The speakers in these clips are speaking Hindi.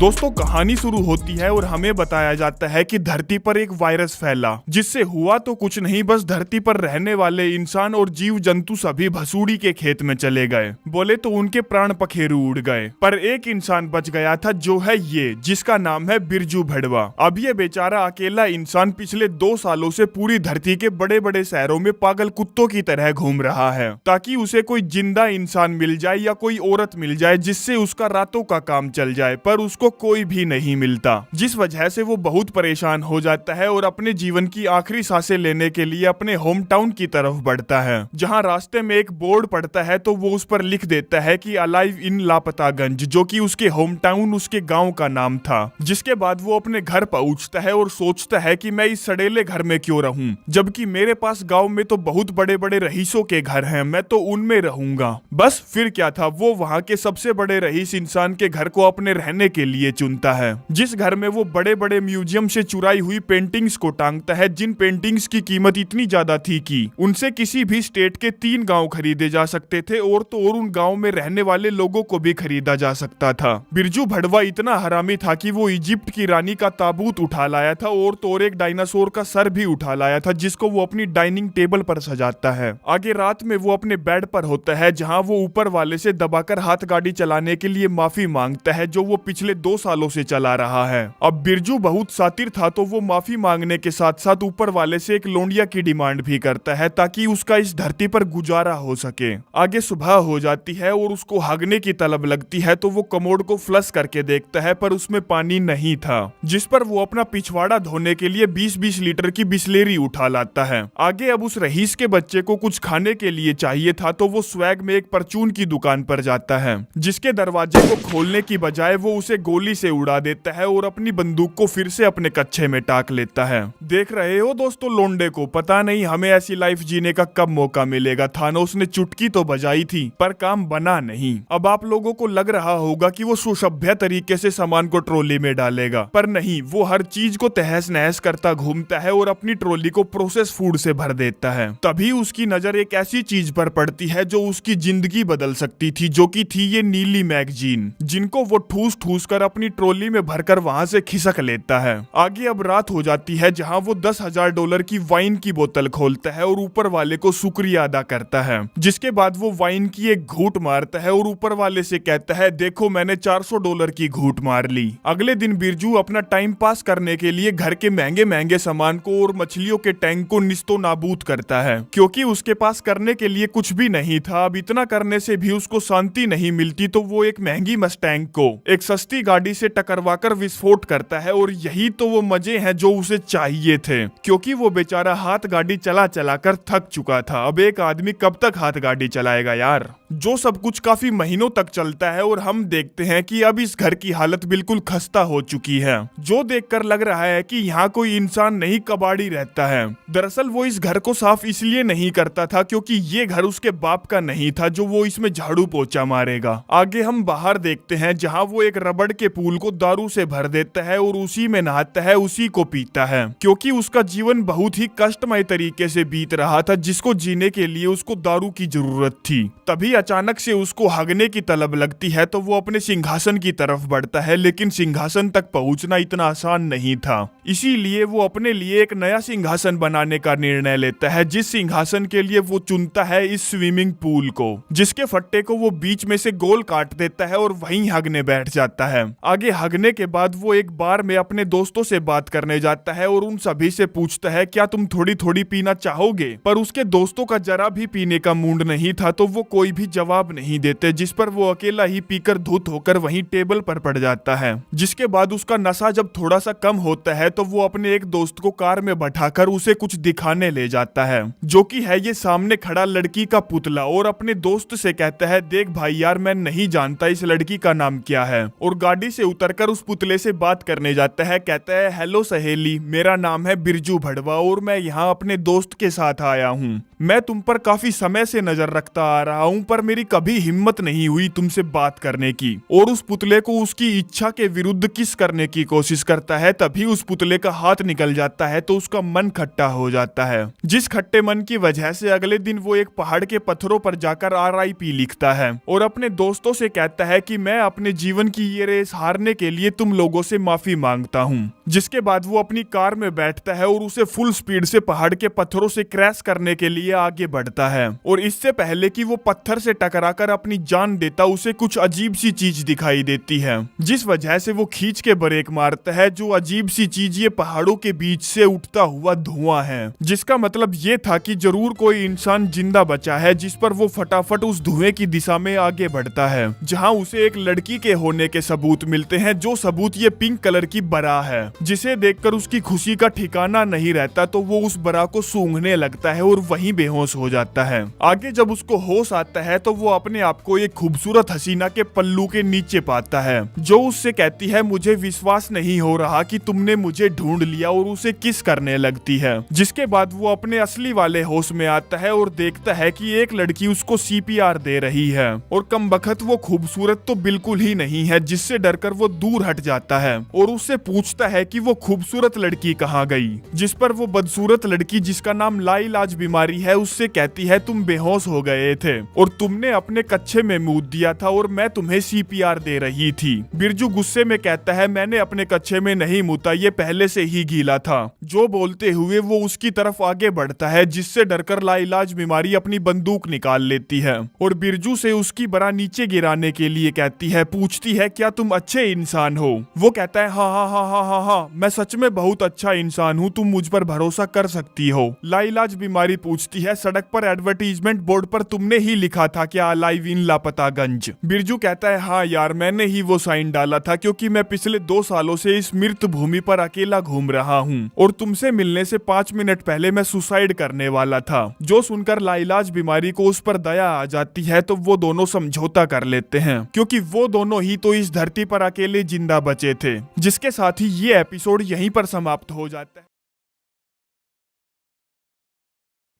दोस्तों कहानी शुरू होती है और हमें बताया जाता है कि धरती पर एक वायरस फैला, जिससे हुआ तो कुछ नहीं, बस धरती पर रहने वाले इंसान और जीव जंतु सभी भसूड़ी के खेत में चले गए। बोले तो उनके प्राण पखेरु उड़ गए, पर एक इंसान बच गया था, जो है ये, जिसका नाम है बिरजू भड़वा। अब ये बेचारा अकेला इंसान पिछले 2 सालों से पूरी धरती के बड़े बड़े शहरों में पागल कुत्तों की तरह घूम रहा है, ताकि उसे कोई जिंदा इंसान मिल जाए या कोई औरत मिल जाए जिससे उसका रातों का काम चल जाए, पर उसको कोई भी नहीं मिलता, जिस वजह से वो बहुत परेशान हो जाता है और अपने जीवन की आखिरी सांसें लेने के लिए अपने होम टाउन की तरफ बढ़ता है। जहां रास्ते में एक बोर्ड पड़ता है तो वो उस पर लिख देता है कि अलाइव इन लापतागंज, जो कि उसके होम टाउन, उसके गांव का नाम था। जिसके बाद वो अपने घर पहुंचता है और सोचता है कि मैं इस सड़ेले घर में क्यों रहूं, जबकि मेरे पास गांव में तो बहुत बड़े बड़े रईसों के घर हैं, मैं तो उनमें रहूंगा। बस फिर क्या था, वो वहां के सबसे बड़े रईस इंसान के घर को अपने रहने के लिए चुनता है, जिस घर में वो बड़े बड़े म्यूजियम से चुराई हुई पेंटिंग्स को टांगता है, जिन पेंटिंग्स की कीमत इतनी ज्यादा थी कि उनसे किसी भी स्टेट के 3 गांव खरीदे जा सकते थे, और तो और उन गांव में रहने वाले लोगों को भी खरीदा जा सकता था। बिरजू भड़वा इतना हरामी था कि वो इजिप्ट की रानी का ताबूत उठा लाया था, और तो और एक डायनासोर का सर भी उठा लाया था, जिसको वो अपनी डाइनिंग टेबल पर सजाता है। आगे रात में वो अपने बेड पर होता है, जहां वो ऊपर वाले से दबाकर हाथ गाड़ी चलाने के लिए माफी मांगता है, जो वो पिछले 2 सालों से चला रहा है। अब बिरजू बहुत शातिर था, तो वो माफी मांगने के साथ साथ ऊपर वाले से एक लोंडिया की डिमांड भी करता है, ताकि उसका इस धरती पर गुजारा हो सके। आगे सुबह हो जाती है और उसको हगने की तलब लगती है, तो वो कमोड को फ्लश करके देखता है, पर उसमें पानी नहीं था, जिस पर वो अपना पिछवाड़ा धोने के लिए 20-20 लीटर की बिस्लेरी उठा लाता है। आगे अब उस रईस के बच्चे को कुछ खाने के लिए चाहिए था, तो वो स्वैग में एक परचून की दुकान पर जाता है, जिसके दरवाजे को खोलने की बजाय वो उसे गोली से उड़ा देता है और अपनी बंदूक को फिर से अपने कच्छे में टाक लेता है। देख रहे हो दोस्तों लोंडे को, पता नहीं हमें ऐसी लाइफ जीने का कब मौका मिलेगा। थानोस ने चुटकी तो बजाई थी, पर काम बना नहीं। अब आप लोगों को लग रहा होगा कि वो सुसभ्य तरीके से सामान को ट्रॉली में डालेगा, पर नहीं, वो हर चीज को तहस नहस करता घूमता है और अपनी ट्रॉली को प्रोसेस फूड से भर देता है। तभी उसकी नजर एक ऐसी चीज पर पड़ती है जो उसकी जिंदगी बदल सकती थी, जो कि थी ये नीली मैगजीन, जिनको वो ठूस ठूस कर अपनी ट्रॉली में भरकर वहां से खिसक लेता है। आगे अब रात हो जाती है, जहां वो $10,000 की वाइन की बोतल खोलता है और ऊपर वाले को शुक्रिया अदा करता है। जिसके बाद वो वाइन की एक घूंट मारता है और ऊपर वाले से कहता है, देखो मैंने $400 की घूंट मार ली। अगले दिन बिरजू अपना टाइम पास करने के लिए घर के महंगे महंगे सामान को और मछलियों के टैंक को निस्तो नाबूद करता है, क्योंकि उसके पास करने के लिए कुछ भी नहीं था। अब इतना करने से भी उसको शांति नहीं मिलती, तो वो एक महंगी मस्टैंग को एक सस्ती गाड़ी से टकरवाकर विस्फोट करता है, और यही तो वो मजे हैं जो उसे चाहिए थे, क्योंकि वो बेचारा हाथ गाड़ी चला चला कर थक चुका था। अब एक आदमी कब तक हाथ गाड़ी चलाएगा यार। जो सब कुछ काफी महीनों तक चलता है और हम देखते हैं कि अब इस घर की हालत बिल्कुल खस्ता हो चुकी है, जो देखकर लग रहा है कि यहाँ कोई इंसान नहीं कबाड़ी रहता है। दरअसल वो इस घर को साफ इसलिए नहीं करता था क्योंकि ये घर उसके बाप का नहीं था, जो वो इसमें झाड़ू पोछा मारेगा। आगे हम बाहर देखते हैं, जहाँ वो एक रबड़ के पूल को दारू से भर देता है और उसी में नहाता है, उसी को पीता है, क्योंकि उसका जीवन बहुत ही कष्टमय तरीके से बीत रहा था, जिसको जीने के लिए उसको दारू की जरूरत थी। तभी अचानक से उसको हगने की तलब लगती है, तो वो अपने सिंहासन की तरफ बढ़ता है, लेकिन सिंहासन तक पहुंचना इतना आसान नहीं था। इसीलिए वो अपने लिए एक नया सिंहासन बनाने का निर्णय लेता है, जिस सिंहासन के लिए वो चुनता है इस स्विमिंग पूल को, जिसके फट्टे को वो बीच में से गोल काट देता है और वहीं हगने बैठ जाता है। आगे हगने के बाद वो एक बार में अपने दोस्तों से बात करने जाता है और उन सभी से पूछता है, क्या तुम थोड़ी थोड़ी पीना चाहोगे? पर उसके दोस्तों का जरा भी पीने का मूड नहीं था, तो वो कोई भी जवाब नहीं देते, जिस पर वो अकेला ही पीकर धुत होकर वहीं टेबल पर पड़ जाता है। जिसके बाद उसका नशा जब थोड़ा सा कम होता है, तो वो अपने एक दोस्त को कार में बैठाकर उसे कुछ दिखाने ले जाता है, जो कि है ये सामने खड़ा लड़की का पुतला, और अपने दोस्त से कहता है, देख भाई यार, मैं नहीं जानता इस लड़की का नाम क्या है, और गाड़ी से उतरकर उस पुतले से बात करने जाता है। कहता है, हेलो सहेली, मेरा नाम है बिरजू भड़वा और मैं यहाँ अपने दोस्त के साथ आया हूँ। मैं तुम पर काफी समय से नजर रखता आ रहा हूँ, पर मेरी कभी हिम्मत नहीं हुई तुमसे बात करने की। और उस पुतले को उसकी इच्छा के विरुद्ध किस करने की कोशिश करता है। तभी उस पुतले का हाथ निकल जाता है तो उसका मन खट्टा हो जाता है, जिस खट्टे मन की वजह से अगले दिन वो एक पहाड़ के पत्थरों पर जाकर RIP लिखता है और अपने दोस्तों से कहता है कि मैं अपने जीवन की ये रेस हारने के लिए तुम लोगों से माफी मांगता हूँ। जिसके बाद वो अपनी कार में बैठता है और उसे फुल स्पीड से पहाड़ के पत्थरों से क्रैश करने के लिए आगे बढ़ता है। और इससे पहले कि वो पत्थर से टकराकर अपनी जान देता, उसे कुछ अजीब सी चीज दिखाई देती है, जिस वजह से वो खींच के ब्रेक मारता है। जो अजीब सी चीज ये पहाड़ों के बीच से उठता हुआ धुआं है, जिसका मतलब ये था कि जरूर कोई इंसान जिंदा बचा है। जिस पर वो फटाफट उस धुएं की दिशा में आगे बढ़ता है, जहां उसे एक लड़की के होने के सबूत मिलते हैं। जो सबूत ये पिंक कलर की बरा है, जिसे देखकर उसकी खुशी का ठिकाना नहीं रहता। तो वो उस बरा को सूंघने लगता है और वहीं बेहोश हो जाता है। आगे जब उसको होश आता है तो वो अपने आप को एक खूबसूरत हसीना के पल्लू के नीचे पाता है, जो उससे कहती है मुझे विश्वास नहीं हो रहा कि तुमने मुझे ढूंढ लिया, और उसे किस करने लगती है। जिसके बाद वो अपने असली वाले होश में आता है और देखता है कि एक लड़की उसको CPR दे रही है। और कमबख्त वो खूबसूरत तो बिल्कुल ही नहीं है, जिससे डरकर वो दूर हट जाता है और उससे पूछता है कि वो खूबसूरत लड़की कहाँ गई। जिस पर वो बदसूरत लड़की, जिसका नाम लाइलाज बीमारी है, उससे कहती है तुम बेहोश हो गए थे और तुमने अपने कच्छे में मूत दिया था और मैं तुम्हें CPR दे रही थी। बिरजू गुस्से में कहता है मैंने अपने कच्छे में नहीं मूता, ये पहले से ही गीला था। जो बोलते हुए वो उसकी तरफ आगे बढ़ता है, जिससे डरकर लाइलाज बीमारी अपनी बंदूक निकाल लेती है और बिरजू से उसकी बरा नीचे गिराने के लिए कहती है। पूछती है क्या तुम अच्छे इंसान हो। वो कहता है हाँ हाँ हाँ हाँ हाँ हाँ, मैं सच में बहुत अच्छा इंसान हूँ, तुम मुझ पर भरोसा कर सकती हो। लाइलाज बीमारी पूछती है सड़क पर एडवर्टीजमेंट बोर्ड पर तुमने ही लिखा था क्या अलाइव इन लापतागंज। बिरजू कहता है हाँ यार, मैंने ही वो साइन डाला था, क्योंकि मैं पिछले 2 सालों से इस मृत भूमि पर अकेला घूम रहा हूँ और तुमसे मिलने से 5 मिनट पहले मैं सुसाइड करने वाला था। जो सुनकर लाइलाज बीमारी को उस पर दया आ जाती है तो वो दोनों समझौता कर लेते हैं, क्योंकि वो दोनों ही तो इस धरती पर अकेले जिंदा बचे थे। जिसके साथ ही ये एपिसोड यहीं पर समाप्त हो जाता है।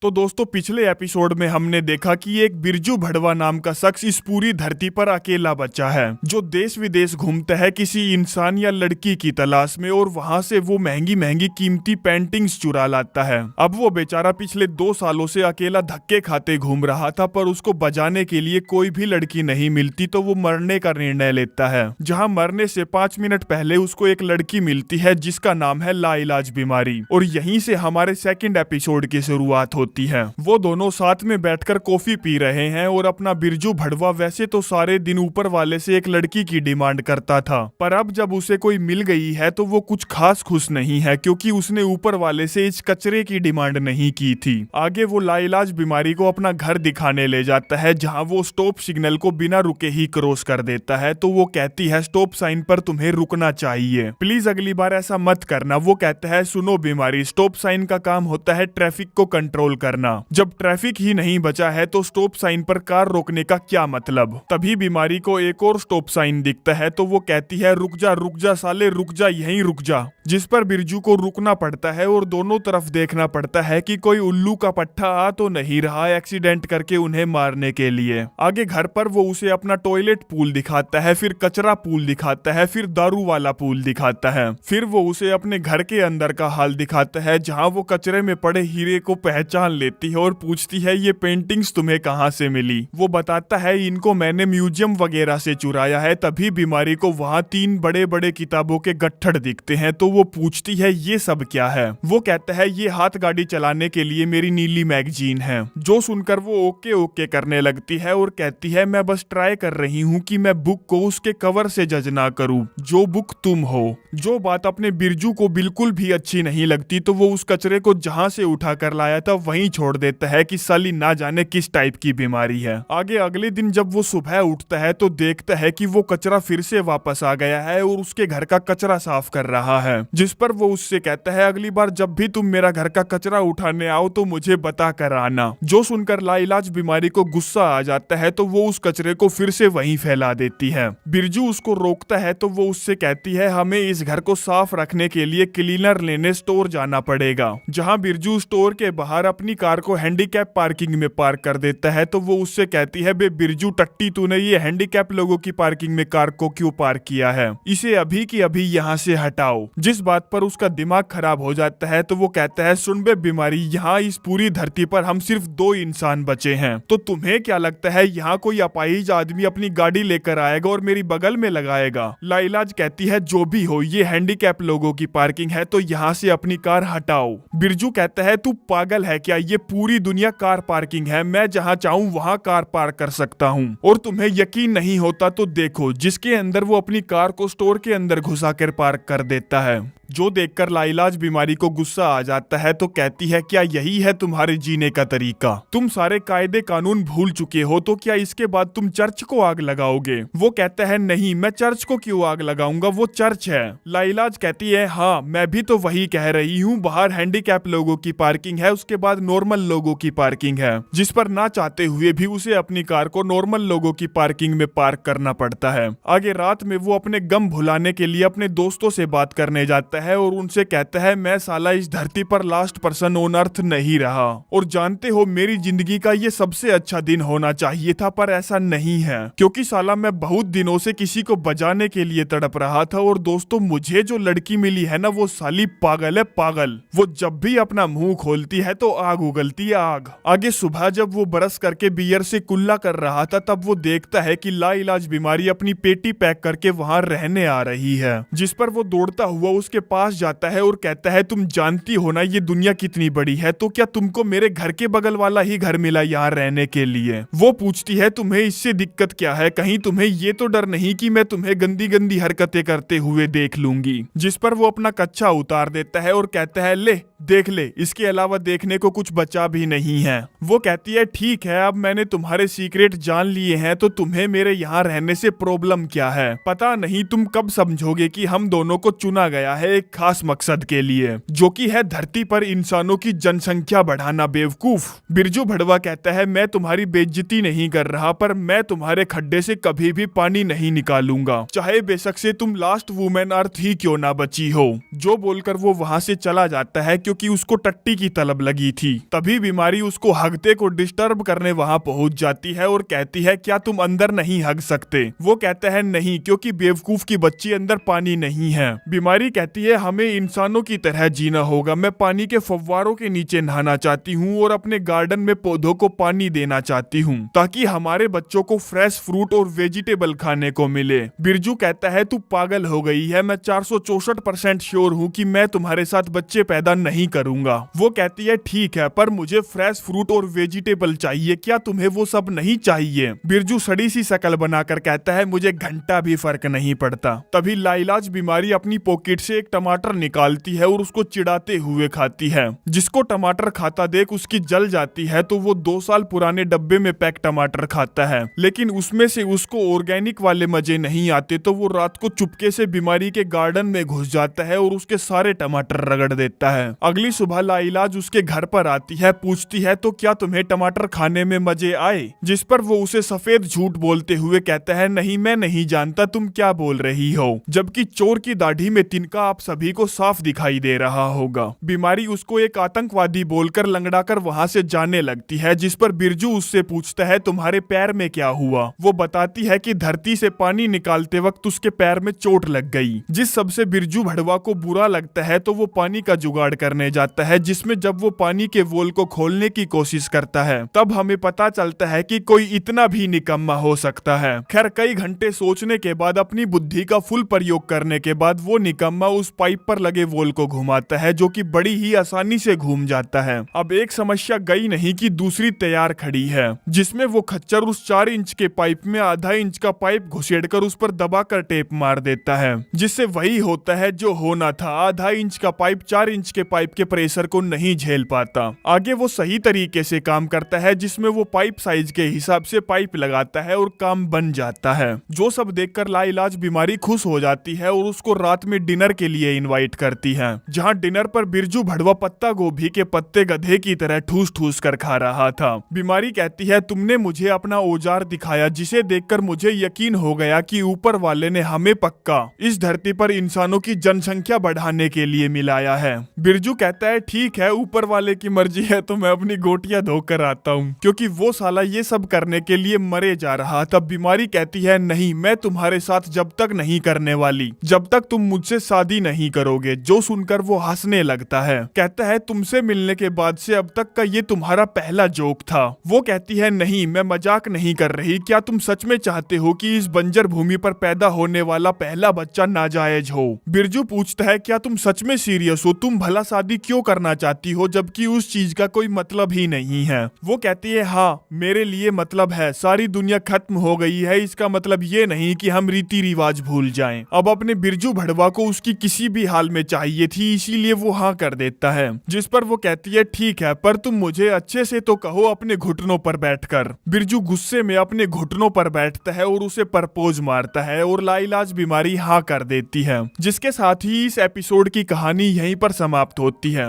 तो दोस्तों पिछले एपिसोड में हमने देखा कि एक बिरजू भड़वा नाम का शख्स इस पूरी धरती पर अकेला बचा है, जो देश विदेश घूमता है किसी इंसान या लड़की की तलाश में और वहां से वो महंगी महंगी कीमती पेंटिंग्स चुरा लाता है। अब वो बेचारा पिछले 2 सालों से अकेला धक्के खाते घूम रहा था, पर उसको बचाने के लिए कोई भी लड़की नहीं मिलती, तो वो मरने का निर्णय लेता है। जहाँ मरने से 5 मिनट पहले उसको एक लड़की मिलती है जिसका नाम है लाइलाज बीमारी, और यहीं से हमारे सेकंड एपिसोड की शुरुआत होती है। वो दोनों साथ में बैठकर कॉफी पी रहे हैं और अपना बिरजू भड़वा वैसे तो सारे दिन ऊपर वाले से एक लड़की की डिमांड करता था, पर अब जब उसे कोई मिल गई है तो वो कुछ खास खुश नहीं है, क्योंकि उसने ऊपर वाले से इस कचरे की डिमांड नहीं की थी। आगे वो लाइलाज बीमारी को अपना घर दिखाने ले जाता है, जहाँ वो स्टॉप सिग्नल को बिना रुके ही क्रॉस कर देता है। तो वो कहती है स्टॉप साइन पर तुम्हें रुकना चाहिए, प्लीज अगली बार ऐसा मत करना। वो कहता है सुनो बीमारी, स्टॉप साइन का काम होता है ट्रैफिक को कंट्रोल करना, जब ट्रैफिक ही नहीं बचा है तो स्टॉप साइन पर कार रोकने का क्या मतलब। तभी बीमारी को एक और स्टॉप साइन दिखता है, तो वो कहती है रुक जा साले, रुक जा, यहीं रुक जा। जिस पर बिरजू को रुकना पड़ता है और दोनों तरफ देखना पड़ता है कि कोई उल्लू का पट्टा आ तो नहीं रहा एक्सीडेंट करके उन्हें मारने के लिए। आगे घर पर वो उसे अपना टॉयलेट पूल दिखाता है, फिर कचरा पूल दिखाता है, फिर दारू वाला पूल दिखाता है, फिर वो उसे अपने घर के अंदर का हाल दिखाता है, जहाँ वो कचरे में पड़े हीरे को पहचान लेती है और पूछती है ये पेंटिंग्स तुम्हें कहाँ से मिली। वो बताता है इनको मैंने म्यूजियम वगैरह से चुराया है। तभी बीमारी को वहाँ 3 बड़े बड़े किताबों के गट्ठड़ दिखते हैं, तो वो पूछती है ये सब क्या है। वो कहता है ये हाथ गाड़ी चलाने के लिए मेरी नीली मैगजीन है। जो सुनकर वो ओके ओके करने लगती है और कहती है मैं बस ट्राई कर रही हूँ कि मैं बुक को उसके कवर से जज ना करूँ, जो बुक तुम हो। जो बात अपने बिरजू को बिल्कुल भी अच्छी नहीं लगती, तो वो उस कचरे को जहाँ से उठा कर लाया था वहीं छोड़ देता है कि साली ना जाने किस टाइप की बीमारी है। आगे अगले दिन जब वो सुबह उठता है तो देखता है कि वो कचरा फिर से वापस आ गया है और उसके घर का कचरा साफ कर रहा है। जिस पर वो उससे कहता है अगली बार जब भी तुम मेरा घर का कचरा उठाने आओ तो मुझे बता कर आना। जो सुनकर लाइलाज बीमारी को गुस्सा आ जाता है तो वो उस कचरे को फिर से वहीं फैला देती है। बिरजू उसको रोकता है तो वो उससे कहती है हमें इस घर को साफ रखने के लिए क्लीनर लेने स्टोर जाना पड़ेगा। जहाँ बिरजू स्टोर के बाहर अपनी कार को हैंडीकैप पार्किंग में पार्क कर देता है तो वो उससे कहती है बे बिरजू टट्टी तूने ये हैंडीकैप लोगों की पार्किंग में कार को क्यों पार्क किया है, इसे अभी की अभी यहाँ से हटाओ। जिस बात पर उसका दिमाग खराब हो जाता है तो वो कहता है सुन बे बीमारी, यहाँ इस पूरी धरती पर हम सिर्फ 2 इंसान बचे हैं, तो तुम्हें क्या लगता है यहाँ कोई अपाहिज आदमी अपनी गाड़ी लेकर आएगा और मेरी बगल में लगाएगा। लाइलाज कहती है जो भी हो ये हैंडीकैप लोगों की पार्किंग है तो यहाँ से अपनी कार हटाओ। बिरजू कहता है तू पागल है क्या, ये पूरी दुनिया कार पार्किंग है, मैं जहाँ चाहूँ वहाँ कार पार्क कर सकता हूँ। और तुम्हें यकीन नहीं होता तो देखो, जिसके अंदर वो अपनी कार को स्टोर के अंदर घुसाकर पार्क कर देता है। जो देखकर लाइलाज बीमारी को गुस्सा आ जाता है तो कहती है क्या यही है तुम्हारे जीने का तरीका, तुम सारे कायदे कानून भूल चुके हो तो क्या इसके बाद तुम चर्च को आग लगाओगे। वो कहता है नहीं, मैं चर्च को क्यों आग लगाऊंगा, वो चर्च है। लाइलाज कहती है हाँ मैं भी तो वही कह रही हूँ, बाहर हैंडीकैप लोगों की पार्किंग है, उसके बाद नॉर्मल लोगों की पार्किंग है, जिस पर ना चाहते हुए भी उसे अपनी कार को नॉर्मल लोगों की पार्किंग में पार्क करना पड़ता है। आगे रात में वो अपने गम भुलाने के लिए अपने दोस्तों से बात करने जाता है और उनसे कहता है मैं साला इस धरती पर लास्ट पर्सन ऑन अर्थ नहीं रहा, और जानते हो मेरी जिंदगी का ये सबसे अच्छा दिन होना चाहिए था पर ऐसा नहीं है, क्योंकि साला मैं बहुत दिनों से किसी को बजाने के लिए तड़प रहा था और दोस्तों मुझे जो लड़की मिली है ना वो साली पागल है पागल, वो जब भी अपना मुंह खोलती है तो आग उगलती है आग। आगे सुबह जब वो बरस करके बियर से कुल्ला कर रहा था तब वो देखता है कि लाइलाज बीमारी अपनी पेटी पैक करके वहां रहने आ रही है, जिस पर वो दौड़ता हुआ उसके पास जाता है और कहता है तुम जानती हो ना ये दुनिया कितनी बड़ी है, तो क्या तुमको मेरे घर के बगल वाला ही घर मिला यहाँ रहने के लिए। वो पूछती है तुम्हें इससे दिक्कत क्या है, कहीं तुम्हें ये तो डर नहीं कि मैं तुम्हें गंदी गंदी हरकतें करते हुए देख लूंगी। जिस पर वो अपना कच्छा उतार देता है और कहता है ले देख ले, इसके अलावा देखने को कुछ बचा भी नहीं है। वो कहती है ठीक है अब मैंने तुम्हारे सीक्रेट जान लिए हैं तो तुम्हें मेरे यहाँ रहने से प्रॉब्लम क्या है, पता नहीं तुम कब समझोगे कि हम दोनों को चुना गया है एक खास मकसद के लिए, जो कि है धरती पर इंसानों की जनसंख्या बढ़ाना बेवकूफ। बिरजू भड़वा कहता है मैं तुम्हारी बेइज्जती नहीं कर रहा पर मैं तुम्हारे खड्डे से कभी भी पानी नहीं निकालूंगा, चाहे बेशक से तुम लास्ट वुमेन अर्थ ही क्यों ना बची हो। जो बोलकर वो वहाँ से चला जाता है क्योंकि उसको टट्टी की तलब लगी थी। तभी बीमारी उसको हगते को डिस्टर्ब करने वहाँ पहुँच जाती है और कहती है क्या तुम अंदर नहीं हग सकते। वो कहता है नहीं क्योंकि बेवकूफ की बच्ची अंदर पानी नहीं है। बीमारी कहती है हमें इंसानों की तरह जीना होगा, मैं पानी के फव्वारों के नीचे नहाना चाहती हूँ और अपने गार्डन में पौधों को पानी देना चाहती हूँ ताकि हमारे बच्चों को फ्रेश फ्रूट और वेजिटेबल खाने को मिले। बिरजू कहता है तू पागल हो गई है, मैं 464% श्योर हूँ कि मैं तुम्हारे साथ बच्चे पैदा नहीं करूंगा। वो कहती है ठीक है पर मुझे फ्रेश फ्रूट और वेजिटेबल चाहिए, क्या तुम्हें वो सब नहीं चाहिए। बिरजू सड़ी सी शकल बनाकर कहता है मुझे घंटा भी फर्क नहीं पड़ता। तभी लाइलाज बीमारी अपनी पॉकेट से एक टमाटर निकालती है और उसको चिढ़ाते हुए खाती है। जिसको टमाटर खाता देख उसकी जल जाती है तो वो 2 साल पुराने डब्बे में पैक टमाटर खाता है, लेकिन उसमें से उसको ऑर्गेनिक वाले मजे नहीं आते तो वो रात को चुपके से बीमारी के गार्डन में घुस जाता है और उसके सारे टमाटर रगड़ देता है। अगली सुबह लाइलाज उसके घर पर आती है, पूछती है तो क्या तुम्हें टमाटर खाने में मजे आए। जिस पर वो उसे सफेद झूठ बोलते हुए कहता है नहीं मैं नहीं जानता तुम क्या बोल रही हो, जबकि चोर की दाढ़ी में तिनका आप सभी को साफ दिखाई दे रहा होगा। बीमारी उसको एक आतंकवादी बोलकर लंगड़ाकर वहां से जाने लगती है, जिस पर बिरजू उससे पूछता है तुम्हारे पैर में क्या हुआ। वो बताती है कि धरती से पानी निकालते वक्त उसके पैर में चोट लग गई। जिस सबसे बिरजू भड़वा को बुरा लगता है तो वो पानी का जुगाड़ करने जाता है, जिसमें जब वो पानी के वोल को खोलने की कोशिश करता है तब हमें पता चलता है कि कोई इतना भी निकम्मा हो सकता है। खैर कई घंटे सोचने के बाद अपनी बुद्धि का फुल प्रयोग करने के बाद वो निकम्मा उस पाइप पर लगे वोल को घुमाता है, जो कि बड़ी ही आसानी से घूम जाता है। अब एक समस्या गई नहीं कि दूसरी तैयार खड़ी है, जिसमें वो खच्चर उस 4 इंच के पाइप में आधा इंच का पाइप घुसेड़कर उस पर दबाकर टेप मार देता है, जिससे वही होता है जो होना था। आधा इंच का पाइप 4 इंच के पाइप के प्रेशर को नहीं झेल पाता। आगे वो सही तरीके से काम करता है, जिसमें वो पाइप साइज के हिसाब से पाइप लगाता है और काम बन जाता है। जो सब देखकर लाइलाज बीमारी खुश हो जाती है और उसको रात में डिनर के लिए लिए इनवाइट करती है, जहाँ डिनर पर बिरजू भड़वा पत्ता गोभी के पत्ते गधे की तरह ठूस ठूस कर खा रहा था। बीमारी कहती है, तुमने मुझे अपना औजार दिखाया जिसे देखकर मुझे यकीन हो गया कि ऊपर वाले ने हमें पक्का इस धरती पर इंसानों की जनसंख्या बढ़ाने के लिए मिलाया है। बिरजू कहता है, ठीक है, ऊपर वाले की मर्जी है तो मैं अपनी गोटियां धोकर आता हूँ, क्योंकि वो साला ये सब करने के लिए मरे जा रहा। तब बीमारी कहती है, नहीं, मैं तुम्हारे साथ जब तक नहीं करने वाली जब तक तुम मुझसे शादी नहीं करोगे। जो सुनकर वो हंसने लगता है, कहता है, तुमसे मिलने के बाद से अब तक का ये तुम्हारा पहला जोक था। वो कहती है, नहीं, मैं मजाक नहीं कर रही। क्या तुम सच में चाहते हो कि इस बंजर भूमि पर पैदा होने वाला पहला बच्चा नाजायज हो? बिरजू पूछता है, क्या तुम सच में सीरियस हो? तुम भला शादी क्यों करना चाहती हो जबकि उस चीज का कोई मतलब ही नहीं है? वो कहती है, हाँ, मेरे लिए मतलब है। सारी दुनिया खत्म हो गई है, इसका मतलब ये नहीं कि हम रीति रिवाज भूल जाएं। अब अपने बिरजू भड़वा को उसकी किसी भी हाल में चाहिए थी, इसीलिए वो हाँ कर देता है। जिस पर वो कहती है, ठीक है, पर तुम मुझे अच्छे से तो कहो अपने घुटनों पर बैठकर। बिरजू गुस्से में अपने घुटनों पर बैठता है और उसे प्रपोज मारता है और लाइलाज बीमारी हाँ कर देती है। जिसके साथ ही इस एपिसोड की कहानी यहीं पर समाप्त होती है।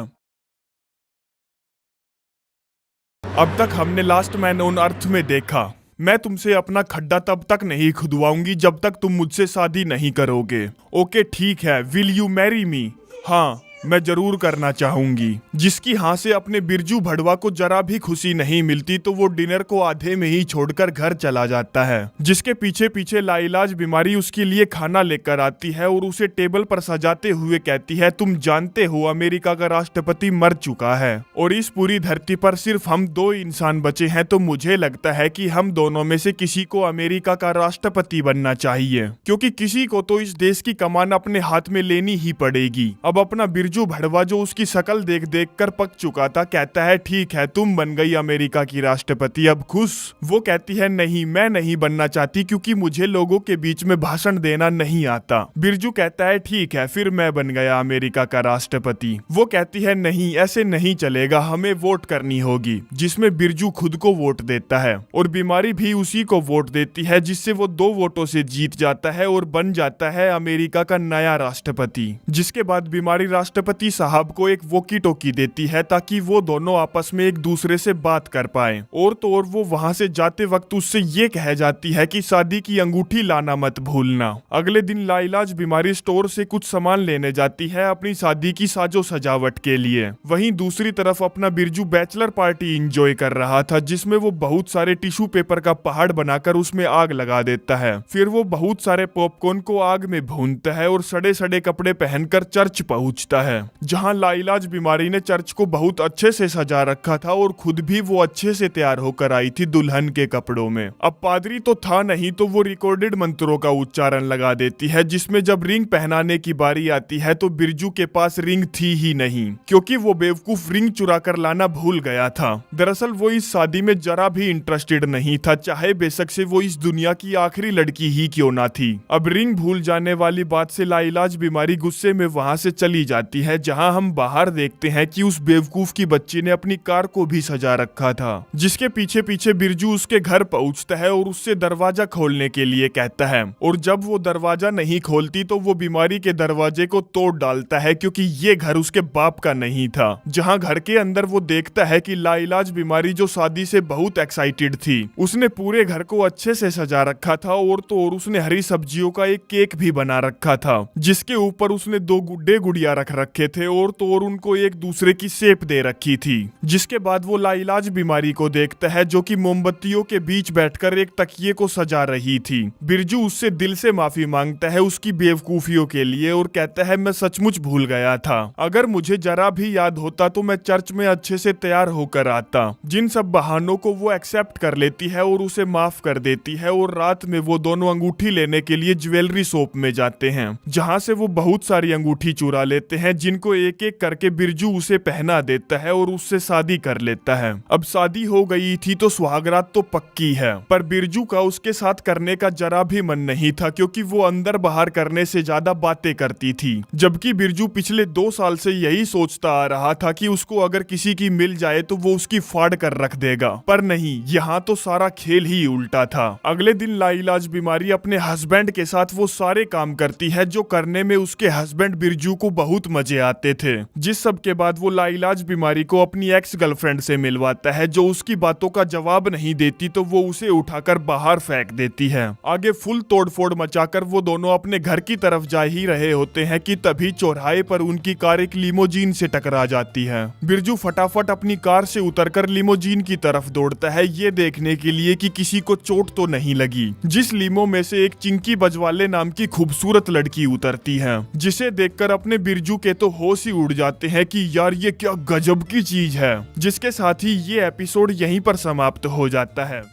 अब तक हमने लास्ट मैन ऑन अर्थ में देखा, मैं तुमसे अपना खड्डा तब तक नहीं खुदवाऊंगी जब तक तुम मुझसे शादी नहीं करोगे। ओके, ठीक है, विल यू मैरी मी? हाँ, मैं जरूर करना चाहूंगी। जिसकी हाँ से अपने बिरजू भड़वा को जरा भी खुशी नहीं मिलती तो वो डिनर को आधे में ही छोड़कर घर चला जाता है। जिसके पीछे पीछे लाइलाज बीमारी उसके लिए खाना लेकर आती है और उसे टेबल पर सजाते हुए कहती है, तुम जानते हो अमेरिका का राष्ट्रपति मर चुका है और इस पूरी धरती पर सिर्फ हम 2 इंसान बचे हैं, तो मुझे लगता है कि हम दोनों में से किसी को अमेरिका का राष्ट्रपति बनना चाहिए, क्योंकि किसी को तो इस देश की कमान अपने हाथ में लेनी ही पड़ेगी। अब अपना बिरजू भड़वा जो उसकी शकल देख देख कर पक चुका था, कहता है, ठीक है, तुम बन गई अमेरिका की राष्ट्रपति, अब खुश? वो कहती है, नहीं, मैं नहीं बनना चाहती क्योंकि मुझे लोगों के बीच में भाषण देना नहीं आता। बिरजू कहता है, ठीक है, फिर मैं बन गया अमेरिका का राष्ट्रपति। वो कहती है, नहीं, ऐसे नहीं चलेगा, हमें वोट करनी होगी। जिसमें बिरजू खुद को वोट देता है और बीमारी भी उसी को वोट देती है, जिससे वो 2 वोटों से जीत जाता है और बन जाता है अमेरिका का नया राष्ट्रपति। जिसके बाद बीमारी राष्ट्रपति साहब को एक वॉकी टॉकी देती है ताकि वो दोनों आपस में एक दूसरे से बात कर पाए। और तो और वो वहां से जाते वक्त उससे ये कह जाती है कि शादी की अंगूठी लाना मत भूलना। अगले दिन लाइलाज बीमारी स्टोर से कुछ सामान लेने जाती है अपनी शादी की साजो सजावट के लिए। वहीं दूसरी तरफ अपना बिरजू बैचलर पार्टी एंजॉय कर रहा था, जिसमें वो बहुत सारे टिश्यू पेपर का पहाड़ बनाकर उसमें आग लगा देता है। फिर वो बहुत सारे पॉपकॉर्न को आग में भूनता है और सड़े सड़े कपड़े पहनकर चर्च पहुंचता है, जहां लाइलाज बीमारी ने चर्च को बहुत अच्छे से सजा रखा था और खुद भी वो अच्छे से तैयार होकर आई थी दुल्हन के कपड़ों में। अब पादरी तो था नहीं तो वो रिकॉर्डेड मंत्रों का उच्चारण लगा देती है, जिसमें जब रिंग पहनाने की बारी आती है तो बिरजू के पास रिंग थी ही नहीं, क्योंकि वो बेवकूफ रिंग चुरा कर लाना भूल गया था। दरअसल वो इस शादी में जरा भी इंटरेस्टेड नहीं था, चाहे बेशक से वो इस दुनिया की आखिरी लड़की ही क्यों ना थी। अब रिंग भूल जाने वाली बात से लाइलाज बीमारी गुस्से में वहां से चली जाती है, जहां हम बाहर देखते हैं कि उस बेवकूफ की बच्ची ने अपनी कार को भी सजा रखा था। जिसके पीछे पीछे बिरजू उसके घर पहुंचता है और उससे दरवाजा खोलने के लिए कहता है, और जब वो दरवाजा नहीं खोलती तो वो बीमारी के दरवाजे को तोड़ डालता है, क्योंकि ये घर उसके बाप का नहीं था। जहां घर के अंदर वो देखता है कि लाइलाज बीमारी जो शादी से बहुत एक्साइटेड थी, उसने पूरे घर को अच्छे से सजा रखा था और तो और उसने हरी सब्जियों का एक केक भी बना रखा था, जिसके ऊपर उसने 2 गुड्डे गुड़िया रख रखे थे और तो और उनको एक दूसरे की शेप दे रखी थी। जिसके बाद वो लाइलाज बीमारी को देखता है जो कि मोमबत्तियों के बीच बैठकर एक तकिए को सजा रही थी। बिरजू उससे दिल से माफी मांगता है उसकी बेवकूफियों के लिए और कहता है, मैं सचमुच भूल गया था, अगर मुझे जरा भी याद होता तो मैं चर्च में अच्छे से तैयार होकर आता। जिन सब बहानों को वो एक्सेप्ट कर लेती है और उसे माफ कर देती है और रात में वो दोनों अंगूठी लेने के लिए ज्वेलरी शॉप में जाते हैं, जहां से वो बहुत सारी अंगूठी चुरा लेते हैं, हैं जिनको एक एक करके बिरजू उसे पहना देता है और उससे शादी कर लेता है। अब शादी हो गई थी तो सुहागरात तो पक्की है, पर बिरजू का उसके साथ करने का जरा भी मन नहीं था क्योंकि वो अंदर बाहर करने से ज्यादा बातें करती थी। जबकि बिरजू पिछले 2 साल से यही सोचता आ रहा था कि उसको अगर किसी की मिल जाए तो वो उसकी फाड़ कर रख देगा, पर नहीं, यहाँ तो सारा खेल ही उल्टा था। अगले दिन लाइलाज बीमारी अपने हस्बैंड के साथ वो सारे काम करती है जो करने में उसके हस्बैंड बिरजू को बहुत मजे आते थे। जिस सब के बाद वो लाइलाज बीमारी को अपनी एक्स गर्लफ्रेंड से मिलवाता है जो उसकी बातों का जवाब नहीं देती तो वो उसे उठाकर बाहर फेंक देती है। आगे फुल तोड़फोड़ मचाकर वो दोनों अपने घर की तरफ जा ही रहे होते हैं कि तभी चौराहे पर उनकी कार एक लिमोजीन से टकरा जाती है। बिरजू फटाफट अपनी कार से उतरकर लिमोजीन की तरफ दौड़ता है ये देखने के लिए कि किसी को चोट तो नहीं लगी। जिस लिमो में से एक चिंकी बजवाले नाम की खूबसूरत लड़की उतरती है, जिसे देखकर अपने बिरजू के तो होश ही उड़ जाते हैं कि यार ये क्या गजब की चीज है। जिसके साथ ही ये एपिसोड यहीं पर समाप्त हो जाता है।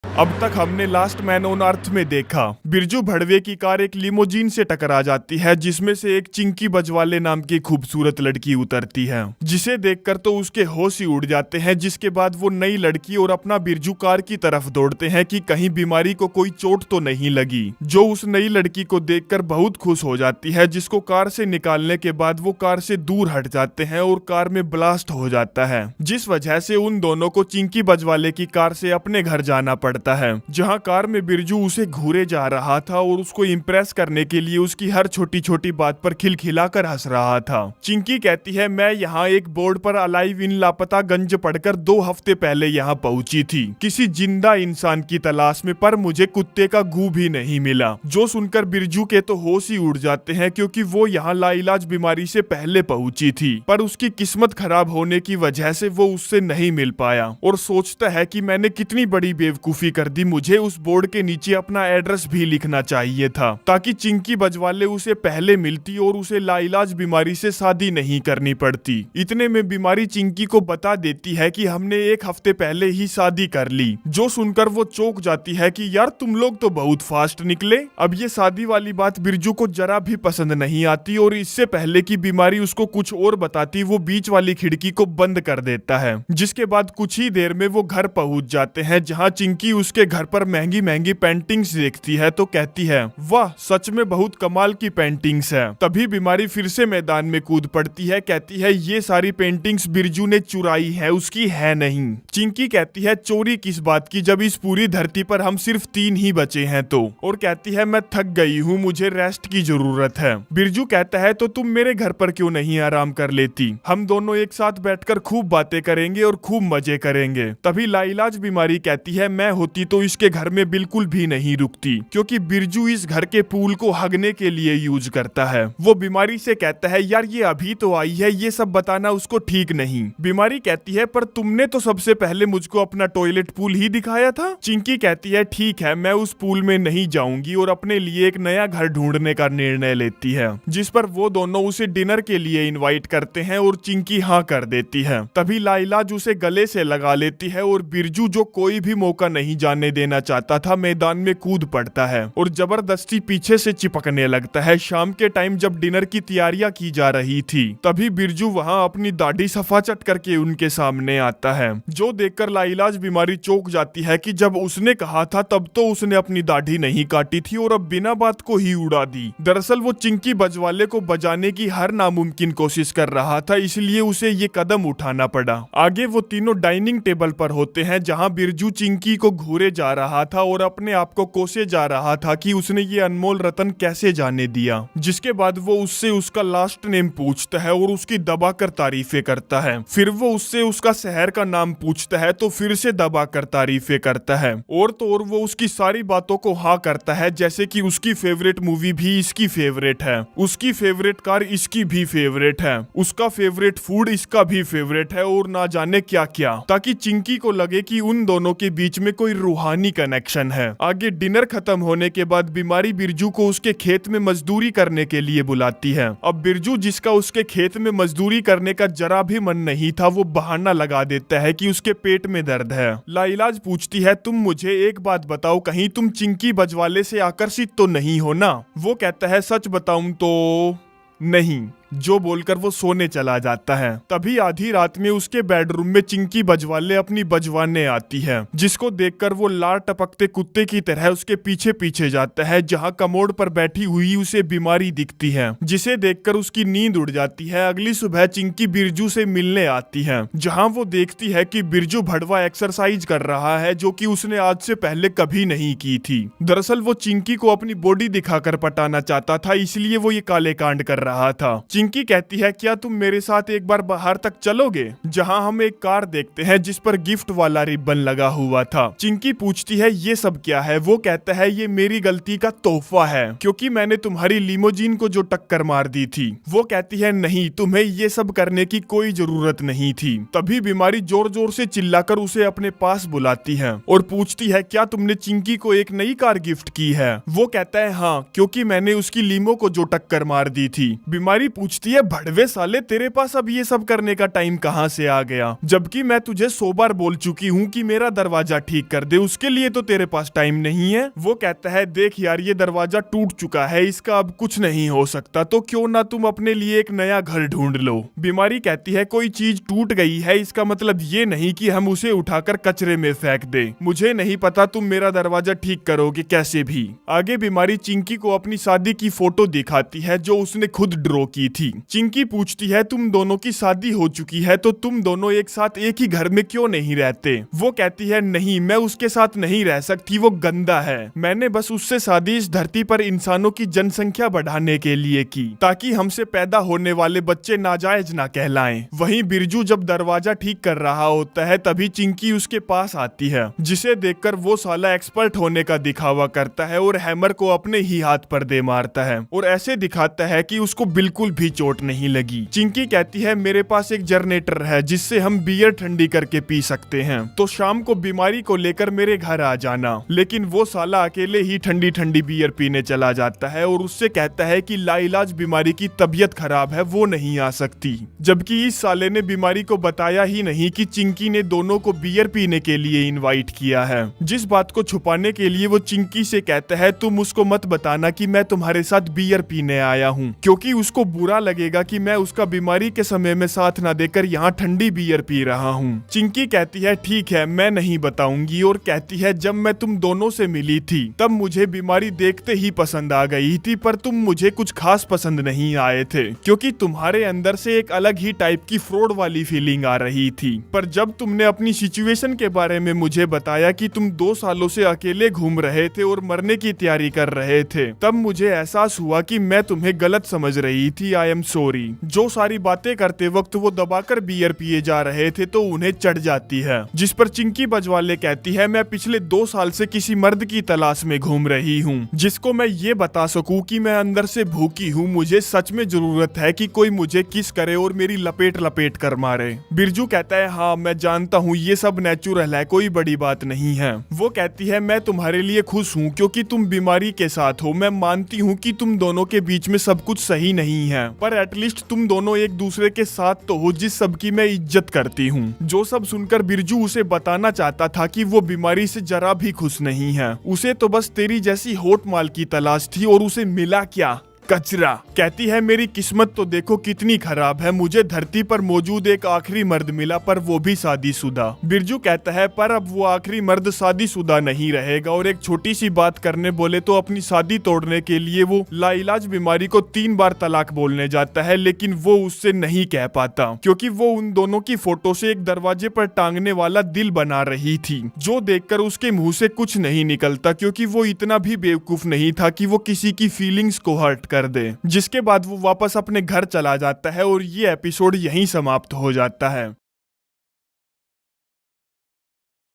अब तक हमने लास्ट मैन ऑन अर्थ में देखा बिरजू भड़वे की कार एक लिमोजीन से टकरा जाती है जिसमें से एक चिंकी बजवाले नाम की खूबसूरत लड़की उतरती है, जिसे देखकर तो उसके होश ही उड़ जाते हैं। जिसके बाद वो नई लड़की और अपना बिरजू कार की तरफ दौड़ते हैं कि कहीं बीमारी को कोई चोट तो नहीं लगी, जो उस नई लड़की को देखकर बहुत खुश हो जाती है, जिसको कार से निकालने के बाद वो कार से दूर हट जाते हैं और कार में ब्लास्ट हो जाता है, जिस वजह से उन दोनों को चिंकी बजवाले की कार से अपने घर जाना पड़ता है, जहां कार में बिरजू उसे घूरे जा रहा था और उसको इम्प्रेस करने के लिए उसकी हर छोटी छोटी बात पर खिलखिलाकर हंस रहा था। चिंकी कहती है मैं यहाँ एक बोर्ड पर अलाइव इन लापता गंज पढ़कर 2 हफ्ते पहले यहाँ पहुंची थी किसी जिंदा इंसान की तलाश में, पर मुझे कुत्ते का गू भी नहीं मिला। जो सुनकर बिरजू के तो होश ही उड़ जाते हैं क्योंकि वो यहाँ लाइलाज बीमारी से पहले पहुंची थी, पर उसकी किस्मत खराब होने की वजह से वो उससे नहीं मिल पाया और सोचता है कि मैंने कितनी बड़ी बेवकूफी कर दी, मुझे उस बोर्ड के नीचे अपना एड्रेस भी लिखना चाहिए था ताकि चिंकी बजवाले उसे पहले मिलती और उसे लाइलाज बीमारी से शादी नहीं करनी पड़ती। इतने में बीमारी चिंकी को बता देती है कि हमने 1 हफ्ते पहले ही शादी कर ली, जो सुनकर वो चौंक जाती है कि यार तुम लोग तो बहुत फास्ट निकले। अब ये शादी वाली बात बिरजू को जरा भी पसंद नहीं आती और इससे पहले कि बीमारी उसको कुछ और बताती वो बीच वाली खिड़की को बंद कर देता है। जिसके बाद कुछ ही देर में वो घर पहुंच जाते हैं जहां चिंकी उसके घर पर महंगी महंगी पेंटिंग्स देखती है तो कहती है वाह सच में बहुत कमाल की पेंटिंग्स है। तभी बीमारी फिर से मैदान में कूद पड़ती है, कहती है ये सारी पेंटिंग्स बिरजू ने चुराई है, उसकी है नहीं। चिंकी कहती है चोरी किस बात की जब इस पूरी धरती पर हम सिर्फ 3 ही बचे हैं तो, और कहती है मैं थक गई हूँ, मुझे रेस्ट की जरूरत है। बिरजू कहता है तो तुम मेरे घर पर क्यों नहीं आराम कर लेती, हम दोनों एक साथ बैठकर खूब बातें करेंगे और खूब मजे करेंगे। तभी लाइलाज बीमारी कहती है मैं होती तो इसके घर में बिल्कुल भी नहीं रुकती क्योंकि बिरजू इस घर के पूल को हगने के लिए यूज करता है। वो बीमारी से कहता है यार ये अभी तो आई है, ये सब बताना उसको ठीक नहीं। बीमारी कहती है पर तुमने तो सबसे पहले मुझको अपना टॉयलेट पूल ही दिखाया था। चिंकी कहती है ठीक है मैं उस पूल में नहीं जाऊंगी और अपने लिए एक नया घर ढूंढने का निर्णय लेती है, जिस पर वो दोनों उसे डिनर के लिए इनवाइट करते हैं और चिंकी हाँ कर देती है। तभी लाइलाज उसे गले से लगा लेती है और बिरजू जो कोई भी मौका नहीं जाने देना चाहता था मैदान में कूद पड़ता है और जबरदस्ती पीछे से चिपकने लगता है। शाम के टाइम जब डिनर की तैयारियां की जा रही थी तभी बिरजू वहां अपनी दाढ़ी सफा चट करके उनके सामने आता है, जो देखकर लाइलाज बीमारी चौंक जाती है कि जब उसने कहा था तब तो उसने अपनी दाढ़ी नहीं काटी थी और अब बिना बात को ही उड़ा दी। दरअसल वो चिंकी बजवाले को बजाने की हर नामुमकिन कोशिश कर रहा था, इसलिए उसे ये कदम उठाना पड़ा। आगे वो तीनों डाइनिंग टेबल पर होते हैं जहां बिरजू चिंकी को घूरे जा रहा था और अपने आप को कोसे जा रहा था कि उसने ये अनमोल रतन कैसे जाने दिया। जिसके बाद वो उससे उसका लास्ट नेम पूछता है और उसकी दबाकर तारीफें करता है। फिर वो उससे उसका शहर का नाम पूछता है तो फिर से दबाकर तारीफें करता है और तो और वो उसकी सारी बातों को हाँ करता है, जैसे कि उसकी फेवरेट मूवी भी इसकी फेवरेट है, उसकी फेवरेट कार इसकी भी फेवरेट है, उसका फेवरेट फूड इसका भी फेवरेट है और ना जाने क्या क्या, ताकि चिंकी को लगे कि उन दोनों के बीच में कोई रूहानी कनेक्शन है। आगे डिनर खत्म होने के बाद बीमारी बिरजू को उसके खेत में मजदूरी करने के लिए बुलाती है। अब बिरजू, जिसका उसके खेत में मजदूरी करने का जरा भी मन नहीं था, वो बहाना लगा देता है कि उसके पेट में दर्द है। लाइलाज पूछती है, तुम मुझे एक बात बताओ, कहीं तुम चिंकी बजवाले से आकर्षित तो नहीं हो ना? वो कहता है, सच बताऊं तो नहीं, जो बोलकर वो सोने चला जाता है। तभी आधी रात में उसके बेडरूम में चिंकी बजवाले अपनी बजवाने आती है, जिसको देखकर वो लार टपकते कुत्ते की तरह उसके पीछे पीछे जाता है, जहां कमोड पर बैठी हुई उसे बीमारी दिखती है, जिसे देखकर उसकी नींद उड़ जाती है। अगली सुबह चिंकी बिरजू से मिलने आती है, जहां वो देखती है कि बिरजू भड़वा एक्सरसाइज कर रहा है, जो कि उसने आज से पहले कभी नहीं की थी। दरअसल वो चिंकी को अपनी बॉडी दिखाकर पटाना चाहता था, इसलिए वो ये काले कांड कर रहा था। चिंकी कहती है, क्या तुम मेरे साथ एक बार बाहर तक चलोगे? जहां हम एक कार देखते हैं जिस पर गिफ्ट वाला रिबन लगा हुआ था। चिंकी पूछती है, ये सब क्या है? वो कहता है, ये मेरी गलती का तोहफा है, क्योंकि मैंने तुम्हारी लिमोजीन को जो टक्कर मार दी थी। वो कहती है, नहीं, तुम्हें ये सब करने की कोई जरूरत नहीं थी। तभी बीमारी जोर जोर से चिल्लाकर उसे अपने पास बुलाती है और पूछती है, क्या तुमने चिंकी को एक नई कार गिफ्ट की है? वो कहता है, हाँ, क्योंकि मैंने उसकी लीमो को जो टक्कर मार दी थी। बीमारी पूछती है, भड़वे साले, तेरे पास अब ये सब करने का टाइम कहां से आ गया? जबकि मैं तुझे 100 बार बोल चुकी हूँ कि मेरा दरवाजा ठीक कर दे, उसके लिए तो तेरे पास टाइम नहीं है। वो कहता है, देख यार, ये दरवाजा टूट चुका है, इसका अब कुछ नहीं हो सकता, तो क्यों ना तुम अपने लिए एक नया घर ढूंढ लो। बीमारी कहती है, कोई चीज टूट गई है, इसका मतलब ये नहीं कि हम उसे उठाकर कचरे में फेंक दे। मुझे नहीं पता तुम मेरा दरवाजा ठीक करोगे कैसे भी। आगे बीमारी चिंकी को अपनी शादी की फोटो दिखाती है, जो उसने खुद ड्रॉ की थी। चिंकी पूछती है, तुम दोनों की शादी हो चुकी है, तो तुम दोनों एक साथ एक ही घर में क्यों नहीं रहते? वो कहती है, नहीं, मैं उसके साथ नहीं रह सकती, वो गंदा है। मैंने बस उससे शादी इस धरती पर इंसानों की जनसंख्या बढ़ाने के लिए की, ताकि हमसे पैदा होने वाले बच्चे नाजायज ना कहलाएं। वहीं बिरजू जब दरवाजा ठीक कर रहा होता है, तभी चिंकी उसके पास आती है, जिसे देखकर वो साला एक्सपर्ट होने का दिखावा करता है और हैमर को अपने ही हाथ पर दे मारता है और ऐसे दिखाता है कि उसको बिल्कुल भी चोट नहीं लगी। चिंकी कहती है, मेरे पास एक जनरेटर है जिससे हम बियर ठंडी करके पी सकते हैं, तो शाम को बीमारी को लेकर मेरे घर आ जाना। लेकिन वो साला अकेले ही ठंडी ठंडी बियर पीने चला जाता है और उससे कहता है कि लाइलाज बीमारी की तबीयत खराब है, वो नहीं आ सकती। जबकि इस साले ने बीमारी को बताया ही नहीं कि चिंकी ने दोनों को बियर पीने के लिए इनवाइट किया है। जिस बात को छुपाने के लिए वो चिंकी से कहता है, तुम उसको मत बताना कि मैं तुम्हारे साथ बियर पीने आया हूँ, क्योंकि उसको बुरा लगेगा कि मैं उसका बीमारी के समय में साथ ना देकर यहाँ ठंडी बियर पी रहा हूँ। चिंकी कहती है, ठीक है, मैं नहीं बताऊंगी, और कहती है, जब मैं तुम दोनों से मिली थी तब मुझे बीमारी देखते ही पसंद आ गई थी, पर तुम मुझे कुछ खास पसंद नहीं आए थे, क्योंकि तुम्हारे अंदर से एक अलग ही टाइप की फ्रॉड वाली फीलिंग आ रही थी। पर जब तुमने अपनी सिचुएशन के बारे में मुझे बताया कि तुम 2 सालों से अकेले घूम रहे थे और मरने की तैयारी कर रहे थे, तब मुझे एहसास हुआ कि मैं तुम्हें गलत समझ रही थी। I am sorry. जो सारी बातें करते वक्त वो दबाकर बियर पिए जा रहे थे तो उन्हें चढ़ जाती है, जिस पर चिंकी बजवाले कहती है, मैं पिछले 2 साल से किसी मर्द की तलाश में घूम रही हूँ, जिसको मैं ये बता सकूं कि मैं अंदर से भूखी हूँ, मुझे सच में जरूरत है कि कोई मुझे किस करे और मेरी लपेट लपेट कर मारे। बिरजू कहता है, हाँ, मैं जानता हूँ, ये सब नेचुरल है, कोई बड़ी बात नहीं है। वो कहती है, मैं तुम्हारे लिए खुश हूँ क्योंकि तुम बीमारी के साथ हो। मैं मानती हूँ कि तुम दोनों के बीच में सब कुछ सही नहीं है, पर एटलीस्ट तुम दोनों एक दूसरे के साथ तो हो, जिस सब की मैं इज्जत करती हूँ। जो सब सुनकर बिरजू उसे बताना चाहता था कि वो बीमारी से जरा भी खुश नहीं है, उसे तो बस तेरी जैसी होट माल की तलाश थी, और उसे मिला क्या? कचरा। कहती है, मेरी किस्मत तो देखो कितनी खराब है, मुझे धरती पर मौजूद एक आखिरी मर्द मिला, पर वो भी शादीशुदा। बिरजू कहता है, पर अब वो आखिरी मर्द शादीशुदा नहीं रहेगा, और एक छोटी सी बात करने बोले तो अपनी शादी तोड़ने के लिए वो लाइलाज बीमारी को 3 बार तलाक बोलने जाता है, लेकिन वो उससे नहीं कह पाता, क्योंकि वो उन दोनों की फोटो से एक दरवाजे पर टांगने वाला दिल बना रही थी, जो देखकर उसके मुंह से कुछ नहीं निकलता, क्योंकि वो इतना भी बेवकूफ नहीं था कि वो किसी की फीलिंग्स को हर्ट कर दे। जिसके बाद वो वापस अपने घर चला जाता है और ये एपिसोड यहीं समाप्त हो जाता है।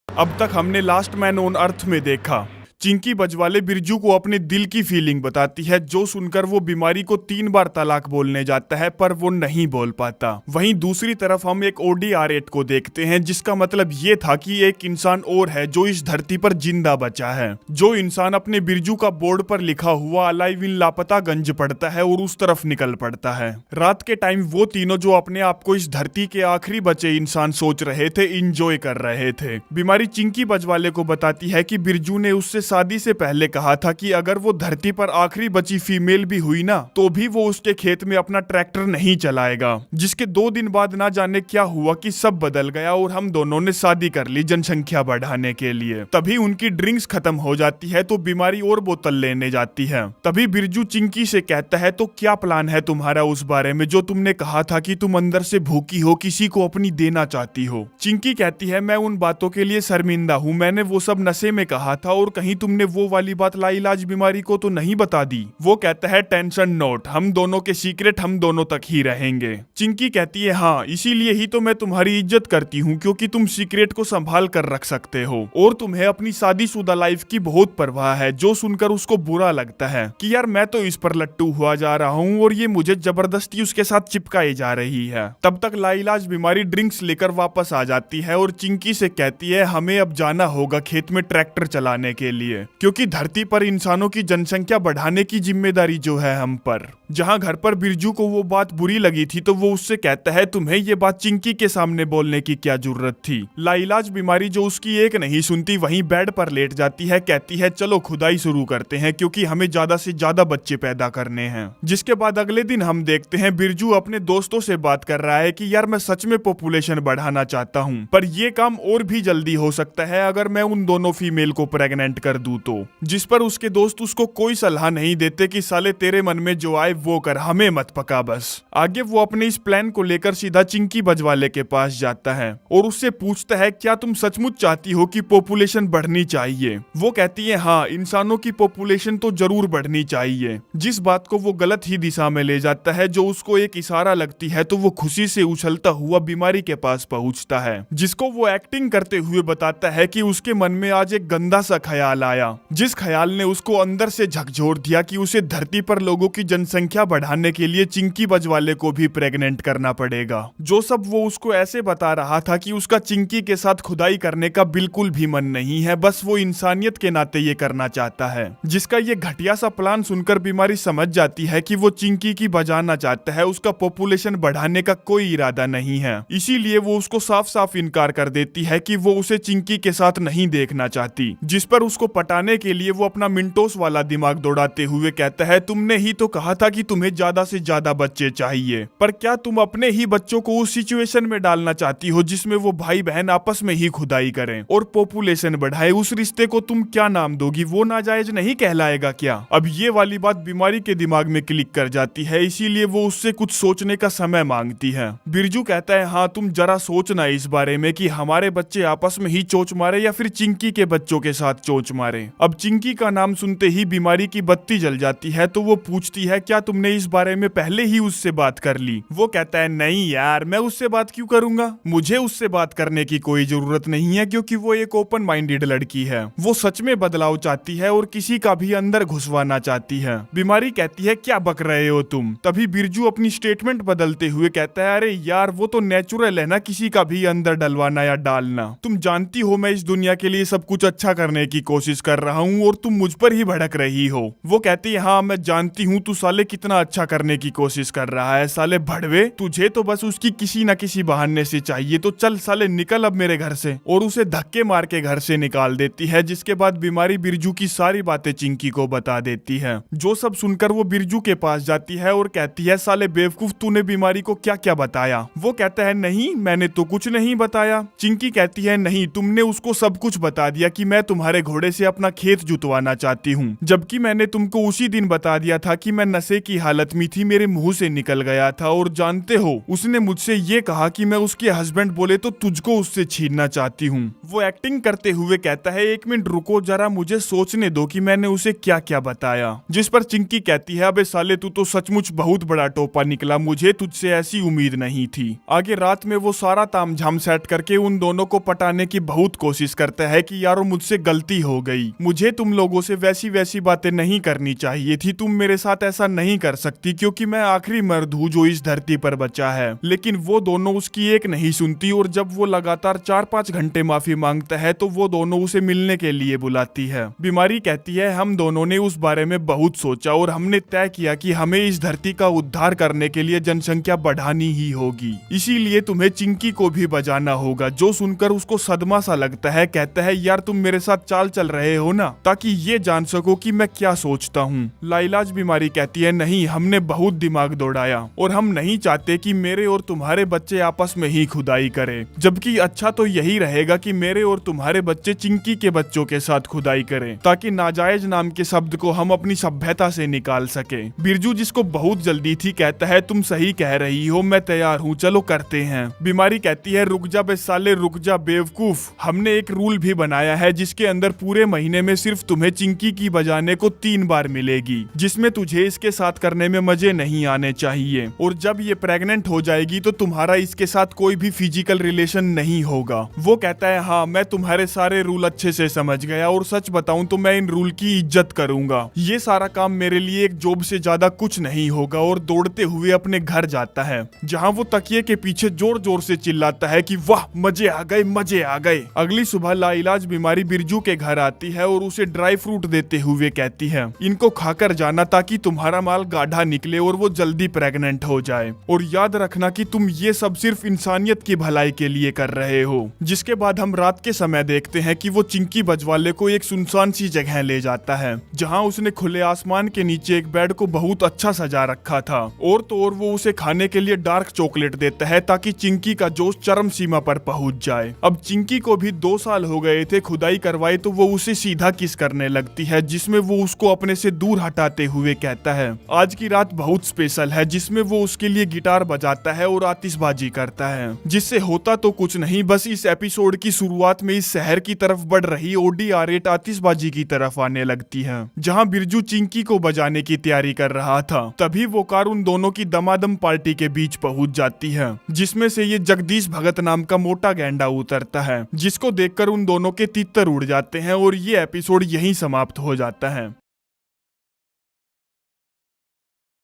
अब तक हमने लास्ट मैन ऑन अर्थ में देखा चिंकी बजवाले बिरजू को अपने दिल की फीलिंग बताती है, जो सुनकर वो बीमारी को 3 बार तलाक बोलने जाता है पर वो नहीं बोल पाता। वहीं दूसरी तरफ हम एक ODR8 को देखते हैं, जिसका मतलब ये था कि एक इंसान और है जो इस धरती पर जिंदा बचा है। जो इंसान अपने बिरजू का बोर्ड पर लिखा हुआ अलाइव इन लापतागंज पढ़ता है और उस तरफ निकल पड़ता है। रात के टाइम वो तीनों जो अपने आप को इस धरती के आखिरी बचे इंसान सोच रहे थे, इंजॉय कर रहे थे। बीमारी चिंकी बजवाले को बताती है कि बिरजू ने उससे शादी से पहले कहा था कि अगर वो धरती पर आखिरी बची फीमेल भी हुई ना, तो भी वो उसके खेत में अपना ट्रैक्टर नहीं चलाएगा। जिसके 2 दिन बाद ना जाने क्या हुआ कि सब बदल गया और हम दोनों ने शादी कर ली जनसंख्या बढ़ाने के लिए। तभी उनकी ड्रिंक्स खत्म हो जाती है तो बीमारी और बोतल लेने जाती है। तभी बिरजू चिंकी से कहता है, तो क्या प्लान है तुम्हारा उस बारे में जो तुमने कहा था कि तुम अंदर से भूखी हो, किसी को अपनी देना चाहती हो। चिंकी कहती है, मैं उन बातों के लिए शर्मिंदा हूँ, मैंने वो सब नशे में कहा था और कहीं तुमने वो वाली बात लाइलाज बीमारी को तो नहीं बता दी। वो कहता है, टेंशन नोट, हम दोनों के सीक्रेट हम दोनों तक ही रहेंगे। चिंकी कहती है, हाँ इसीलिए ही तो मैं तुम्हारी इज्जत करती हूँ, क्योंकि तुम सीक्रेट को संभाल कर रख सकते हो और तुम्हें अपनी शादीशुदा लाइफ की बहुत परवाह है। जो सुनकर उसको बुरा लगता है कि यार मैं तो इस पर लट्टू हुआ जा रहा हूँ और ये मुझे जबरदस्ती उसके साथ चिपकाई जा रही है। तब तक लाइलाज बीमारी ड्रिंक्स लेकर वापस आ जाती है और चिंकी से कहती है, हमें अब जाना होगा खेत में ट्रैक्टर चलाने के लिए, क्योंकि धरती पर इंसानों की जनसंख्या बढ़ाने की जिम्मेदारी जो है हम पर। जहाँ घर पर बिरजू को वो बात बुरी लगी थी तो वो उससे कहता है, तुम्हें ये बात चिंकी के सामने बोलने की क्या जरूरत थी। लाइलाज बीमारी जो उसकी एक नहीं सुनती वहीं बेड पर लेट जाती है, कहती है चलो खुदाई शुरू करते हैं क्योंकि हमें ज्यादा से ज्यादा बच्चे पैदा करने हैं। जिसके बाद अगले दिन हम देखते हैं बिरजू अपने दोस्तों से बात कर रहा है कि यार मैं सच में पॉपुलेशन बढ़ाना चाहता हूँ, पर ये काम और भी जल्दी हो सकता है अगर मैं उन दोनों फीमेल को प्रेग्नेंट कर दूं तो। जिस पर उसके दोस्त उसको कोई सलाह नहीं देते कि साले तेरे मन में जो आए वो कर, हमें मत पका बस। आगे वो अपने इस प्लान को लेकर सीधा चिंकी बजवाले के पास जाता है और उससे पूछता है, क्या तुम सचमुच चाहती हो कि पॉपुलेशन बढ़नी चाहिए। वो कहती है, हाँ इंसानों की पॉपुलेशन तो जरूर बढ़नी चाहिए। जिस बात को वो गलत ही दिशा में ले जाता है, जो उसको एक इशारा लगती है तो वो खुशी से उछलता हुआ बीमारी के पास पहुंचता है, जिसको वो एक्टिंग करते हुए बताता है कि उसके मन में आज एक गंदा सा ख्याल आया, जिस ख्याल ने उसको अंदर से झकझोर दिया कि उसे धरती पर लोगों की जनसंख्या बढ़ाने के लिए चिंकी बजवाले को भी प्रेग्नेंट करना पड़ेगा। जो सब वो उसको ऐसे बता रहा था कि उसका चिंकी के साथ खुदाई करने का बिल्कुल भी मन नहीं है, बस वो इंसानियत के नाते ये करना चाहता है। जिसका ये घटिया सा प्लान सुनकर बीमारी समझ जाती है कि वो चिंकी की बजाना चाहता है, उसका पॉपुलेशन बढ़ाने का कोई इरादा नहीं है। इसीलिए वो उसको साफ साफ इनकार कर देती है कि वो उसे चिंकी के साथ नहीं देखना चाहती। जिस पर उसको पटाने के लिए वो अपना मिंटोस वाला दिमाग दौड़ाते हुए कहता है, तुमने ही तो कहा था कि तुम्हें ज्यादा से ज्यादा बच्चे चाहिए, पर क्या तुम अपने ही बच्चों को उस सिचुएशन में डालना चाहती हो जिसमें वो भाई बहन आपस में ही खुदाई करें और पॉपुलेशन बढ़ाए। उस रिश्ते को तुम क्या नाम दोगी, वो नाजायज नहीं कहलाएगा क्या। अब ये वाली बात बीमारी के दिमाग में क्लिक कर जाती है, इसीलिए वो उससे कुछ सोचने का समय मांगती है। बिरजू कहता है, हाँ तुम जरा सोचना इस बारे में कि हमारे बच्चे आपस में ही चोंच मारे या फिर चिंकी के बच्चों के साथ चोंच मारे। अब चिंकी का नाम सुनते ही बीमारी की बत्ती जल जाती है तो वो पूछती है, क्या तुमने इस बारे में पहले ही उससे बात कर ली। वो कहता है, नहीं यार मैं उससे बात क्यों करूंगा, मुझे उससे बात करने की कोई जरूरत नहीं है क्योंकि वो एक ओपन माइंडेड लड़की है। वो सच में बदलाव चाहती है और किसी का भी अंदर घुसवाना चाहती है। बीमारी कहती है, क्या बक रहे हो तुम। तभी बिरजू अपनी स्टेटमेंट बदलते हुए कहता है, अरे यार वो तो नेचुरल है ना किसी का भी अंदर डलवाना या डालना। तुम जानती हो मैं इस दुनिया के लिए सब कुछ अच्छा करने की कोशिश कर रहा हूँ और तुम मुझ पर ही भड़क रही हो। वो कहती है, हाँ मैं जानती हूँ तू साले कितना अच्छा करने की कोशिश कर रहा है, साले भड़वे तुझे तो बस उसकी किसी न किसी बहाने से चाहिए, तो चल साले निकल अब मेरे घर से। और उसे धक्के मार के घर से निकाल देती है। जिसके बाद बीमारी बिरजू की सारी बातें चिंकी को बता देती है। जो सब सुनकर वो बिरजू के पास जाती है और कहती है, साले बेवकूफ तूने बीमारी को क्या क्या बताया। वो कहता है, नहीं मैंने तो कुछ नहीं बताया। चिंकी कहती है, नहीं तुमने उसको सब कुछ बता दिया कि मैं तुम्हारे घोड़े से अपना खेत जुतवाना चाहती हूँ, जबकि मैंने तुमको उसी दिन बता दिया था कि मैं नशे की हालत में थी मेरे मुंह से निकल गया था। और जानते हो, उसने मुझसे ये कहा कि मैं उसके हस्बैंड बोले तो तुझको उससे छीनना चाहती हूँ। वो एक्टिंग करते हुए कहता है, 1 मिनट रुको जरा, मुझे सोचने दो कि मैंने उसे क्या क्या बताया। जिस पर चिंकी कहती है, अबे साले तू तो सचमुच बहुत बड़ा टोपा निकला, मुझे तुझसे ऐसी उम्मीद नहीं थी। आगे रात में वो सारा तामझाम सेट करके उन दोनों को पटाने की बहुत कोशिश करता है कि यारो मुझसे गलती हो गई, मुझे तुम लोगों से वैसी बातें नहीं करनी चाहिए थी, तुम मेरे साथ ऐसा नहीं कर सकती क्योंकि मैं आखिरी मर्द हूँ जो इस धरती पर बचा है। लेकिन वो दोनों उसकी एक नहीं सुनती और जब वो लगातार 4-5 घंटे माफी मांगता है तो वो दोनों उसे मिलने के लिए बुलाती है। बीमारी कहती है, हम दोनों ने उस बारे में बहुत सोचा और हमने तय किया कि हमें इस धरती का उद्धार करने के लिए जनसंख्या बढ़ानी ही होगी, इसीलिए तुम्हें चिंकी को भी बजाना होगा। जो सुनकर उसको सदमा सा लगता है, कहता है यार तुम मेरे साथ चाल चल रहे हो ना, ताकि ये जान सको कि मैं क्या सोचता हूँ। लाइलाज बीमारी कहती है, नहीं, हमने बहुत दिमाग दौड़ाया और हम नहीं चाहते कि मेरे और तुम्हारे बच्चे आपस में ही खुदाई करें, जबकि अच्छा तो यही रहेगा कि मेरे और तुम्हारे बच्चे चिंकी के बच्चों के साथ खुदाई करें, ताकि नाजायज नाम के शब्द को हम अपनी सभ्यता से निकाल सके। बिरजू, जिसको बहुत जल्दी थी, कहता है तुम सही कह रही हो, मैं तैयार हूँ, चलो करते हैं। बीमारी कहती है, रुक जा बे साले, रुक जा बेवकूफ, हमने एक रूल भी बनाया है जिसके अंदर पूरे महीने में सिर्फ तुम्हें चिंकी की बजाने को 3 बार मिलेगी, जिसमें तुझे इसके साथ करने में मजे नहीं आने चाहिए, और जब ये प्रेग्नेंट हो जाएगी तो तुम्हारा इसके साथ कोई भी फिजिकल रिलेशन नहीं होगा। वो कहता है, हाँ मैं तुम्हारे सारे रूल अच्छे से समझ गया और सच बताऊं तो मैं इन रूल की इज्जत करूंगा, ये सारा काम मेरे लिए एक जॉब से ज्यादा कुछ नहीं होगा। और दौड़ते हुए अपने घर जाता है, जहाँ वो तकिए के पीछे जोर जोर से चिल्लाता है कि वाह मजे आ गए, मजे आ गए। अगली सुबह लाइलाज बीमारी बिरजू के घर आती है और उसे ड्राई फ्रूट देते हुए कहती है, इनको खाकर जाना ताकि तुम्हारा माल गाढ़ा निकले और वो जल्दी प्रेग्नेंट हो जाए, और याद रखना कि तुम ये सब सिर्फ इंसानियत की भलाई के लिए कर रहे हो। जिसके बाद हम रात के समय देखते हैं कि वो चिंकी बजवाले को एक सुनसान सी जगह ले जाता है, जहाँ उसने खुले आसमान के नीचे एक बेड को बहुत अच्छा सजा रखा था, और तो और वो उसे खाने के लिए डार्क चॉकलेट देता है ताकि चिंकी का जोश चरम सीमा पर पहुंच जाए। अब चिंकी को भी 2 साल हो गए थे खुदाई करवाई, तो वो उसे सीधा किस करने लगती है, जिसमें वो उसको अपने से दूर हटाते हुए कहता है, आज की रात बहुत स्पेशल है, जिसमें वो उसके लिए गिटार बजाता है और आतिशबाजी करता है, जिससे होता तो कुछ नहीं, बस इस एपिसोड की शुरुआत में इस शहर की तरफ बढ़ रही ODR8 आतिशबाजी की तरफ आने लगती है, जहाँ बिरजू चिंकी को बजाने की तैयारी कर रहा था। तभी वो कार उन दोनों की दमादम पार्टी के बीच पहुंच जाती है, जिसमें से ये जगदीश भगत नाम का मोटा गैंडा उतरता है, जिसको देखकर उन दोनों के तितर उड़ जाते हैं और ये एपिसोड यहीं समाप्त हो जाता है।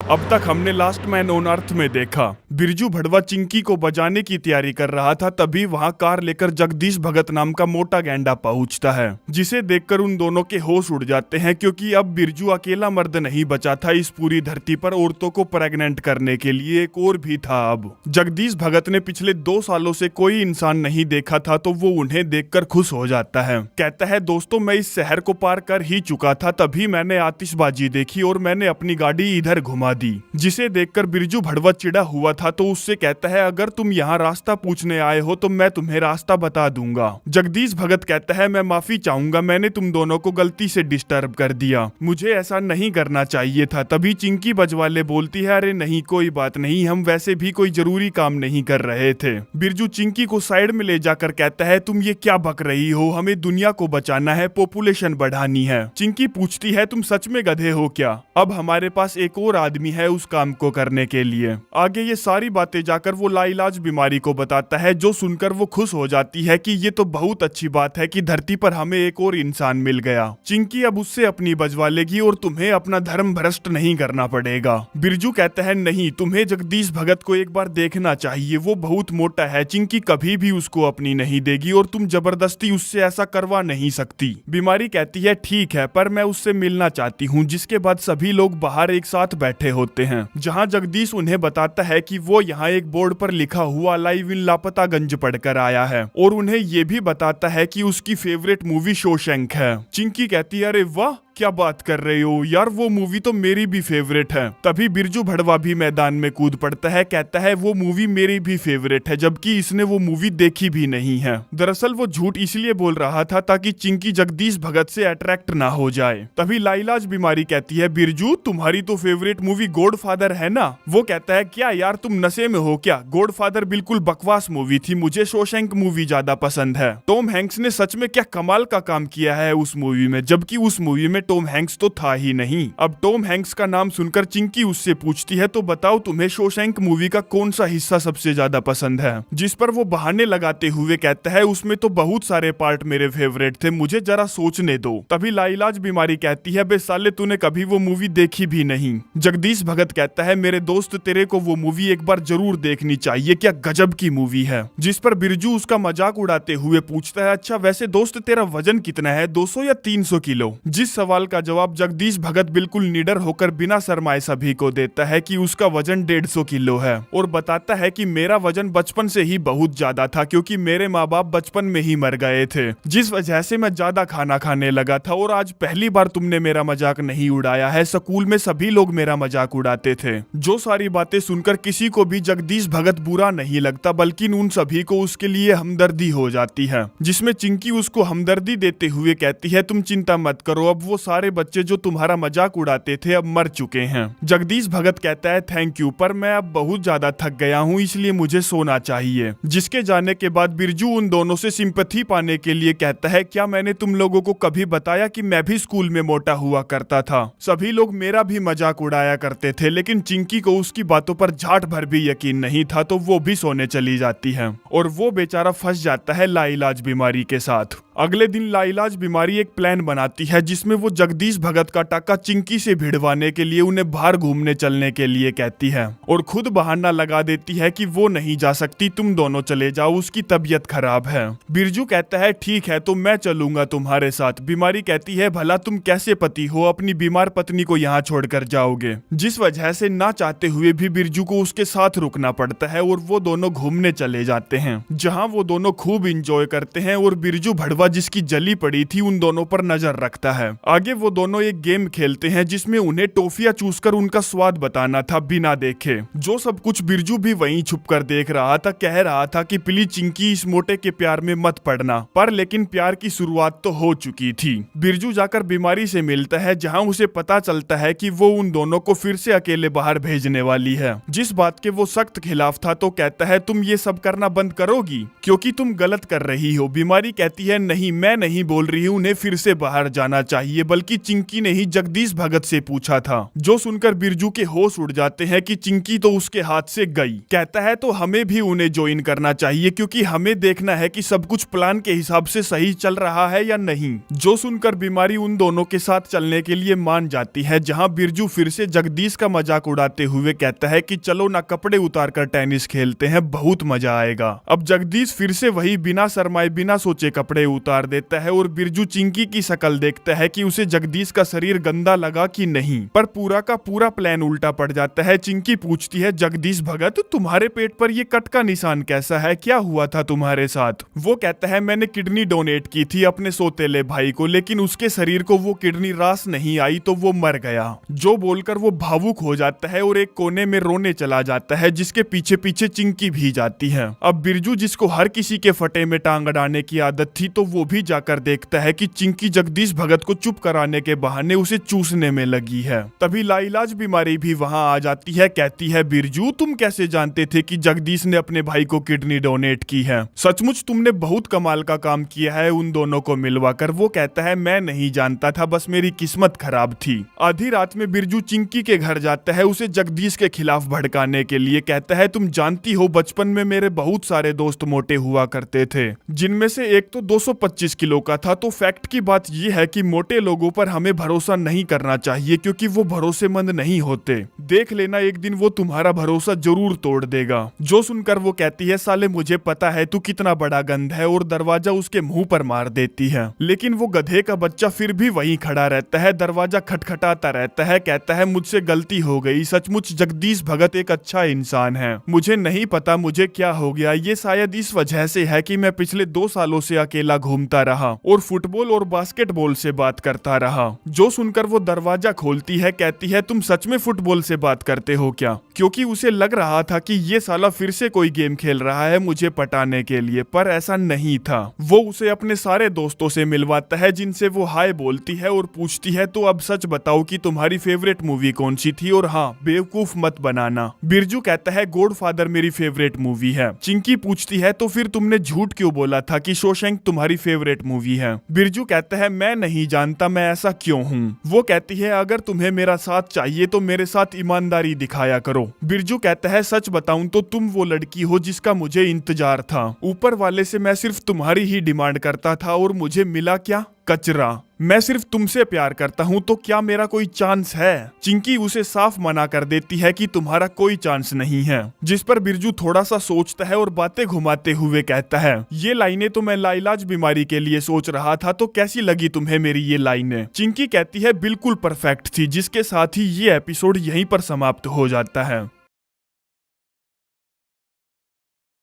अब तक हमने लास्ट मैन ऑन अर्थ में देखा, बिरजू भड़वा चिंकी को बजाने की तैयारी कर रहा था, तभी वहां कार लेकर जगदीश भगत नाम का मोटा गैंडा पहुंचता है, जिसे देखकर उन दोनों के होश उड़ जाते हैं, क्योंकि अब बिरजू अकेला मर्द नहीं बचा था इस पूरी धरती पर, औरतों को प्रेग्नेंट करने के लिए एक और भी था। अब जगदीश भगत ने पिछले 2 सालों से कोई इंसान नहीं देखा था, तो वो उन्हें देखकर खुश हो जाता है। कहता है, दोस्तों मैं इस शहर को पार कर ही चुका था, तभी मैंने आतिशबाजी देखी और मैंने अपनी गाड़ी इधर घुमा दी, जिसे देखकर बिरजू भड़वा चिढ़ा हुआ था, तो उससे कहता है, अगर तुम यहाँ रास्ता पूछने आए हो तो मैं तुम्हें रास्ता बता दूंगा। जगदीश भगत कहता है, मैं माफी चाहूंगा, मैंने तुम दोनों को गलती से डिस्टर्ब कर दिया, मुझे ऐसा नहीं करना चाहिए था। तभी चिंकी बजवाले बोलती है, अरे नहीं कोई बात नहीं, हम वैसे भी कोई जरूरी काम नहीं कर रहे थे। बिरजू चिंकी को साइड में ले जाकर कहता है, तुम ये क्या बक रही हो, हमें दुनिया को बचाना है, पॉपुलेशन बढ़ानी है। चिंकी पूछती है, तुम सच में गधे हो क्या, अब हमारे पास एक और आदमी है उस काम को करने के लिए। आगे ये सारी बातें जाकर वो लाइलाज बीमारी को बताता है, जो सुनकर वो खुश हो जाती है कि ये तो बहुत अच्छी बात है कि धरती पर हमें एक और इंसान मिल गया। चिंकी अब उससे अपनी बजवा लेगी और तुम्हें अपना धर्म भ्रष्ट नहीं करना पड़ेगा। बिरजू कहता है, नहीं, तुम्हें जगदीश भगत को एक बार देखना चाहिए, वो बहुत मोटा है, चिंकी कभी भी उसको अपनी नहीं देगी और तुम जबरदस्ती उससे ऐसा करवा नहीं सकती। बीमारी कहती है, ठीक है, पर मैं उससे मिलना चाहती हूँ। जिसके बाद सभी लोग बाहर एक साथ बैठे होते हैं, जहां जगदीश उन्हें बताता है कि वो यहाँ एक बोर्ड पर लिखा हुआ लाइव इन लापतागंज पढ़कर आया है, और उन्हें ये भी बताता है कि उसकी फेवरेट मूवी शोशैंक है। चिंकी कहती है, अरे वाह, क्या बात कर रहे हो यार, वो मूवी तो मेरी भी फेवरेट है। तभी बिरजू भड़वा भी मैदान में कूद पड़ता है, कहता है वो मूवी मेरी भी फेवरेट है, जबकि इसने वो मूवी देखी भी नहीं है। दरअसल वो झूठ इसलिए बोल रहा था ताकि चिंकी जगदीश भगत से अट्रैक्ट ना हो जाए। तभी लाइलाज बीमारी कहती है, बिरजू तुम्हारी तो फेवरेट मूवी गॉडफादर है ना। वो कहता है, क्या यार तुम नशे में हो क्या, गॉडफादर बिल्कुल बकवास मूवी थी, मुझे शोशैंक मूवी ज्यादा पसंद है। टॉम हैंक्स ने सच में क्या कमाल का काम किया है उस मूवी में, जबकि उस मूवी में टॉम हैंक्स तो था ही नहीं। अब टॉम हैंक्स का नाम सुनकर चिंकी उससे पूछती है, तो बताओ तुम्हें शोशैंक मूवी का कौन सा हिस्सा सबसे ज्यादा पसंद है। जिस पर वो बहाने लगाते हुए कहता है, उसमें तो बहुत सारे पार्ट मेरे फेवरेट थे, मुझे जरा सोचने दो। तभी लाइलाज बीमारी कहती है, बे साले तूने कभी वो मूवी देखी भी नहीं। जगदीश भगत कहता है, मेरे दोस्त तेरे को वो मूवी एक बार जरूर देखनी चाहिए, क्या गजब की मूवी है। जिस पर बिरजू उसका मजाक उड़ाते हुए पूछता है, अच्छा वैसे दोस्त तेरा वजन कितना है, 200 या 300 किलो। जिस सवाल का जवाब जगदीश भगत बिल्कुल निडर होकर बिना शर्माए सभी को देता है कि उसका वजन 150 किलो है, और बताता है कि मेरा वजन बचपन से ही बहुत ज्यादा था, क्योंकि मेरे माँ बाप बचपन में ही मर गए थे, जिस वजह से मैं ज्यादा खाना खाने लगा था। और आज पहली बार तुमने मेरा मजाक नहीं उड़ाया है, स्कूल में सभी लोग मेरा मजाक उड़ाते थे। जो सारी बातें सुनकर किसी को भी जगदीश भगत बुरा नहीं लगता, बल्कि उन सभी को उसके लिए हमदर्दी हो जाती है। जिसमें चिंकी उसको हमदर्दी देते हुए कहती है, तुम चिंता मत करो, अब वो सारे बच्चे जो तुम्हारा मजाक उड़ाते थे अब मर चुके हैं। जगदीश भगत कहता है, थैंक यू, पर मैं अब बहुत ज्यादा थक गया हूँ, इसलिए मुझे सोना चाहिए। जिसके जाने के बाद बिरजू उन दोनों से सिंपैथी पाने के लिए कहता है, क्या मैंने तुम लोगों को कभी बताया कि मैं भी स्कूल में मोटा हुआ करता था। सभी लोग मेरा भी मजाक उड़ाया करते थे, लेकिन चिंकी को उसकी बातों पर झाट भर भी यकीन नहीं था, तो वो भी सोने चली जाती है और वो बेचारा फंस जाता है लाइलाज बीमारी के साथ। अगले दिन लाइलाज बीमारी एक प्लान बनाती है, जिसमें वो जगदीश भगत का टाका चिंकी से भिड़वाने के लिए उन्हें बाहर घूमने चलने के लिए कहती है, और खुद बहाना लगा देती है कि वो नहीं जा सकती, तुम दोनों चले जाओ, उसकी तबीयत खराब है। बिरजू कहता है, ठीक है तो मैं चलूंगा तुम्हारे साथ। बीमारी कहती है, भला तुम कैसे पति हो, अपनी बीमार पत्नी को यहाँ छोड़कर जाओगे। जिस वजह से ना चाहते हुए भी बिरजू को उसके साथ रुकना पड़ता है, और वो दोनों घूमने चले जाते हैं, जहाँ वो दोनों खूब इंजॉय करते हैं, और बिरजू भड़वा जिसकी जली पड़ी थी उन दोनों पर नजर रखता है। आगे वो दोनों एक गेम खेलते हैं, जिसमें उन्हें टॉफियां चूसकर उनका स्वाद बताना था बिना देखे। जो सब कुछ बिरजू भी वहीं छुपकर देख रहा था, कह रहा था कि प्लीज चिंकी इस मोटे के प्यार में मत पड़ना, पर लेकिन प्यार की शुरुआत तो हो चुकी थी। बिरजू जाकर बीमारी से मिलता है, जहाँ उसे पता चलता है कि वो उन दोनों को फिर से अकेले बाहर भेजने वाली है, जिस बात के वो सख्त खिलाफ था। तो कहता है, तुम ये सब करना बंद करोगी, क्योंकि तुम गलत कर रही हो। बीमारी कहती है, नहीं मैं नहीं बोल रही हूँ उन्हें फिर से बाहर जाना चाहिए, बल्कि चिंकी ने ही जगदीश भगत से पूछा था। जो सुनकर बिरजू के होश उड़ जाते हैं कि चिंकी तो उसके हाथ से गई। कहता है, तो हमें भी उन्हें ज्वाइन करना चाहिए, क्योंकि हमें देखना है कि सब कुछ प्लान के हिसाब से सही चल रहा है या नहीं। जो सुनकर बीमारी उन दोनों के साथ चलने के लिए मान जाती है, जहाँ बिरजू फिर से जगदीश का मजाक उड़ाते हुए कहता है कि चलो ना कपड़े उतार कर टेनिस खेलते हैं, बहुत मजा आएगा। अब जगदीश फिर से वही बिना शर्माए बिना सोचे कपड़े उतार देता है, और बिरजू चिंकी की शक्ल देखता है कि उसे जगदीश का शरीर गंदा लगा कि नहीं, पर पूरा का पूरा प्लान उल्टा पड़ जाता है। चिंकी पूछती है, जगदीश भगत तुम्हारे पेट पर ये कट का निशान कैसा है, क्या हुआ था तुम्हारे साथ। वो कहता है, मैंने किडनी डोनेट की थी अपने सौतेले भाई को, लेकिन उसके शरीर को वो किडनी रास नहीं आई तो वो मर गया। जो बोलकर वो भावुक हो जाता है और एक कोने में रोने चला जाता है, जिसके पीछे पीछे चिंकी भी जाती है। अब बिरजू, जिसको हर किसी के फटे में टांग अड़ाने की आदत थी, तो वो भी जाकर देखता है कि चिंकी जगदीश भगत को चुप कराने के बहाने उसे चूसने में लगी है। तभी लाइलाज बीमारी भी वहां आ जाती है, कहती है, बिरजू तुम कैसे जानते थे कि जगदीश ने अपने भाई को किडनी डोनेट की है, सचमुच तुमने बहुत कमाल का काम किया है उन दोनों को मिलवाकर। वो कहता है, मैं नहीं जानता था, बस मेरी किस्मत खराब थी। आधी रात में बिरजू चिंकी के घर जाता है, उसे जगदीश के खिलाफ भड़काने के लिए। कहता है, तुम जानती हो बचपन में मेरे बहुत सारे दोस्त मोटे हुआ करते थे, जिनमें से एक तो 225 किलो का था। तो फैक्ट की बात यह है कि मोटे लोगों पर हमें भरोसा नहीं करना चाहिए, क्योंकि वो भरोसेमंद नहीं होते। देख लेना, एक दिन वो तुम्हारा भरोसा जरूर तोड़ देगा। जो सुनकर वो कहती है, साले मुझे पता है तू कितना बड़ा गंध है, और दरवाजा उसके मुंह पर मार देती है। लेकिन वो गधे का बच्चा फिर भी वहीं खड़ा रहता है, दरवाजा खटखटाता रहता है। कहता है, मुझसे गलती हो गई, सचमुच जगदीश भगत एक अच्छा इंसान है, मुझे नहीं पता मुझे क्या हो गया। ये शायद इस वजह से है कि मैं पिछले 2 सालों से अकेला घूमता रहा और फुटबॉल और बास्केटबॉल से बात करता रहा। जो सुनकर वो दरवाजा खोलती है, कहती है तुम सच में फुटबॉल से बात करते हो क्या? क्योंकि उसे लग रहा था कि ये साला फिर से कोई गेम खेल रहा है मुझे पटाने के लिए, पर ऐसा नहीं था। वो उसे अपने सारे दोस्तों से मिलवाता है जिनसे वो हाय बोलती है और पूछती है तो अब सच बताओ कि तुम्हारी फेवरेट मूवी कौन सी थी, और हाँ बेवकूफ मत बनाना। बिरजू कहता है गॉडफादर मेरी फेवरेट मूवी है। चिंकी पूछती है तो फिर तुमने झूठ क्यों बोला था कि शोशैंक तुम्हारी फेवरेट मूवी है? बिरजू कहता है मैं नहीं जानता मैं ऐसा क्यों हूँ। वो कहती है अगर तुम्हें मेरा साथ चाहिए तो मेरे साथ ईमानदारी दिखाया करो। बिरजू कहता है सच बताऊं तो तुम वो लड़की हो जिसका मुझे इंतजार था। ऊपर वाले से मैं सिर्फ तुम्हारी ही डिमांड करता था और मुझे मिला क्या? कचरा। मैं सिर्फ तुमसे प्यार करता हूँ तो क्या मेरा कोई चांस है? चिंकी उसे साफ मना कर देती है कि तुम्हारा कोई चांस नहीं है, जिस पर बिरजू थोड़ा सा सोचता है और बातें घुमाते हुए कहता है ये लाइनें तो मैं लाइलाज बीमारी के लिए सोच रहा था, तो कैसी लगी तुम्हें मेरी ये लाइनें? चिंकी कहती है बिल्कुल परफेक्ट थी, जिसके साथ ही ये एपिसोड यहीं पर समाप्त हो जाता है।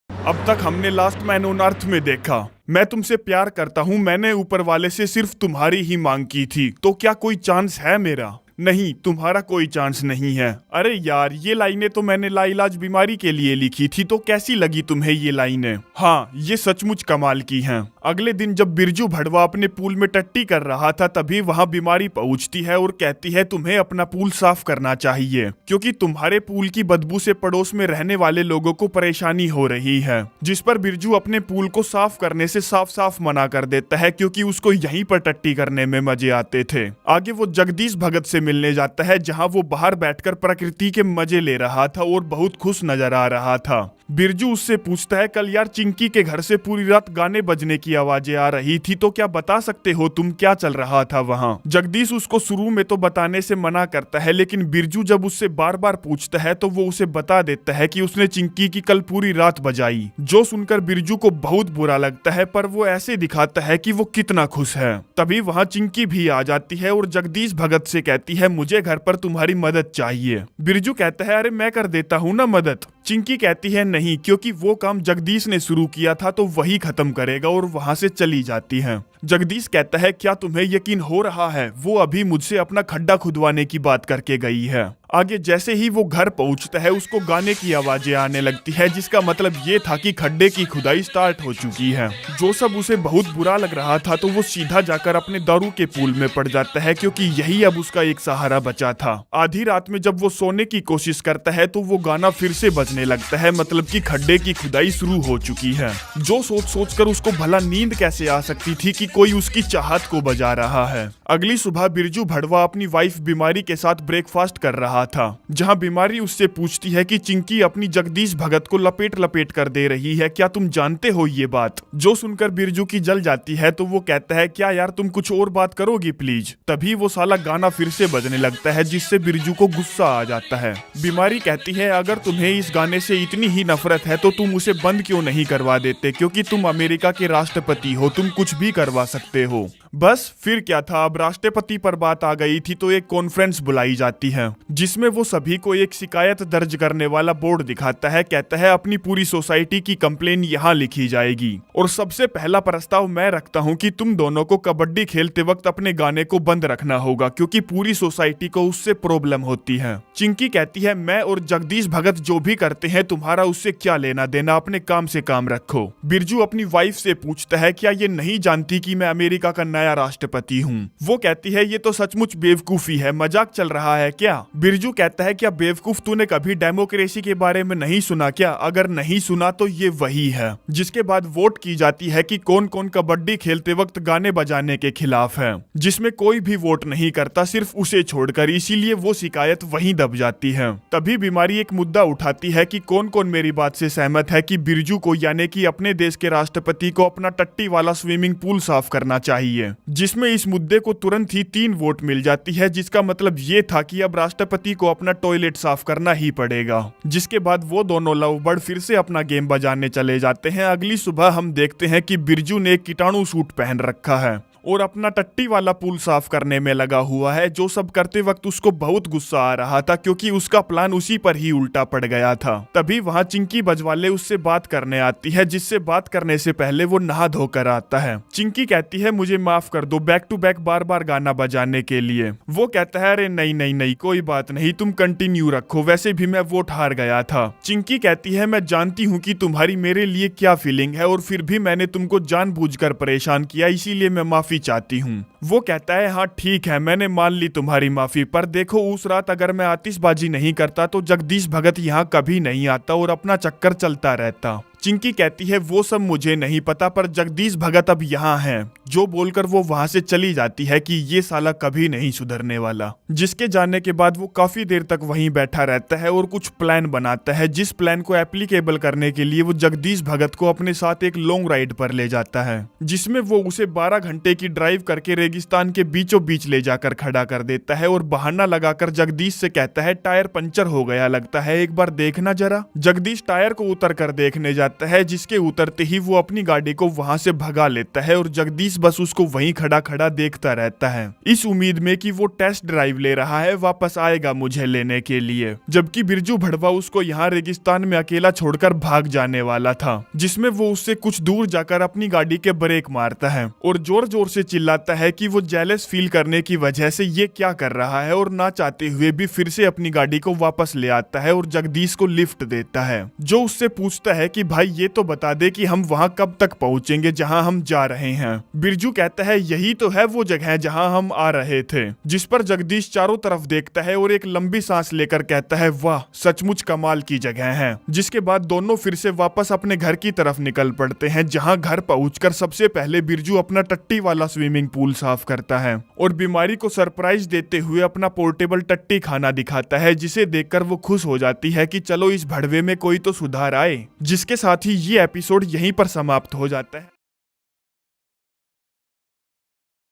अब तक हमने लास्ट मैन ऑन अर्थ में देखा मैं तुमसे प्यार करता हूँ, मैंने ऊपर वाले से सिर्फ तुम्हारी ही मांग की थी, तो क्या कोई चांस है मेरा? नहीं, तुम्हारा कोई चांस नहीं है। अरे यार ये लाइनें तो मैंने लाइलाज बीमारी के लिए लिखी थी, तो कैसी लगी तुम्हें ये लाइनें? हाँ ये सचमुच कमाल की हैं। अगले दिन जब बिरजू भड़वा अपने पूल में टट्टी कर रहा था तभी वहाँ बीमारी पहुंचती है और कहती है तुम्हें अपना पूल साफ करना चाहिए क्योंकि तुम्हारे पूल की बदबू से पड़ोस में रहने वाले लोगों को परेशानी हो रही है। जिस पर बिरजू अपने पूल को साफ करने से साफ साफ मना कर देता है क्योंकि उसको यहीं पर टट्टी करने में मजे आते थे। आगे वो जगदीश भगत से मिलने जाता है जहां वो बाहर बैठकर प्रकृति के मजे ले रहा था और बहुत खुश नजर आ रहा था। बिरजू उससे पूछता है कल यार चिंकी के घर से पूरी रात गाने बजने की आवाजें आ रही थी, तो क्या बता सकते हो तुम क्या चल रहा था वहाँ? जगदीश उसको शुरू में तो बताने से मना करता है, लेकिन बिरजू जब उससे बार बार पूछता है तो वो उसे बता देता है कि उसने चिंकी की कल पूरी रात बजाई। जो सुनकर बिरजू को बहुत बुरा लगता है, पर वो ऐसे दिखाता है कि वो कितना खुश है। तभी वहाँ चिंकी भी आ जाती है और जगदीश भगत से कहती है मुझे घर पर तुम्हारी मदद चाहिए। बिरजू कहता है अरे मैं कर देता हूँ ना मदद। चिंकी कहती है नहीं, क्योंकि वो काम जगदीश ने शुरू किया था तो वही खत्म करेगा, और वहां से चली जाती है। जगदीश कहता है क्या तुम्हें यकीन हो रहा है? वो अभी मुझसे अपना खड्डा खुदवाने की बात करके गई है। आगे जैसे ही वो घर पहुंचता है उसको गाने की आवाजें आने लगती है, जिसका मतलब ये था कि खड्डे की खुदाई स्टार्ट हो चुकी है। जो सब उसे बहुत बुरा लग रहा था तो वो सीधा जाकर अपने दारू के पूल में पड़ जाता है क्योंकि यही अब उसका एक सहारा बचा था। आधी रात में जब वो सोने की कोशिश करता है तो वो गाना फिर से बजने लगता है, मतलब कि खड्डे की खुदाई शुरू हो चुकी है। जो सोच कर उसको भला नींद कैसे आ सकती थी कि कोई उसकी चाहत को बजा रहा है। अगली सुबह बिरजू भड़वा अपनी वाइफ बीमारी के साथ ब्रेकफास्ट कर रहा था, जहां बीमारी उससे पूछती है कि चिंकी अपनी जगदीश भगत को लपेट लपेट कर दे रही है, क्या तुम जानते हो ये बात? जो सुनकर बिरजू की जल जाती है तो वो कहता है क्या यार तुम कुछ और बात करोगी प्लीज? तभी वो साला गाना फिर से बजने लगता है, जिससे बिरजू को गुस्सा आ जाता है। बीमारी कहती है अगर तुम्हें इस गाने से इतनी ही नफरत है तो तुम उसे बंद क्यों नहीं करवा देते, क्योंकि तुम अमेरिका के राष्ट्रपति हो, तुम कुछ भी करवा सकते हो। बस फिर क्या था, अब राष्ट्रपति पर बात आ गई थी तो एक कॉन्फ्रेंस बुलाई जाती है जिसमें वो सभी को एक शिकायत दर्ज करने वाला बोर्ड दिखाता है। कहता है अपनी पूरी सोसाइटी की कंप्लेन यहाँ लिखी जाएगी और सबसे पहला प्रस्ताव मैं रखता हूँ कि तुम दोनों को कबड्डी खेलते वक्त अपने गाने को बंद रखना होगा क्योंकि पूरी सोसाइटी को उससे प्रॉब्लम होती है। चिंकी कहती है मैं और जगदीश भगत जो भी करते हैं तुम्हारा उससे क्या लेना देना, अपने काम से काम रखो। बिरजू अपनी वाइफ से पूछता है क्या ये नहीं जानती कि मैं अमेरिका का नया राष्ट्रपति हूँ? वो कहती है ये तो सचमुच बेवकूफी है, मजाक चल रहा है क्या? बिरजू कहता है क्या बेवकूफ तूने कभी डेमोक्रेसी के बारे में नहीं सुना क्या? अगर नहीं सुना तो ये वही है। जिसके बाद वोट की जाती है कि कौन कौन कबड्डी खेलते वक्त गाने बजाने के खिलाफ है, जिसमें कोई भी वोट नहीं करता सिर्फ उसे छोड़कर, इसीलिए वो शिकायत वहीं दब जाती है। तभी बीमारी एक मुद्दा उठाती है कि कौन कौन मेरी बात से सहमत है कि बिरजू को यानी कि अपने देश के राष्ट्रपति को अपना टट्टी वाला स्विमिंग पूल साफ करना चाहिए, जिसमें इस मुद्दे को तुरंत ही 3 वोट मिल जाती है, जिसका मतलब ये था कि अब राष्ट्रपति को अपना टॉयलेट साफ करना ही पड़ेगा। जिसके बाद वो दोनों लव बर्ड फिर से अपना गेम बजाने चले जाते हैं। अगली सुबह हम देखते हैं कि बिरजू ने एक कीटाणु सूट पहन रखा है और अपना टट्टी वाला पूल साफ करने में लगा हुआ है, जो सब करते वक्त उसको बहुत गुस्सा आ रहा था क्योंकि उसका प्लान उसी पर ही उल्टा पड़ गया था। तभी वहाँ चिंकी बजवाले उससे बात करने आती है, जिससे बात करने से पहले वो नहा धोकर आता है। चिंकी कहती है मुझे माफ कर दो बैक टू बैक बार बार गाना बजाने के लिए। वो कहता है अरे नहीं नहीं नहीं कोई बात नहीं, तुम कंटिन्यू रखो, वैसे भी मैं वोट हार गया था। चिंकी कहती है मैं जानती हूँ कि तुम्हारी मेरे लिए क्या फीलिंग है और फिर भी मैंने तुमको जानबूझकर परेशान किया, इसीलिए मैं माफी चाहती हूँ। वो कहता है हाँ ठीक है, मैंने मान ली तुम्हारी माफी, पर देखो उस रात अगर मैं आतिशबाजी नहीं करता तो जगदीश भगत यहाँ कभी नहीं आता और अपना चक्कर चलता रहता। चिंकी कहती है वो सब मुझे नहीं पता, पर जगदीश भगत अब यहाँ हैं, जो बोलकर वो वहां से चली जाती है कि ये साला कभी नहीं सुधरने वाला। जिसके जाने के बाद वो काफी देर तक वहीं बैठा रहता है और कुछ प्लान बनाता है, जिस प्लान को एप्लीकेबल करने के लिए वो जगदीश भगत को अपने साथ एक लॉन्ग राइड पर ले जाता है, जिसमें वो उसे 12 घंटे की ड्राइव करके रेगिस्तान के बीचों बीच ले जाकर खड़ा कर देता है और बहाना लगाकर जगदीश से कहता है टायर पंचर हो गया लगता है, एक बार देखना जरा। जगदीश टायर को उतर कर देखने जाता है, जिसके उतरते ही वो अपनी गाड़ी को वहां से भगा लेता है और जगदीश बस उसको वहीं खड़ा खड़ा देखता रहता है, इस उम्मीद में कि वो टेस्ट ड्राइव ले रहा है, वापस आएगा मुझे लेने के लिए। जबकि बिरजू भड़वा उसको यहाँ रेगिस्तान में अकेला छोड़कर भाग जाने वाला था, जिसमें वो उससे कुछ दूर जाकर अपनी गाड़ी के ब्रेक मारता है और जोर जोर से चिल्लाता है कि वो जेलस फील करने की वजह से ये क्या कर रहा है, और ना चाहते हुए भी फिर से अपनी गाड़ी को वापस ले आता है और जगदीश को लिफ्ट देता है, जो उससे पूछता है कि भाई ये तो बता दे कि हम वहां कब तक पहुंचेंगे जहां हम जा रहे हैं। बिरजू कहता है यही तो है वो जगह जहां हम आ रहे थे, जिस पर जगदीश चारों तरफ देखता है और एक लंबी सांस लेकर कहता है वाह सचमुच कमाल की जगह है। जिसके बाद दोनों फिर से वापस अपने घर की तरफ निकल पड़ते हैं, जहां घर पहुंचकर सबसे पहले बिरजू अपना टट्टी वाला स्विमिंग पूल साफ करता है और बीमारी को सरप्राइज देते हुए अपना पोर्टेबल टट्टी खाना दिखाता है, जिसे देखकर वो खुश हो जाती है कि चलो इस भड़वे में कोई तो सुधार आए। जिसके साथ ही ये एपिसोड यहीं पर समाप्त हो जाता है।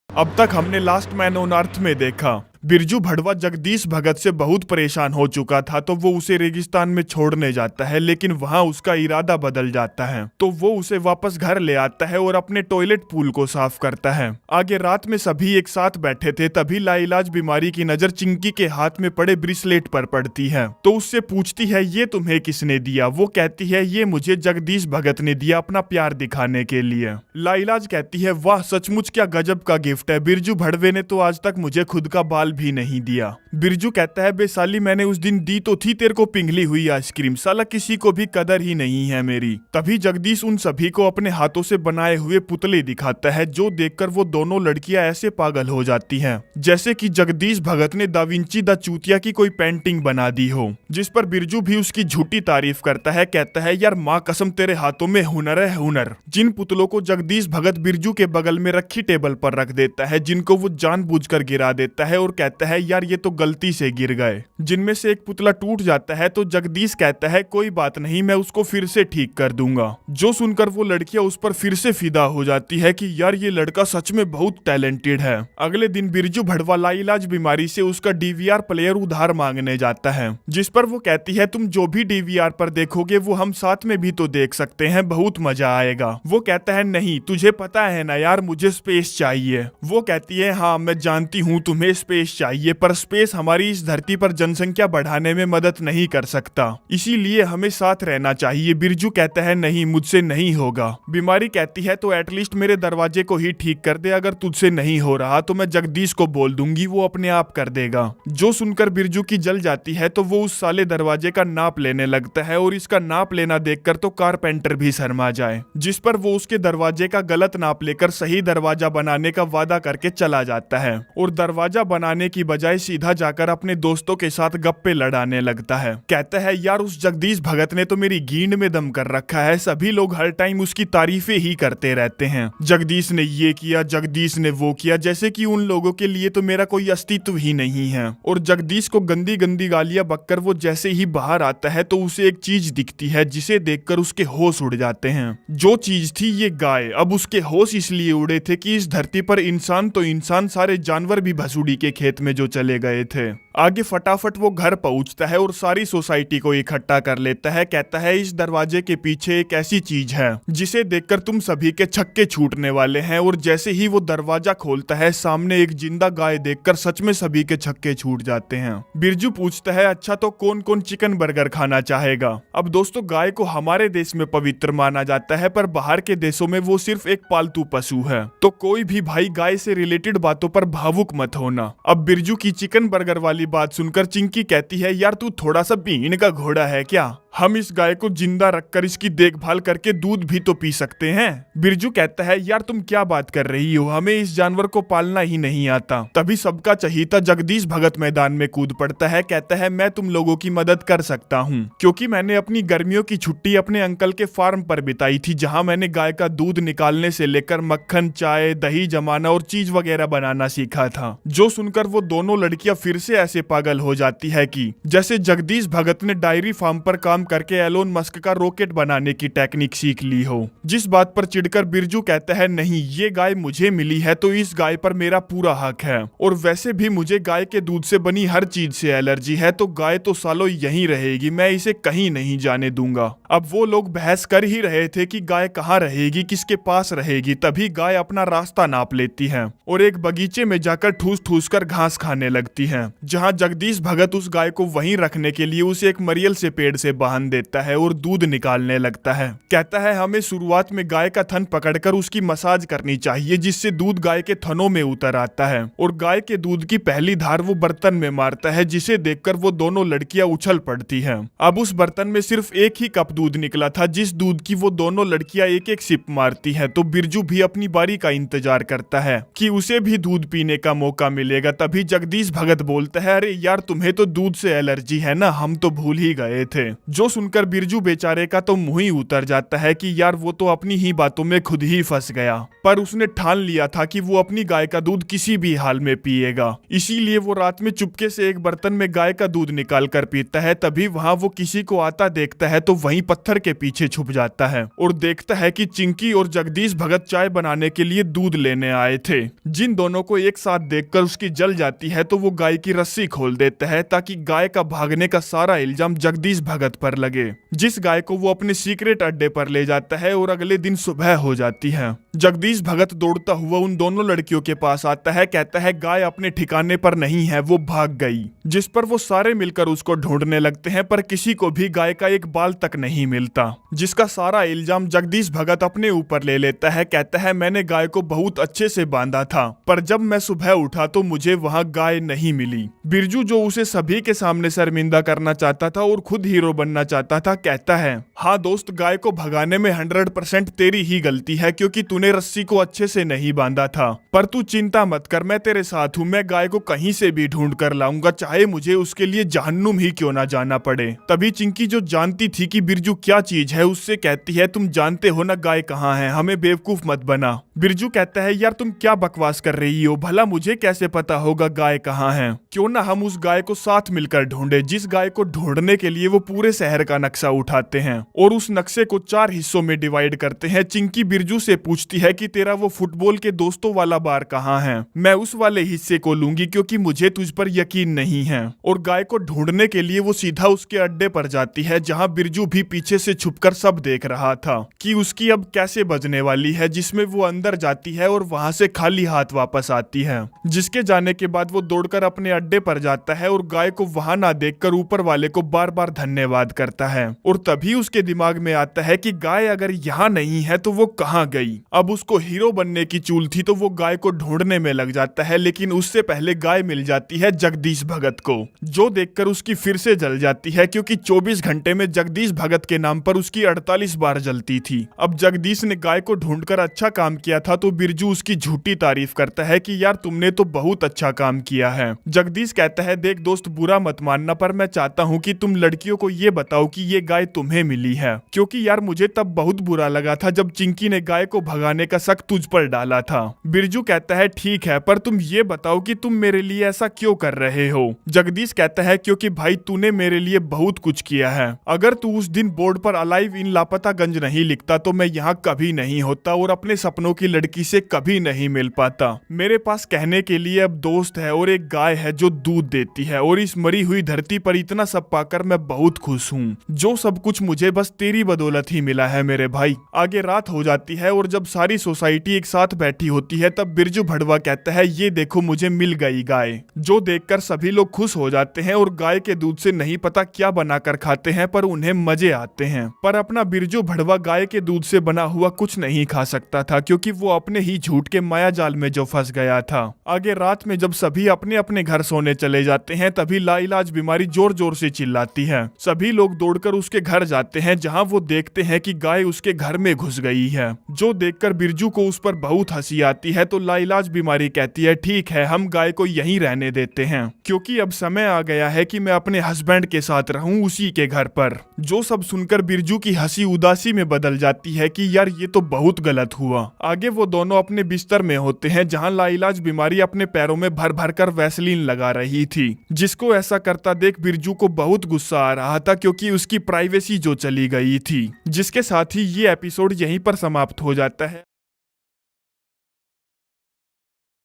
अब तक हमने लास्ट मैन ऑन अर्थ में देखा बिरजू भड़वा जगदीश भगत से बहुत परेशान हो चुका था, तो वो उसे रेगिस्तान में छोड़ने जाता है, लेकिन वहां उसका इरादा बदल जाता है, तो वो उसे वापस घर ले आता है और अपने टॉयलेट पूल को साफ करता है। आगे रात में सभी एक साथ बैठे थे, तभी लाइलाज बीमारी की नजर चिंकी के हाथ में पड़े ब्रेसलेट पर पड़ती है, तो उससे पूछती है ये तुम्हें किसने दिया। वो कहती है ये मुझे जगदीश भगत ने दिया अपना प्यार दिखाने के लिए। लाइलाज कहती है वाह सचमुच क्या गजब का गिफ्ट है, बिरजू भड़वे ने तो आज तक मुझे खुद का बाल भी नहीं दिया। बिरजू कहता है बेसाली मैंने उस दिन दी तो थी तेरे को पिघली हुई आइसक्रीम, साला किसी को भी कदर ही नहीं है मेरी। तभी जगदीश उन सभी को अपने हाथों से बनाए हुए पुतले दिखाता है, जो देखकर वो दोनों लड़कियां ऐसे पागल हो जाती हैं जैसे कि जगदीश भगत ने दा विंची द चूतिया की कोई पेंटिंग बना दी हो। जिस पर बिरजू भी उसकी झूठी तारीफ करता है, कहता है यार माँ कसम तेरे हाथों में हुनर है हुनर। जिन पुतलों को जगदीश भगत बिरजू के बगल में रखी टेबल पर रख देता है, जिनको वो जानबूझकर गिरा देता है और कहता है यार ये तो गलती से गिर गए। जिनमें से एक पुतला टूट जाता है तो जगदीश कहता है कोई बात नहीं मैं उसको फिर से ठीक कर दूंगा, जो सुनकर वो लड़कियां उस पर फिर से फिदा हो जाती है कि यार ये लड़का सच में बहुत टैलेंटेड है। अगले दिन बिरजू भड़वा लाइलाज बीमारी से उसका डीवीआर प्लेयर उधार मांगने जाता है, जिस पर वो कहती है तुम जो भी डीवीआर पर देखोगे वो हम साथ में भी तो देख सकते हैं, बहुत मजा आएगा। वो कहता है नहीं तुझे पता है ना यार मुझे स्पेस चाहिए। वो कहती है हाँ मैं जानती हूँ तुम्हें स्पेस चाहिए, पर स्पेस हमारी इस धरती पर जनसंख्या बढ़ाने में मदद नहीं कर सकता, इसीलिए हमें साथ रहना चाहिए। बिरजू कहता है नहीं मुझसे नहीं होगा। बीमारी कहती है तो एटलीस्ट मेरे दरवाजे को ही ठीक कर दे, अगर तुझसे नहीं हो रहा तो मैं जगदीश को बोल दूंगी वो अपने आप कर देगा। जो सुनकर बिरजू की जल जाती है तो वो उस साले दरवाजे का नाप लेने लगता है और इसका नाप लेना देखकर तो कारपेंटर भी शर्मा जाए, जिस पर वो उसके दरवाजे का गलत नाप लेकर सही दरवाजा बनाने का वादा करके चला जाता है और दरवाजा बनाने की बजाय सीधा जाकर अपने दोस्तों के साथ गप्पे लड़ाने लगता है। कहता है यार उस जगदीश भगत ने तो मेरी गींड में दम कर रखा है, सभी लोग हर टाइम उसकी तारीफें ही करते रहते हैं, जगदीश ने ये किया जगदीश ने वो किया, जैसे कि उन लोगों के लिए तो मेरा कोई अस्तित्व ही नहीं है। और जगदीश को गंदी गंदी गालियां बककर वो जैसे ही बाहर आता है तो उसे एक चीज दिखती है, जिसे देखकर उसके होश उड़ जाते हैं। जो चीज थी ये गाय। अब उसके होश इसलिए उड़े थे कि इस धरती पर इंसान तो इंसान, सारे जानवर भी भसूड़ी के खेत में जो चले गए थे। आगे फटाफट वो घर पहुंचता है और सारी सोसाइटी को इकट्ठा कर लेता है। कहता है इस दरवाजे के पीछे एक ऐसी चीज है जिसे देखकर तुम सभी के छक्के छूटने वाले हैं। और जैसे ही वो दरवाजा खोलता है सामने एक जिंदा गाय देखकर सच में सभी के छक्के छूट जाते हैं। बिरजू पूछता है अच्छा तो कौन कौन चिकन बर्गर खाना चाहेगा। अब दोस्तों गाय को हमारे देश में पवित्र माना जाता है पर बाहर के देशों में वो सिर्फ एक पालतू पशु है, तो कोई भी भाई गाय से रिलेटेड बातों पर भावुक मत होना। अब बिरजू की चिकन बर्गर वाली बात सुनकर चिंकी कहती है यार तू थोड़ा सा बीन का घोड़ा है क्या, हम इस गाय को जिंदा रखकर इसकी देखभाल करके दूध भी तो पी सकते हैं। बिरजू कहता है यार तुम क्या बात कर रही हो, हमें इस जानवर को पालना ही नहीं आता। तभी सबका चहीता जगदीश भगत मैदान में कूद पड़ता है। कहता है मैं तुम लोगों की मदद कर सकता हूँ क्योंकि मैंने अपनी गर्मियों की छुट्टी अपने अंकल के फार्म पर बिताई थी जहाँ मैंने गाय का दूध निकालने से लेकर मक्खन, चाय, दही जमाना और चीज वगैरह बनाना सीखा था। जो सुनकर वो दोनों लड़कियां फिर से ऐसे पागल हो जाती है कि जैसे जगदीश भगत ने डायरी फार्म पर काम करके एलोन मस्क का रॉकेट बनाने की टेक्निक सीख ली हो। जिस बात पर चिढ़कर बिरजू कहता है नहीं ये गाय मुझे मिली है तो इस गाय पर मेरा पूरा हक है, और वैसे भी मुझे गाय के दूध से बनी हर चीज से एलर्जी है, तो गाय तो सालों यहीं रहेगी, मैं इसे कहीं नहीं जाने दूंगा। अब वो लोग बहस कर ही रहे थे कि गाय कहाँ रहेगी, किसके पास रहेगी, तभी गाय अपना रास्ता नाप लेती है और एक बगीचे में जाकर ठूस ठूस कर घास खाने लगती है, जहाँ जगदीश भगत उस गाय को वहीं रखने के लिए उसे एक मरियल से पेड़ से बांध देता है और दूध निकालने लगता है। कहता है हमें शुरुआत में गाय का थन पकड़कर उसकी मसाज करनी चाहिए जिससे दूध गाय के थनों में उतर आता है, और गाय के दूध की पहली धार वो बर्तन में मारता है जिसे देखकर वो दोनों लड़कियां उछल पड़ती हैं। अब उस बर्तन में सिर्फ एक ही कप दूध निकला था जिस दूध की वो दोनों लड़कियां एक एक सिप मारती हैं, तो बिरजू भी अपनी बारी का इंतजार करता है कि उसे भी दूध पीने का मौका मिलेगा। तभी जगदीश भगत बोलता है अरे यार तुम्हें तो दूध से एलर्जी है ना, हम तो भूल ही गए थे। जो सुनकर बिरजू बेचारे का तो मुंह ही उतर जाता है कि यार वो तो अपनी ही बातों में खुद ही फंस गया, पर उसने ठान लिया था कि वो अपनी गाय का दूध किसी भी हाल में पिएगा, इसीलिए वो रात में चुपके से एक बर्तन में गाय का दूध निकाल कर पीता है। तभी वहाँ वो किसी को आता देखता है तो वहीं पत्थर के पीछे छुप जाता है और देखता है कि चिंकी और जगदीश भगत चाय बनाने के लिए दूध लेने आए थे। जिन दोनों को एक साथ देखकर उसकी जल जाती है तो वो गाय की रस्सी खोल देता है ताकि गाय का भागने का सारा इल्जाम जगदीश भगत पर लगे, जिस गाय को वो अपने सीक्रेट अड्डे पर ले जाता है और अगले दिन सुबह हो जाती है। जगदीश भगत दौड़ता हुआ उन दोनों लड़कियों के पास आता है। कहता है गाय अपने ठिकाने पर नहीं है, वो भाग गई, जिस पर वो सारे मिलकर उसको ढूंढने लगते हैं पर किसी को भी गाय का एक बाल तक नहीं मिलता, जिसका सारा इल्जाम जगदीश भगत अपने ऊपर ले लेता है। कहता है मैंने गाय को बहुत अच्छे से बांधा था पर जब मैं सुबह उठा तो मुझे वहाँ गाय नहीं मिली। बिरजू जो उसे सभी के सामने शर्मिंदा करना चाहता था और खुद हीरो बनना चाहता था कहता है हाँ दोस्त, गाय को भगाने में 100% तेरी ही गलती है क्योंकि तूने रस्सी को अच्छे से नहीं बांधा था, पर तू चिंता मत कर, मैं तेरे साथ हूँ, मैं गाय को कहीं से भी ढूंढ कर लाऊंगा, चाहे मुझे उसके लिए जहन्नुम ही क्यों ना जाना पड़े। तभी चिंकी जो जानती थी कि बिरजू क्या चीज है उससे कहती है तुम जानते हो ना गाय कहाँ है, हमें बेवकूफ मत बना। बिरजू कहता है यार तुम क्या बकवास कर रही हो, भला मुझे कैसे पता होगा गाय कहाँ है, क्यों ना हम उस गाय को साथ मिलकर ढूंढे। जिस गाय को ढूंढने के लिए वो पूरे शहर का नक्शा उठाते हैं और उस नक्शे को 4 हिस्सों में डिवाइड करते हैं। चिंकी बिरजू से पूछती है कि तेरा वो फुटबॉल के दोस्तों वाला बार कहाँ है, मैं उस वाले हिस्से को लूंगी क्योंकि मुझे तुझ पर यकीन नहीं है। और गाय को ढूंढने के लिए वो सीधा उसके अड्डे पर जाती है जहाँ बिरजू भी पीछे से छुपकर सब देख रहा था कि उसकी अब कैसे बजने वाली है, जिसमें वो अंदर जाती है और वहां से खाली हाथ वापस आती है। जिसके जाने के बाद वो दौड़कर अपने अड्डे पर जाता है और गाय को वहां ना देखकर ऊपर वाले को बार बार धन्यवाद करता है। और तभी उसके दिमाग में आता है कि गाय अगर यहाँ नहीं है तो वो कहाँ गई। अब उसको हीरो बनने की चूल थी तो वो गाय को ढूंढने में लग जाता है, लेकिन उससे पहले गाय मिल जाती है जगदीश भगत को, जो देखकर उसकी फिर से जल जाती है क्योंकि 24 घंटे में जगदीश भगत के नाम पर उसकी 48 बार जलती थी। अब जगदीश ने गाय को ढूंढकर अच्छा काम किया था तो बिरजू उसकी झूठी तारीफ करता है कि यार तुमने तो बहुत अच्छा काम किया है। जगदीश कहता है देख दोस्त, बुरा मत मानना पर मैं चाहता हूँ कि तुम लड़कियों को ये बताओ कि ये गाय तुम्हें मिली है, क्योंकि यार मुझे तब बहुत बुरा लगा था जब चिंकी ने गाय को भगाने दिखाने का शक तुझ पर डाला था। बिरजू कहता है ठीक है, पर तुम ये बताओ कि तुम मेरे लिए ऐसा क्यों कर रहे हो। जगदीश कहता है क्योंकि भाई तूने मेरे लिए बहुत कुछ किया है। अगर तू उस दिन बोर्ड पर अलाइव इन लापतागंज नहीं लिखता तो मैं यहाँ कभी नहीं होता और अपने सपनों की लड़की से कभी नहीं मिल पाता। मेरे पास कहने के लिए अब दोस्त है और एक गाय है जो दूध देती है, और इस मरी हुई धरती पर इतना सब पाकर मैं बहुत खुश हूँ। जो सब कुछ मुझे बस तेरी बदौलत ही मिला है मेरे भाई। आगे रात हो जाती है और जब सारी सोसाइटी एक साथ बैठी होती है तब बिरजू भड़वा कहता है ये देखो मुझे मिल गई गाय, जो देखकर सभी लोग खुश हो जाते हैं और गाय के दूध से नहीं पता क्या बनाकर खाते हैं पर उन्हें मजे आते हैं। पर अपना बिरजू भड़वा गाय के दूध से बना हुआ कुछ नहीं खा सकता था क्योंकि वो अपने ही झूठ के माया जाल में जो फंस गया था। आगे रात में जब सभी अपने अपने घर सोने चले जाते हैं तभी लाइलाज बीमारी जोर जोर से चिल्लाती है। सभी लोग दौड़कर उसके घर जाते हैं जहां वो देखते हैं कि गाय उसके घर में घुस गई है, जो देखकर बिरजू को उस पर बहुत हंसी आती है। तो लाइलाज बीमारी कहती है ठीक है हम गाय को यहीं रहने देते हैं क्योंकि अब समय आ गया है कि मैं अपने हस्बैंड के साथ रहूं उसी के घर पर। जो सब सुनकर बिरजू की हंसी उदासी में बदल जाती है कि यार ये तो बहुत गलत हुआ। आगे वो दोनों अपने बिस्तर में होते हैं जहां लाइलाज बीमारी अपने पैरों में भर भर कर वैसलीन लगा रही थी, जिसको ऐसा करता देख बिरजू को बहुत गुस्सा आ रहा था क्योंकि उसकी प्राइवेसी जो चली गई थी। जिसके साथ ही ये एपिसोड यहीं पर समाप्त हो जाता है।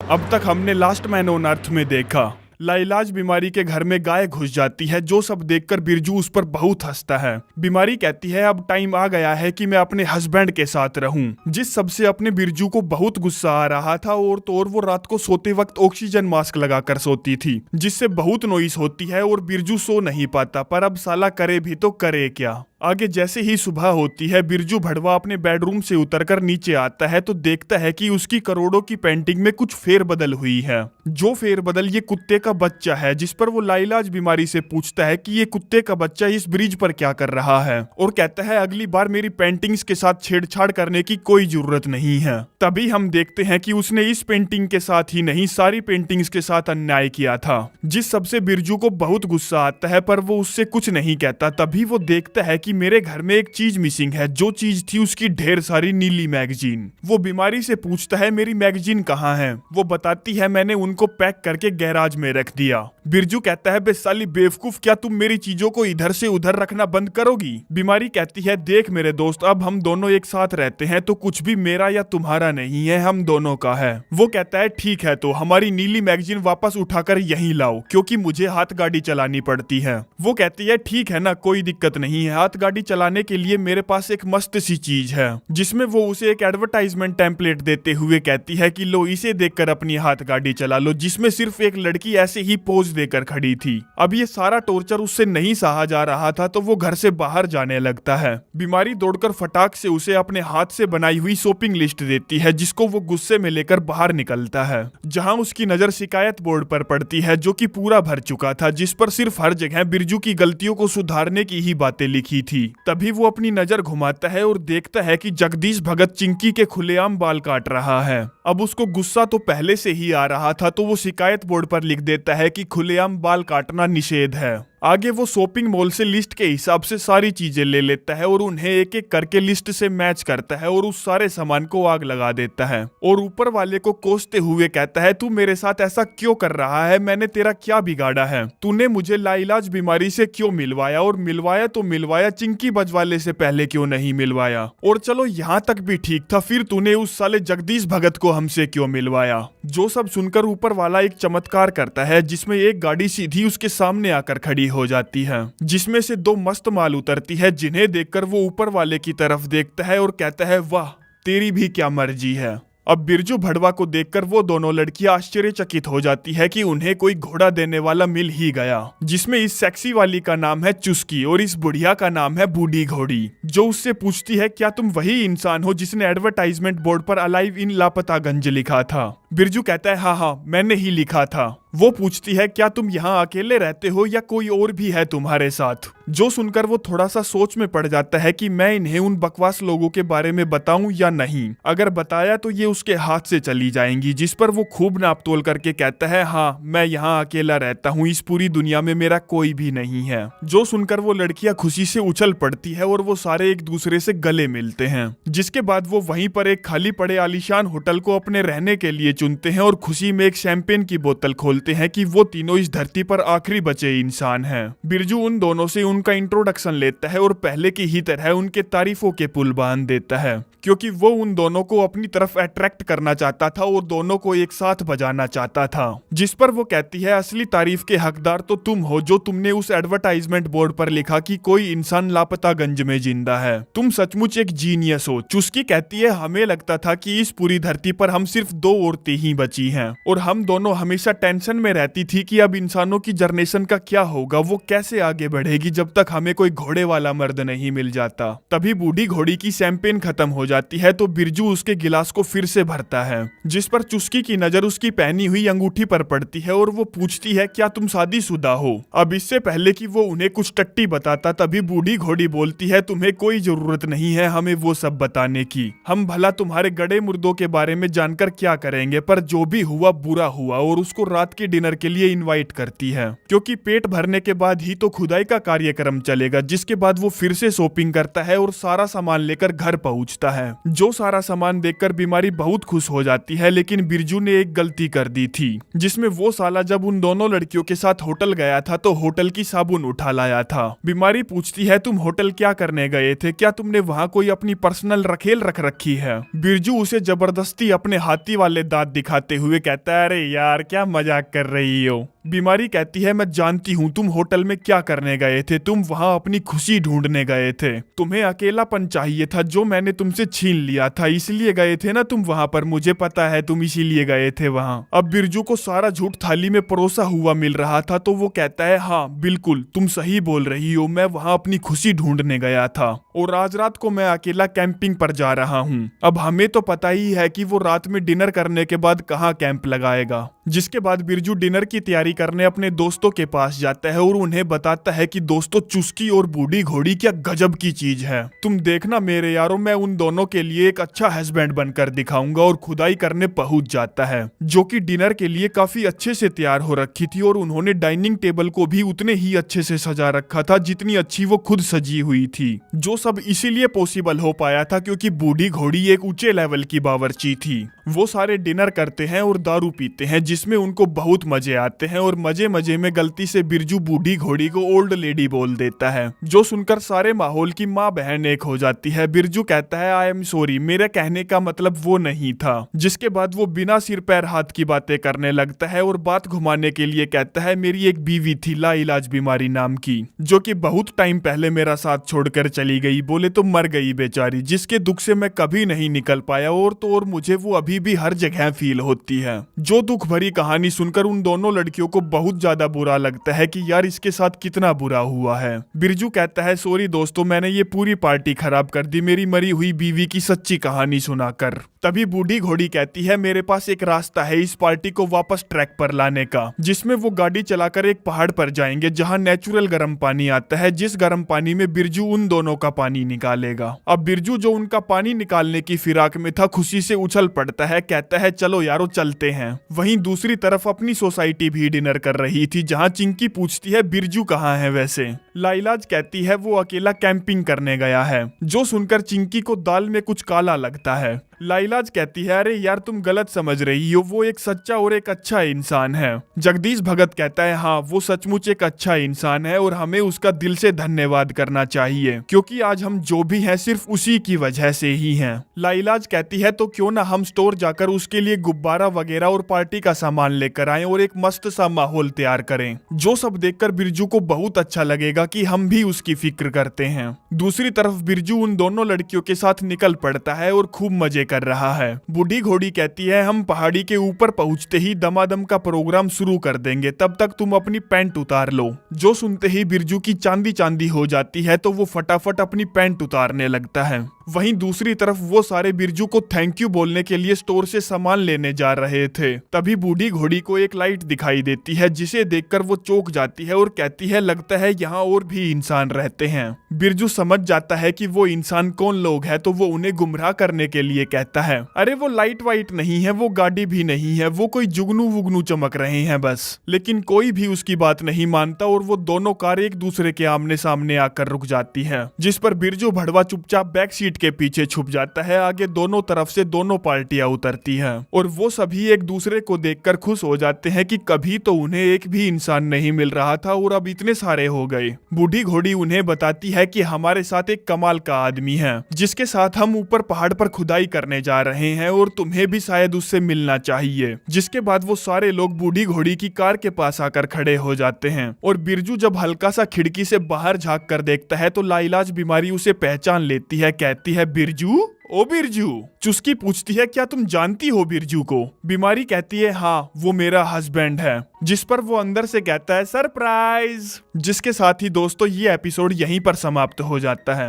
अब तक हमने लास्ट मैन ऑन अर्थ में देखा लाइलाज बीमारी के घर में गाय घुस जाती है, जो सब देखकर बिरजू उस पर बहुत हंसता है। बीमारी कहती है अब टाइम आ गया है कि मैं अपने हस्बैंड के साथ रहूं, जिस सबसे अपने बिरजू को बहुत गुस्सा आ रहा था। और तो और वो रात को सोते वक्त ऑक्सीजन मास्क लगाकर सोती थी जिससे बहुत नॉइस होती है और बिरजू सो नहीं पाता। पर अब साला करे भी तो करे क्या। आगे जैसे ही सुबह होती है बिरजू भड़वा अपने बेडरूम से उतरकर नीचे आता है तो देखता है कि उसकी करोड़ों की पेंटिंग में कुछ फेरबदल हुई है। जो फेरबदल ये कुत्ते का बच्चा है, जिस पर वो लाइलाज बीमारी से पूछता है कि ये कुत्ते का बच्चा इस ब्रिज पर क्या कर रहा है, और कहता है अगली बार मेरी पेंटिंग्स के साथ छेड़छाड़ करने की कोई जरूरत नहीं है। तभी हम देखते हैं कि उसने इस पेंटिंग के साथ ही नहीं सारी पेंटिंग्स के साथ अन्याय किया था, जिस सबसे बिरजू को बहुत गुस्सा आता है पर वो उससे कुछ नहीं कहता। तभी वो देखता है कि मेरे घर में एक चीज मिसिंग है, जो चीज थी उसकी ढेर सारी नीली मैगजीन। वो बीमारी से पूछता है मेरी मैगजीन कहाँ है। वो बताती है मैंने उनको पैक करके गैराज में रख दिया। बिरजू कहता है बे साली बेवकूफ, क्या तुम मेरी चीजों को इधर से उधर रखना बंद करोगी। बीमारी कहती है देख मेरे दोस्त, अब हम दोनों एक साथ रहते हैं तो कुछ भी मेरा या तुम्हारा नहीं है, हम दोनों का है। वो कहता है ठीक है तो हमारी नीली मैगजीन वापस उठाकर यहीं लाओ क्योंकि मुझे हाथ गाड़ी चलानी पड़ती है। वो कहती है ठीक है ना, कोई दिक्कत नहीं है। हाथ गाड़ी चलाने के लिए मेरे पास एक मस्त सी चीज है, जिसमें वो उसे एक एडवर्टाइजमेंट टेम्पलेट देते हुए कहती है कि लो इसे देखकर अपनी हाथ गाड़ी चला लो, जिसमें सिर्फ एक लड़की ऐसे ही पोज देकर खड़ी थी। अब ये सारा टॉर्चर उससे नहीं सहा जा रहा था तो वो घर से बाहर जाने लगता है। बीमारी दौड़कर फटाक से उसे अपने हाथ से बनाई हुई शॉपिंग लिस्ट देती है, जिसको वो गुस्से में लेकर बाहर निकलता है, जहां उसकी नजर शिकायत बोर्ड पर पड़ती है जो कि पूरा भर चुका था, जिस पर सिर्फ हर जगह बिरजू की गलतियों को सुधारने की ही बातें लिखी थी। तभी वो अपनी नजर घुमाता है और देखता है कि जगदीश भगत चिंकी के खुलेआम बाल काट रहा है। अब उसको गुस्सा तो पहले से ही आ रहा था तो वो शिकायत बोर्ड पर लिख देता है कि खुलेआम बाल काटना निषेध है। आगे वो शॉपिंग मॉल से लिस्ट के हिसाब से सारी चीजें ले लेता है और उन्हें एक एक करके लिस्ट से मैच करता है और उस सारे सामान को आग लगा देता है और ऊपर वाले को कोसते हुए कहता है तू मेरे साथ ऐसा क्यों कर रहा है, मैंने तेरा क्या बिगाड़ा है, तूने मुझे लाइलाज बीमारी से क्यों मिलवाया, और मिलवाया तो मिलवाया चिंकी बजवाले से पहले क्यों नहीं मिलवाया, और चलो यहाँ तक भी ठीक था, फिर तूने उस साले जगदीश भगत को हमसे क्यों मिलवाया। जो सब सुनकर ऊपर वाला एक चमत्कार करता है जिसमें एक गाड़ी सीधी उसके सामने आकर खड़ी हो जाती है, जिसमें से दो मस्त माल उतरती है, जिन्हें देखकर वो ऊपर वाले की तरफ देखता है और कहता है वाह तेरी भी क्या मर्जी है। अब बिरजू भड़वा को देखकर वो दोनों लड़कियां आश्चर्यचकित हो जाती है कि उन्हें कोई घोड़ा देने वाला मिल ही गया, जिसमें इस सेक्सी वाली का नाम है चुस्की और इस बुढ़िया का नाम है बूढ़ी घोड़ी, जो उससे पूछती है क्या तुम वही इंसान हो जिसने एडवर्टाइजमेंट बोर्ड पर अलाइव इन लापतागंज लिखा था। बिरजू कहता है हाँ मैंने ही लिखा था। वो पूछती है क्या तुम यहाँ अकेले रहते हो या कोई और भी है तुम्हारे साथ। जो सुनकर वो थोड़ा सा सोच में पड़ जाता है कि मैं इन्हें उन बकवास लोगों के बारे में बताऊं या नहीं। अगर बताया तो ये उसके हाथ से चली जाएंगी, जिस पर वो खूब नापतोल करके कहता है हाँ मैं यहाँ अकेला रहता हूँ, इस पूरी दुनिया में मेरा कोई भी नहीं है। जो सुनकर वो लड़कियां खुशी से उछल पड़ती है और वो सारे एक दूसरे से गले मिलते हैं। जिसके बाद वो वहीं पर एक खाली पड़े आलीशान होटल को अपने रहने के लिए चुनते हैं और खुशी में एक शैंपेन की बोतल खोलते हैं कि वो तीनों इस धरती पर आखिरी बचे इंसान हैं। बिरजू उन दोनों से उनका इंट्रोडक्शन लेता है और पहले की ही तरह उनके तारीफों के पुल बांध देता है, क्योंकि वो उन दोनों को अपनी तरफ अट्रैक्ट करना चाहता था और दोनों को एक साथ बजाना चाहता था। जिस पर वो कहती है असली तारीफ के हकदार तो तुम हो जो तुमने उस एडवर्टाइजमेंट बोर्ड पर लिखा कि कोई इंसान लापतागंज में जिंदा है। तुम सचमुच एक जीनियस हो। चुस्की कहती है हमें लगता था कि इस पूरी धरती पर हम सिर्फ 2 औरतें ही बची हैं और हम दोनों हमेशा टेंशन में रहती थी कि अब इंसानों की जनरेशन का क्या होगा, वो कैसे आगे बढ़ेगी जब तक हमें कोई घोड़े वाला मर्द नहीं मिल जाता। तभी बूढ़ी घोड़ी की शैंपेन खत्म हो जाती है तो बिरजू उसके गिलास को फिर से भरता है, जिस पर चुस्की की नजर उसकी पहनी हुई अंगूठी पर पड़ती है और वो पूछती है क्या तुम शादीशुदा हो। अब इससे पहले कि वो उन्हें कुछ टट्टी बताता तभी बूढ़ी घोड़ी बोलती है तुम्हें कोई जरूरत नहीं है हमें वो सब बताने की, हम भला तुम्हारे गड़े मुर्दों के बारे में जानकर क्या करेंगे, पर जो भी हुआ बुरा हुआ। और उसको रात के डिनर के लिए इनवाइट करती है, क्योंकि पेट भरने के बाद ही तो खुदाई का कार्यक्रम चलेगा। जिसके बाद वो फिर से शॉपिंग करता है और सारा सामान लेकर घर पहुंचता है। जो सारा सामान देखकर बीमारी बहुत खुश हो जाती है, लेकिन बिरजू ने एक गलती कर दी थी, जिसमें वो साला जब उन दोनों लड़कियों के साथ होटल गया था तो होटल की साबुन उठा लाया था। बीमारी पूछती है तुम होटल क्या करने गए थे, क्या तुमने वहाँ कोई अपनी पर्सनल रखेल रख रखी है। बिरजू उसे जबरदस्ती अपने हाथी वाले दांत दिखाते हुए कहता है अरे यार क्या मजाक कर रही हो। बीमारी कहती है मैं जानती हूँ तुम होटल में क्या करने गए थे, तुम वहाँ अपनी खुशी ढूंढने गए थे, तुम्हें अकेलापन चाहिए था जो मैंने तुमसे छीन लिया था, इसलिए गए थे ना तुम वहाँ पर, मुझे पता है तुम इसीलिए गए थे वहाँ। अब बिरजू को सारा झूठ थाली में परोसा हुआ मिल रहा था तो वो कहता है हाँ बिल्कुल तुम सही बोल रही हो, मैं वहाँ अपनी खुशी ढूंढने गया था और आज रात को मैं अकेला कैंपिंग पर जा रहा हूँ। अब हमें तो पता ही है कि वो रात में डिनर करने के बाद कहाँ कैंप लगाएगा। जिसके बाद बिरजू डिनर की तैयारी करने अपने दोस्तों के पास जाता है और उन्हें बताता है कि दोस्तों चुस्की और बूढ़ी घोड़ी क्या गजब की चीज है, तुम देखना मेरे यारों मैं उन दोनों के लिए एक अच्छा हस्बैंड बनकर दिखाऊंगा। और खुदाई करने पहुंच जाता है, जो कि डिनर के लिए काफी अच्छे से तैयार हो रखी थी और उन्होंने डाइनिंग टेबल को भी उतने ही अच्छे से सजा रखा था जितनी अच्छी वो खुद सजी हुई थी। जो सब इसीलिए पॉसिबल हो पाया था क्योंकि बूढ़ी घोड़ी एक ऊंचे लेवल की बावर्ची थी। वो सारे डिनर करते हैं और दारू पीते हैं जिसमें उनको बहुत मजे आते हैं और मजे मजे में गलती से बिरजू बूढ़ी घोड़ी को ओल्ड लेडी बोल देता है, जो सुनकर सारे माहौल की माँ बहन एक हो जाती है। बिरजू कहता है आई एम सॉरी, मेरे कहने का मतलब वो नहीं था। जिसके बाद वो बिना सिर पैर हाथ की बातें करने लगता है और बात घुमाने के लिए कहता है मेरी एक बीवी थी लाइलाज बीमारी नाम की, जो कि बहुत टाइम पहले मेरा साथ छोड़कर चली गई, बोले तो मर गई बेचारी, जिसके दुख से मैं कभी नहीं निकल पाया और तो और मुझे वो अभी भी हर जगह फील होती है। जो दुख भरी कहानी सुनकर उन दोनों लड़कियों को बहुत ज्यादा बुरा लगता है कि यार इसके साथ कितना बुरा हुआ है। बिरजू कहता है सॉरी दोस्तों, मैंने ये पूरी पार्टी खराब कर दी मेरी मरी हुई बीवी की सच्ची कहानी सुनाकर। तभी बूढ़ी घोड़ी कहती है मेरे पास एक रास्ता है इस पार्टी को वापस ट्रैक पर लाने का, जिसमें वो गाड़ी चलाकर एक पहाड़ पर जाएंगे जहां नेचुरल गर्म पानी आता है, जिस गर्म पानी में बिरजू उन दोनों का पानी निकालेगा। अब बिरजू जो उनका पानी निकालने की फिराक में था खुशी से उछल पड़ता है, कहता है चलो यारो चलते हैं। वहीं दूसरी तरफ अपनी सोसाइटी भी डिनर कर रही थी जहां चिंकी पूछती है बिरजू कहाँ है वैसे। लाइलाज कहती है वो अकेला कैंपिंग करने गया है, जो सुनकर चिंकी को दाल में कुछ काला लगता है। लाइलाज कहती है अरे यार तुम गलत समझ रही हो, वो एक सच्चा और एक अच्छा इंसान है। जगदीश भगत कहता है हाँ वो सचमुच एक अच्छा इंसान है और हमें उसका दिल से धन्यवाद करना चाहिए, क्योंकि आज हम जो भी हैं सिर्फ उसी की वजह से ही हैं। लाइलाज कहती है तो क्यों ना हम स्टोर जाकर उसके लिए गुब्बारा वगैरह और पार्टी का सामान लेकर आएं और एक मस्त सा माहौल तैयार करें। जो सब देखकर बिरजू को बहुत अच्छा लगेगा कि हम भी उसकी फिक्र करते हैं। दूसरी तरफ बिरजू उन दोनों लड़कियों के साथ निकल पड़ता है और खूब मजे कर रहा है। बूढ़ी घोड़ी कहती है हम पहाड़ी के ऊपर पहुंचते ही दमादम का प्रोग्राम शुरू कर देंगे, तब तक तुम अपनी पैंट उतार लो। जो सुनते ही बिरजू की चांदी चांदी हो जाती है तो वो फटाफट अपनी पैंट उतारने लगता है। वहीं दूसरी तरफ वो सारे बिरजू को थैंक यू बोलने के लिए स्टोर से सामान लेने जा रहे थे। तभी बूढ़ी घोड़ी को एक लाइट दिखाई देती है, जिसे देखकर वो चौंक जाती है और कहती है लगता है यहाँ और भी इंसान रहते हैं। बिरजू समझ जाता है कि वो इंसान कौन लोग है, तो वो उन्हें गुमराह करने के लिए कहता है अरे वो लाइट वाइट नहीं है, वो गाड़ी भी नहीं है, वो कोई जुगनू वुगनू चमक रहे हैं बस। लेकिन कोई भी उसकी बात नहीं मानता और वो दोनों कार एक दूसरे के आमने सामने आकर रुक जाती है, जिस पर बिरजू भड़वा चुपचाप बैक सीट के पीछे छुप जाता है। आगे दोनों तरफ से दोनों पार्टियां उतरती हैं और वो सभी एक दूसरे को देखकर खुश हो जाते हैं कि कभी तो उन्हें एक भी इंसान नहीं मिल रहा था और अब इतने सारे हो गए। बूढ़ी घोड़ी उन्हें बताती है कि हमारे साथ एक कमाल का आदमी है, जिसके साथ हम ऊपर पहाड़ पर खुदाई करने जा रहे हैं और तुम्हें भी शायद उससे मिलना चाहिए। जिसके बाद वो सारे लोग बूढ़ी घोड़ी की कार के पास आकर खड़े हो जाते हैं और बिरजू जब हल्का सा खिड़की से बाहर झांक कर देखता है तो लाइलाज बीमारी उसे पहचान लेती है। कहती है बिरजू, ओ बिरजू। चुस्की पूछती है क्या तुम जानती हो बिरजू को? बीमारी कहती है हाँ, वो मेरा हस्बैंड है। जिस पर वो अंदर से कहता है सरप्राइज। जिसके साथ ही दोस्तों ये एपिसोड यहीं पर समाप्त हो जाता है।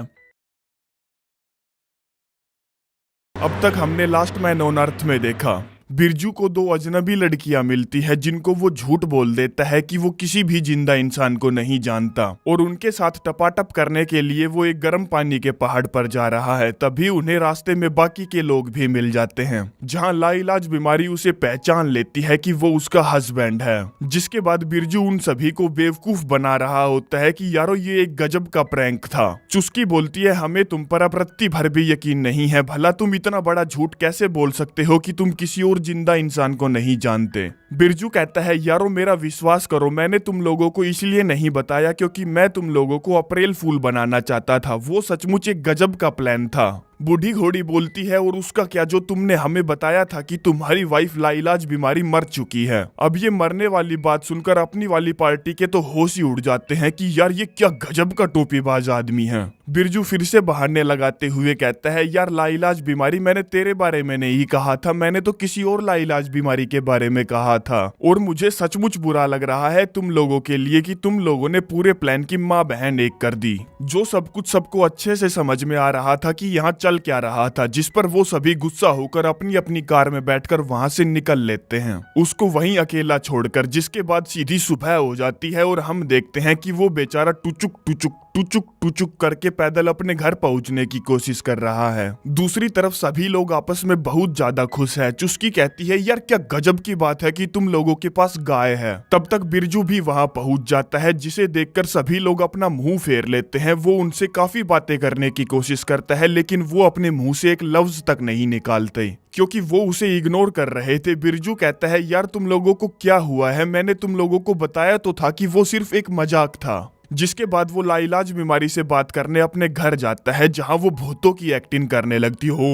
अब तक हमने लास्ट मैन ऑन अर्थ में देखा बिरजू को दो अजनबी लड़कियां मिलती है, जिनको वो झूठ बोल देता है कि वो किसी भी जिंदा इंसान को नहीं जानता और उनके साथ टपाटप करने के लिए वो एक गर्म पानी के पहाड़ पर जा रहा है। तभी उन्हें रास्ते में बाकी के लोग भी मिल जाते हैं, जहां लाइलाज बीमारी उसे पहचान लेती है कि वो उसका हस्बैंड है। जिसके बाद बिरजू उन सभी को बेवकूफ बना रहा होता है कि यारो ये एक गजब का प्रैंक था। चुस्की बोलती है हमें तुम पर अब रत्ती भर भी यकीन नहीं है, भला तुम इतना बड़ा झूठ कैसे बोल सकते हो कि तुम किसी और जिंदा इंसान को नहीं जानते। बिरजू कहता है यारो मेरा विश्वास करो, मैंने तुम लोगों को इसलिए नहीं बताया क्योंकि मैं तुम लोगों को अप्रैल फूल बनाना चाहता था। वो सचमुच एक गजब का प्लान था। बूढ़ी घोड़ी बोलती है और उसका क्या, जो तुमने हमें बताया था कि तुम्हारी वाइफ लाइलाज बीमारी मर चुकी है। अब ये मरने वाली बात सुनकर अपनी वाली पार्टी के तो होश ही उड़ जाते हैं कि यार ये क्या गजब का टोपीबाज आदमी है। बिरजू फिर से बहाने लगाते हुए कहता है यार लाइलाज बीमारी मैंने तेरे बारे में नहीं कहा था, मैंने तो किसी और लाइलाज बीमारी के बारे में कहा था। और मुझे सचमुच बुरा लग रहा है तुम लोगों के लिए कि तुम लोगों ने पूरे प्लान की माँ बहन एक कर दी। जो सब कुछ सबको अच्छे से समझ में आ रहा था कि यहाँ चल क्या रहा था। जिस पर वो सभी गुस्सा होकर अपनी अपनी कार में बैठकर वहां से निकल लेते हैं, उसको वहीं अकेला छोड़कर। जिसके बाद सीधी सुबह हो जाती है और हम देखते हैं कि वो बेचारा टुचुक टुचुक टुचुक टुचुक करके पैदल अपने घर पहुंचने की कोशिश कर रहा है। दूसरी तरफ सभी लोग आपस में बहुत ज्यादा खुश है। चुस्की कहती है यार क्या गजब की बात है कि तुम लोगों के पास गाय है। तब तक बिरजू भी वहां पहुंच जाता है, जिसे देखकर सभी लोग अपना मुंह फेर लेते हैं। वो उनसे काफी बातें करने की कोशिश करता है, लेकिन वो अपने मुंह से एक लफ्ज तक नहीं निकालते क्योंकि वो उसे इग्नोर कर रहे थे। बिरजू कहता है यार तुम लोगों को क्या हुआ है, मैंने तुम लोगों को बताया तो था कि वो सिर्फ एक मजाक था। जिसके बाद वो लाइलाज बीमारी से बात करने अपने घर जाता है, जहां वो भूतों की एक्टिंग करने लगती हो।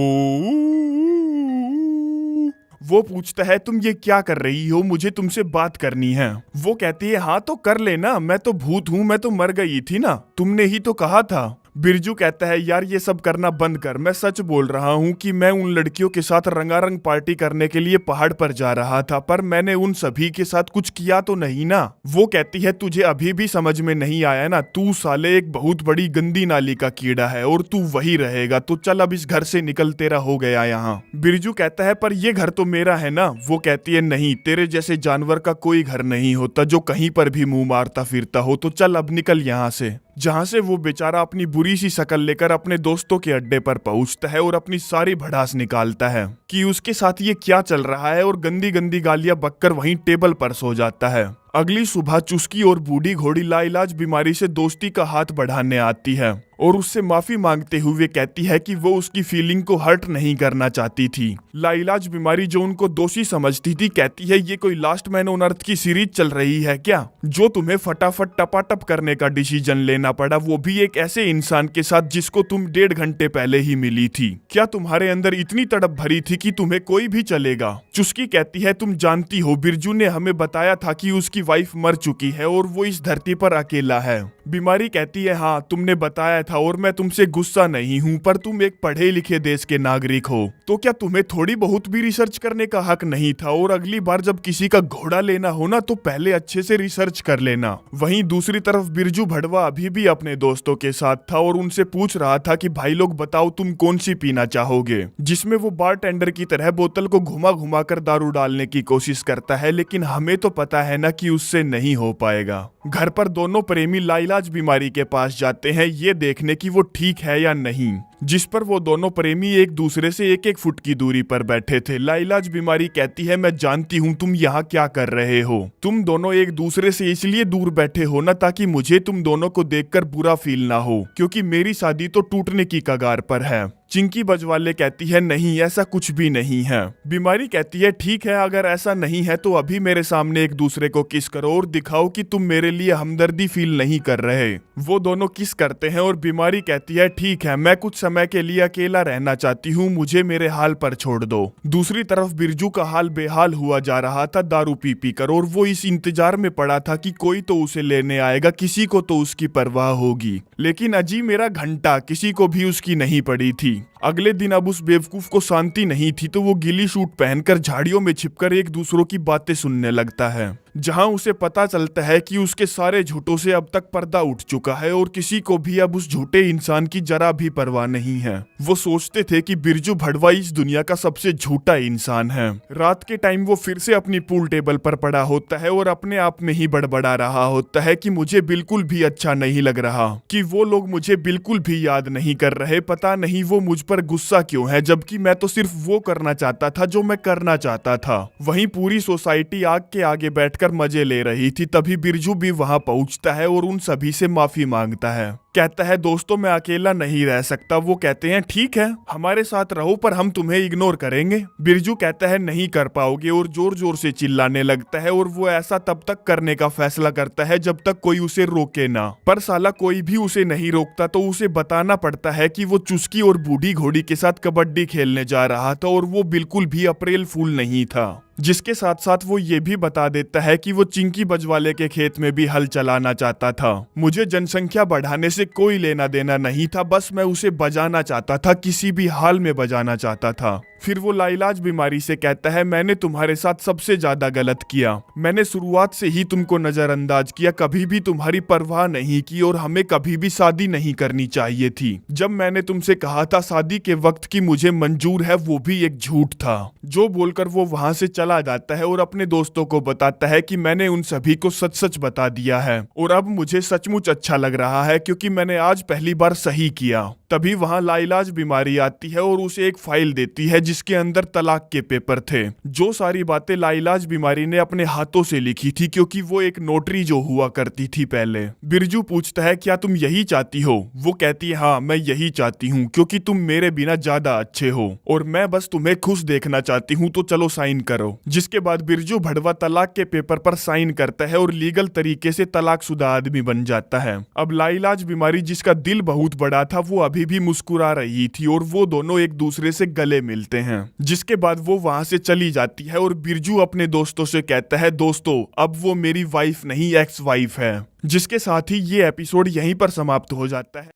वो पूछता है तुम ये क्या कर रही हो, मुझे तुमसे बात करनी है। वो कहती है हाँ तो कर लेना, मैं तो भूत हूँ, मैं तो मर गई थी ना, तुमने ही तो कहा था। बिरजू कहता है यार ये सब करना बंद कर, मैं सच बोल रहा हूँ कि मैं उन लड़कियों के साथ रंगारंग पार्टी करने के लिए पहाड़ पर जा रहा था, पर मैंने उन सभी के साथ कुछ किया तो नहीं ना। वो कहती है तुझे अभी भी समझ में नहीं आया ना, तू साले एक बहुत बड़ी गंदी नाली का कीड़ा है और तू वही रहेगा, तो चल अब इस घर से निकल, तेरा हो गया यहाँ। बिरजू कहता है पर ये घर तो मेरा है ना। वो कहती है नहीं, तेरे जैसे जानवर का कोई घर नहीं होता जो कहीं पर भी मुंह मारता फिरता हो, तो चल अब निकल यहाँ से। जहां से वो बेचारा अपनी बुरी सी शक्ल लेकर अपने दोस्तों के अड्डे पर पहुंचता है और अपनी सारी भड़ास निकालता है कि उसके साथ ये क्या चल रहा है, और गंदी गंदी गालियां बककर वहीं टेबल पर सो जाता है। अगली सुबह चुस्की और बूढ़ी घोड़ी लाइलाज बीमारी से दोस्ती का हाथ बढ़ाने आती है और उससे माफी मांगते हुए कहती है कि वो उसकी फीलिंग को हर्ट नहीं करना चाहती थी। लाइलाज बीमारी जो उनको दोषी समझती थी कहती है ये कोई लास्ट मैन ऑन अर्थ की सीरीज चल रही है क्या, जो तुम्हें फटाफट टपाटप करने का डिसीजन लेना पड़ा, वो भी एक ऐसे इंसान के साथ जिसको तुम 1.5 घंटे पहले ही मिली थी। क्या तुम्हारे अंदर इतनी तड़प भरी थी कि तुम्हें कोई भी चलेगा? चुस्की कहती है तुम जानती हो बिरजू ने हमें बताया था कि उसकी वाइफ मर चुकी है और वो इस धरती पर अकेला है। बीमारी कहती है हाँ तुमने बताया था और मैं तुमसे गुस्सा नहीं हूँ, पर तुम एक पढ़े लिखे देश के नागरिक हो तो क्या तुम्हें थोड़ी बहुत भी रिसर्च करने का हक नहीं था? और अगली बार जब किसी का घोड़ा लेना हो ना तो पहले अच्छे से रिसर्च कर लेना। वहीं दूसरी तरफ बिरजू भड़वा अभी भी अपने दोस्तों के साथ था और उनसे पूछ रहा था कि भाई लोग बताओ तुम कौन सी पीना चाहोगे, जिसमें वो बारटेंडर की तरह बोतल को घुमा घुमा कर दारू डालने की कोशिश करता है, लेकिन हमें तो पता है ना कि उससे नहीं हो पाएगा। घर पर दोनों प्रेमी लाइलाज बीमारी के पास जाते हैं ये देखने की वो ठीक है या नहीं, जिस पर वो दोनों प्रेमी एक दूसरे से 1-1 फुट की दूरी पर बैठे थे। लाइलाज बीमारी कहती है मैं जानती हूँ तुम यहाँ क्या कर रहे हो, तुम दोनों एक दूसरे से इसलिए दूर बैठे हो ना ताकि मुझे तुम दोनों को देखकर बुरा फील ना हो, क्योंकि मेरी शादी तो टूटने की कगार पर है। चिंकी बजवाले कहती है नहीं ऐसा कुछ भी नहीं है। बीमारी कहती है ठीक है अगर ऐसा नहीं है तो अभी मेरे सामने एक दूसरे को किस करो और दिखाओ कि तुम मेरे लिए हमदर्दी फील नहीं कर रहे। वो दोनों किस करते हैं और बीमारी कहती है ठीक है मैं कुछ समय के लिए अकेला रहना चाहती हूँ, मुझे मेरे हाल पर छोड़ दो। दूसरी तरफ बिरजू का हाल बेहाल हुआ जा रहा था दारू पी पी कर, और वो इस इंतजार में पड़ा था कि कोई तो उसे लेने आएगा, किसी को तो उसकी परवाह होगी। लेकिन अजी मेरा घंटा किसी को भी उसकी नहीं पड़ी थी। अगले दिन अब उस बेवकूफ को शांति नहीं थी तो वो गिली सूट पहनकर झाड़ियों में छिपकर एक दूसरों की बातें सुनने लगता है, जहां उसे पता चलता है कि उसके सारे झूठों से अब तक पर्दा उठ चुका है और किसी को भी अब उस झूठे इंसान की जरा भी परवाह नहीं है। वो सोचते थे कि बिरजू भड़वा इस दुनिया का सबसे झूठा इंसान है। रात के टाइम वो फिर से अपनी पूल टेबल पर पड़ा होता है और अपने आप में ही बड़बड़ा रहा होता है कि मुझे बिल्कुल भी अच्छा नहीं लग रहा, कि वो लोग मुझे बिल्कुल भी याद नहीं कर रहे, पता नहीं वो मुझ पर गुस्सा क्यों है, जबकि मैं तो सिर्फ वो करना चाहता था जो मैं करना चाहता था। वहीं पूरी सोसाइटी आग के आगे बैठकर मजे ले रही थी, तभी बिरजू भी वहां पहुंचता है और उन सभी से माफी मांगता है। कहता है दोस्तों मैं अकेला नहीं रह सकता। वो कहते हैं ठीक है हमारे साथ रहो पर हम तुम्हें इग्नोर करेंगे। बिरजू कहता है नहीं कर पाओगे और जोर जोर से चिल्लाने लगता है, और वो ऐसा तब तक करने का फैसला करता है जब तक कोई उसे रोके ना। पर साला कोई भी उसे नहीं रोकता तो उसे बताना पड़ता है कि वो चुस्की और बूढ़ी घोड़ी के साथ कबड्डी खेलने जा रहा था और वो बिल्कुल भी अप्रैल फूल नहीं था। जिसके साथ साथ वो ये भी बता देता है कि वो चिंकी बजवाले के खेत में भी हल चलाना चाहता था। मुझे जनसंख्या बढ़ाने से कोई लेना देना नहीं था, बस मैं उसे बजाना चाहता था, किसी भी हाल में बजाना चाहता था। फिर वो लाइलाज बीमारी से कहता है मैंने तुम्हारे साथ सबसे ज्यादा गलत किया, मैंने शुरुआत से ही तुमको नजरअंदाज किया, कभी भी तुम्हारी परवाह नहीं की और हमें कभी भी शादी नहीं करनी चाहिए थी। जब मैंने तुमसे कहा था शादी के वक्त की मुझे मंजूर है वो भी एक झूठ था। जो बोलकर वो वहां से चला जाता है और अपने दोस्तों को बताता है कि मैंने उन सभी को सच सच बता दिया है और अब मुझे सचमुच अच्छा लग रहा है क्योंकि मैंने आज पहली बार सही किया। तभी वहां लाइलाज बीमारी आती है और उसे एक फाइल देती है जिसके अंदर तलाक के पेपर थे। जो सारी बातें लाइलाज बीमारी ने अपने हाथों से लिखी थी क्योंकि वो एक नोटरी जो हुआ करती थी पहले। बिरजू पूछता है क्या तुम यही चाहती हो? वो कहती है हाँ मैं यही चाहती हूँ क्योंकि तुम मेरे बिना ज्यादा अच्छे हो और मैं बस तुम्हें खुश देखना चाहती हूँ, तो चलो साइन करो। जिसके बाद बिरजू भड़वा तलाक के पेपर पर साइन करता है और लीगल तरीके से तलाकशुदा आदमी बन जाता है। अब लाइलाज बीमारी जिसका दिल बहुत बड़ा था वो अभी भी मुस्कुरा रही थी और वो दोनों एक दूसरे से गले मिलते हैं। जिसके बाद वो वहां से चली जाती है और बिरजू अपने दोस्तों से कहता है दोस्तों अब वो मेरी वाइफ नहीं एक्स वाइफ है। जिसके साथ ही ये एपिसोड यहीं पर समाप्त हो जाता है।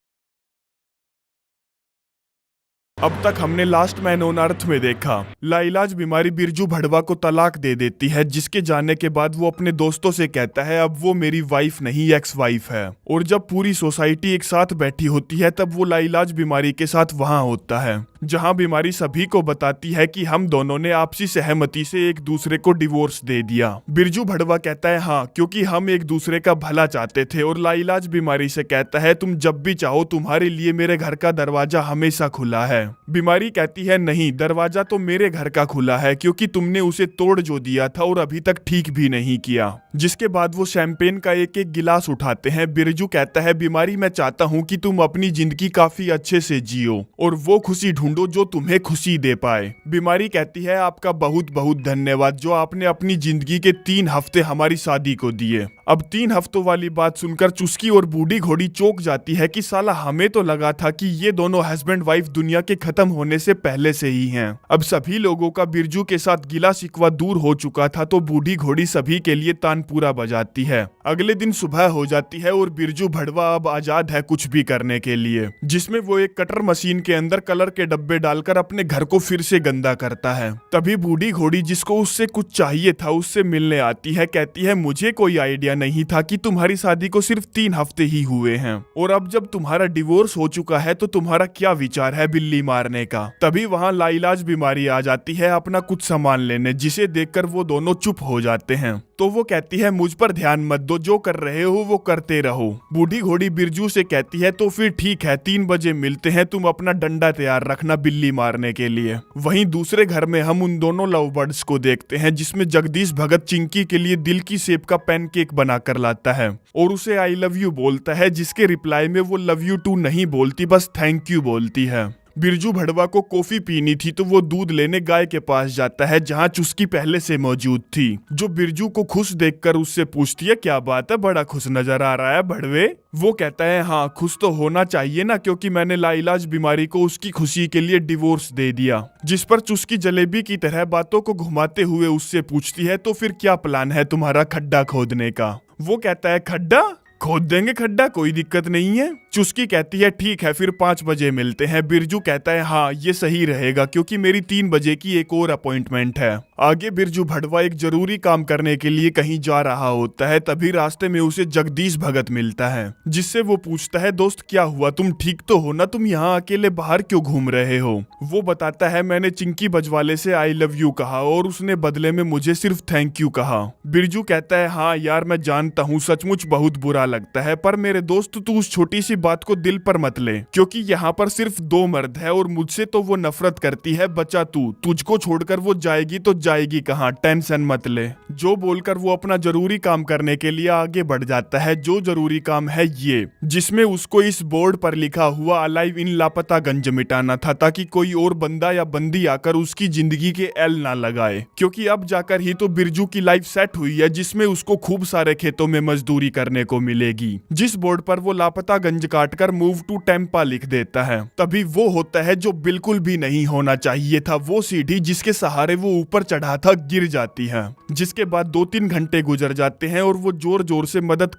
अब तक हमने लास्ट मैन ऑन अर्थ में देखा लाइलाज बीमारी बिरजू भड़वा को तलाक दे देती है, जिसके जाने के बाद वो अपने दोस्तों से कहता है अब वो मेरी वाइफ नहीं एक्स वाइफ है। और जब पूरी सोसाइटी एक साथ बैठी होती है तब वो लाइलाज बीमारी के साथ वहां होता है, जहां बीमारी सभी को बताती है कि हम दोनों ने आपसी सहमति से एक दूसरे को डिवोर्स दे दिया। बिरजू भड़वा कहता है हाँ क्योंकि हम एक दूसरे का भला चाहते थे, और लाइलाज बीमारी से कहता है तुम जब भी चाहो तुम्हारे लिए मेरे घर का दरवाजा हमेशा खुला है। बीमारी कहती है नहीं दरवाजा तो मेरे घर का खुला है क्योंकि तुमने उसे तोड़ जो दिया था और अभी तक ठीक भी नहीं किया। जिसके बाद वो शैंपेन का एक एक गिलास उठाते हैं। बिरजू कहता है बीमारी मैं चाहता हूँ कि तुम अपनी जिंदगी काफी अच्छे से जियो और वो खुशी ढूंढ ढूंढो जो तुम्हें खुशी दे पाए। बीमारी कहती है आपका बहुत बहुत धन्यवाद जो आपने अपनी जिंदगी के 3 हफ्ते हमारी शादी को दिए। अब 3 हफ्तों वाली बात सुनकर चुस्की और बूढ़ी घोड़ी चौंक जाती है कि साला हमें तो लगा था कि ये दोनों हस्बैंड वाइफ दुनिया के खत्म होने से पहले से ही हैं। अब सभी लोगों का बिरजू के साथ गिला शिकवा दूर हो चुका था तो बूढ़ी घोड़ी सभी के लिए तानपूरा बजाती है। अगले दिन सुबह हो जाती है और बिरजू भड़वा अब आजाद है कुछ भी करने के लिए, जिसमें वो एक कटर मशीन के अंदर कलर के डब्बे डालकर अपने घर को फिर से गंदा करता है। तभी बूढ़ी घोड़ी जिसको उससे कुछ चाहिए था उससे मिलने आती है। कहती है मुझे कोई आइडिया नहीं था कि तुम्हारी शादी को सिर्फ 3 हफ्ते ही हुए हैं और अब जब तुम्हारा डिवोर्स हो चुका है तो तुम्हारा क्या विचार है बिल्ली मारने का। तभी वहाँ लाइलाज बीमारी आ जाती है अपना कुछ सामान लेने, जिसे देखकर वो दोनों चुप हो जाते हैं। तो वो कहती है मुझ पर ध्यान मत दो, जो कर रहे हो वो करते रहो। बूढ़ी घोड़ी बिरजू से कहती है तो फिर ठीक है 3 बजे मिलते हैं, तुम अपना डंडा तैयार रखना बिल्ली मारने के लिए। वहीं दूसरे घर में हम उन दोनों लव बर्ड्स को देखते हैं जिसमें जगदीश भगत चिंकी के लिए दिल की शेप का पैनकेक बनाकर लाता है और उसे आई लव यू बोलता है, जिसके रिप्लाई में वो लव यू टू नहीं बोलती बस थैंक यू बोलती है। बिरजू भड़वा को कॉफी पीनी थी तो वो दूध लेने गाय के पास जाता है जहाँ चुस्की पहले से मौजूद थी, जो बिरजू को खुश देखकर उससे पूछती है क्या बात है, बड़ा खुश नजर आ रहा है भड़वे। वो कहता है हाँ खुश तो होना चाहिए ना, क्योंकि मैंने लाइलाज बीमारी को उसकी खुशी के लिए डिवोर्स दे दिया। जिस पर चुस्की जलेबी की तरह बातों को घुमाते हुए उससे पूछती है तो फिर क्या प्लान है तुम्हारा खड्डा खोदने का। वो कहता है खड्डा खोद देंगे, खड्डा कोई दिक्कत नहीं है। चुस्की कहती है ठीक है फिर 5 बजे मिलते हैं। बिरजू कहता है हाँ ये सही रहेगा क्योंकि मेरी 3 बजे की एक और अपॉइंटमेंट है। आगे बिरजू भड़वा एक जरूरी काम करने के लिए कहीं जा रहा होता है, तभी रास्ते में उसे जगदीश भगत मिलता है, जिससे वो पूछता है दोस्त क्या हुआ, तुम ठीक तो हो ना, तुम यहाँ अकेले बाहर क्यों घूम रहे हो। वो बताता है मैंने चिंकी बजवाले से आई लव यू कहा और उसने बदले में मुझे सिर्फ थैंक यू कहा। बिरजू कहता है हाँ यार मैं जानता हूँ सचमुच बहुत बुरा लगता है, पर मेरे दोस्त तू उस छोटी सी बात को दिल पर मत ले, क्योंकि यहाँ पर सिर्फ 2 मर्द है और मुझसे तो वो नफरत करती है। बचा तू, तुझको छोड़कर वो जाएगी तो जाएगी कहाँ, टेंशन मत ले। जो बोलकर वो अपना जरूरी काम करने के लिए आगे बढ़ जाता है। जो जरूरी काम है ये, जिसमें उसको इस बोर्ड पर लिखा हुआ अलाइव इन लापता गंज मिटाना था, ताकि कोई और बंदा या बंदी आकर उसकी जिंदगी के एल ना लगाए, क्योंकि अब जाकर ही तो बिरजू की लाइफ सेट हुई है जिसमें उसको खूब सारे खेतों में मजदूरी करने को मिलेगी। जिस बोर्ड पर वो लापता गंज काटकर मूव टू टेम्पा लिख देता है, तभी वो होता है जो बिल्कुल भी नहीं होना चाहिए था। वो सीढ़ी जिसके सहारे वो ऊपर चढ़ा था गिर जाती है, जिसके बाद 2-3 घंटे गुजर जाते हैं और वो जोर जोर से मदद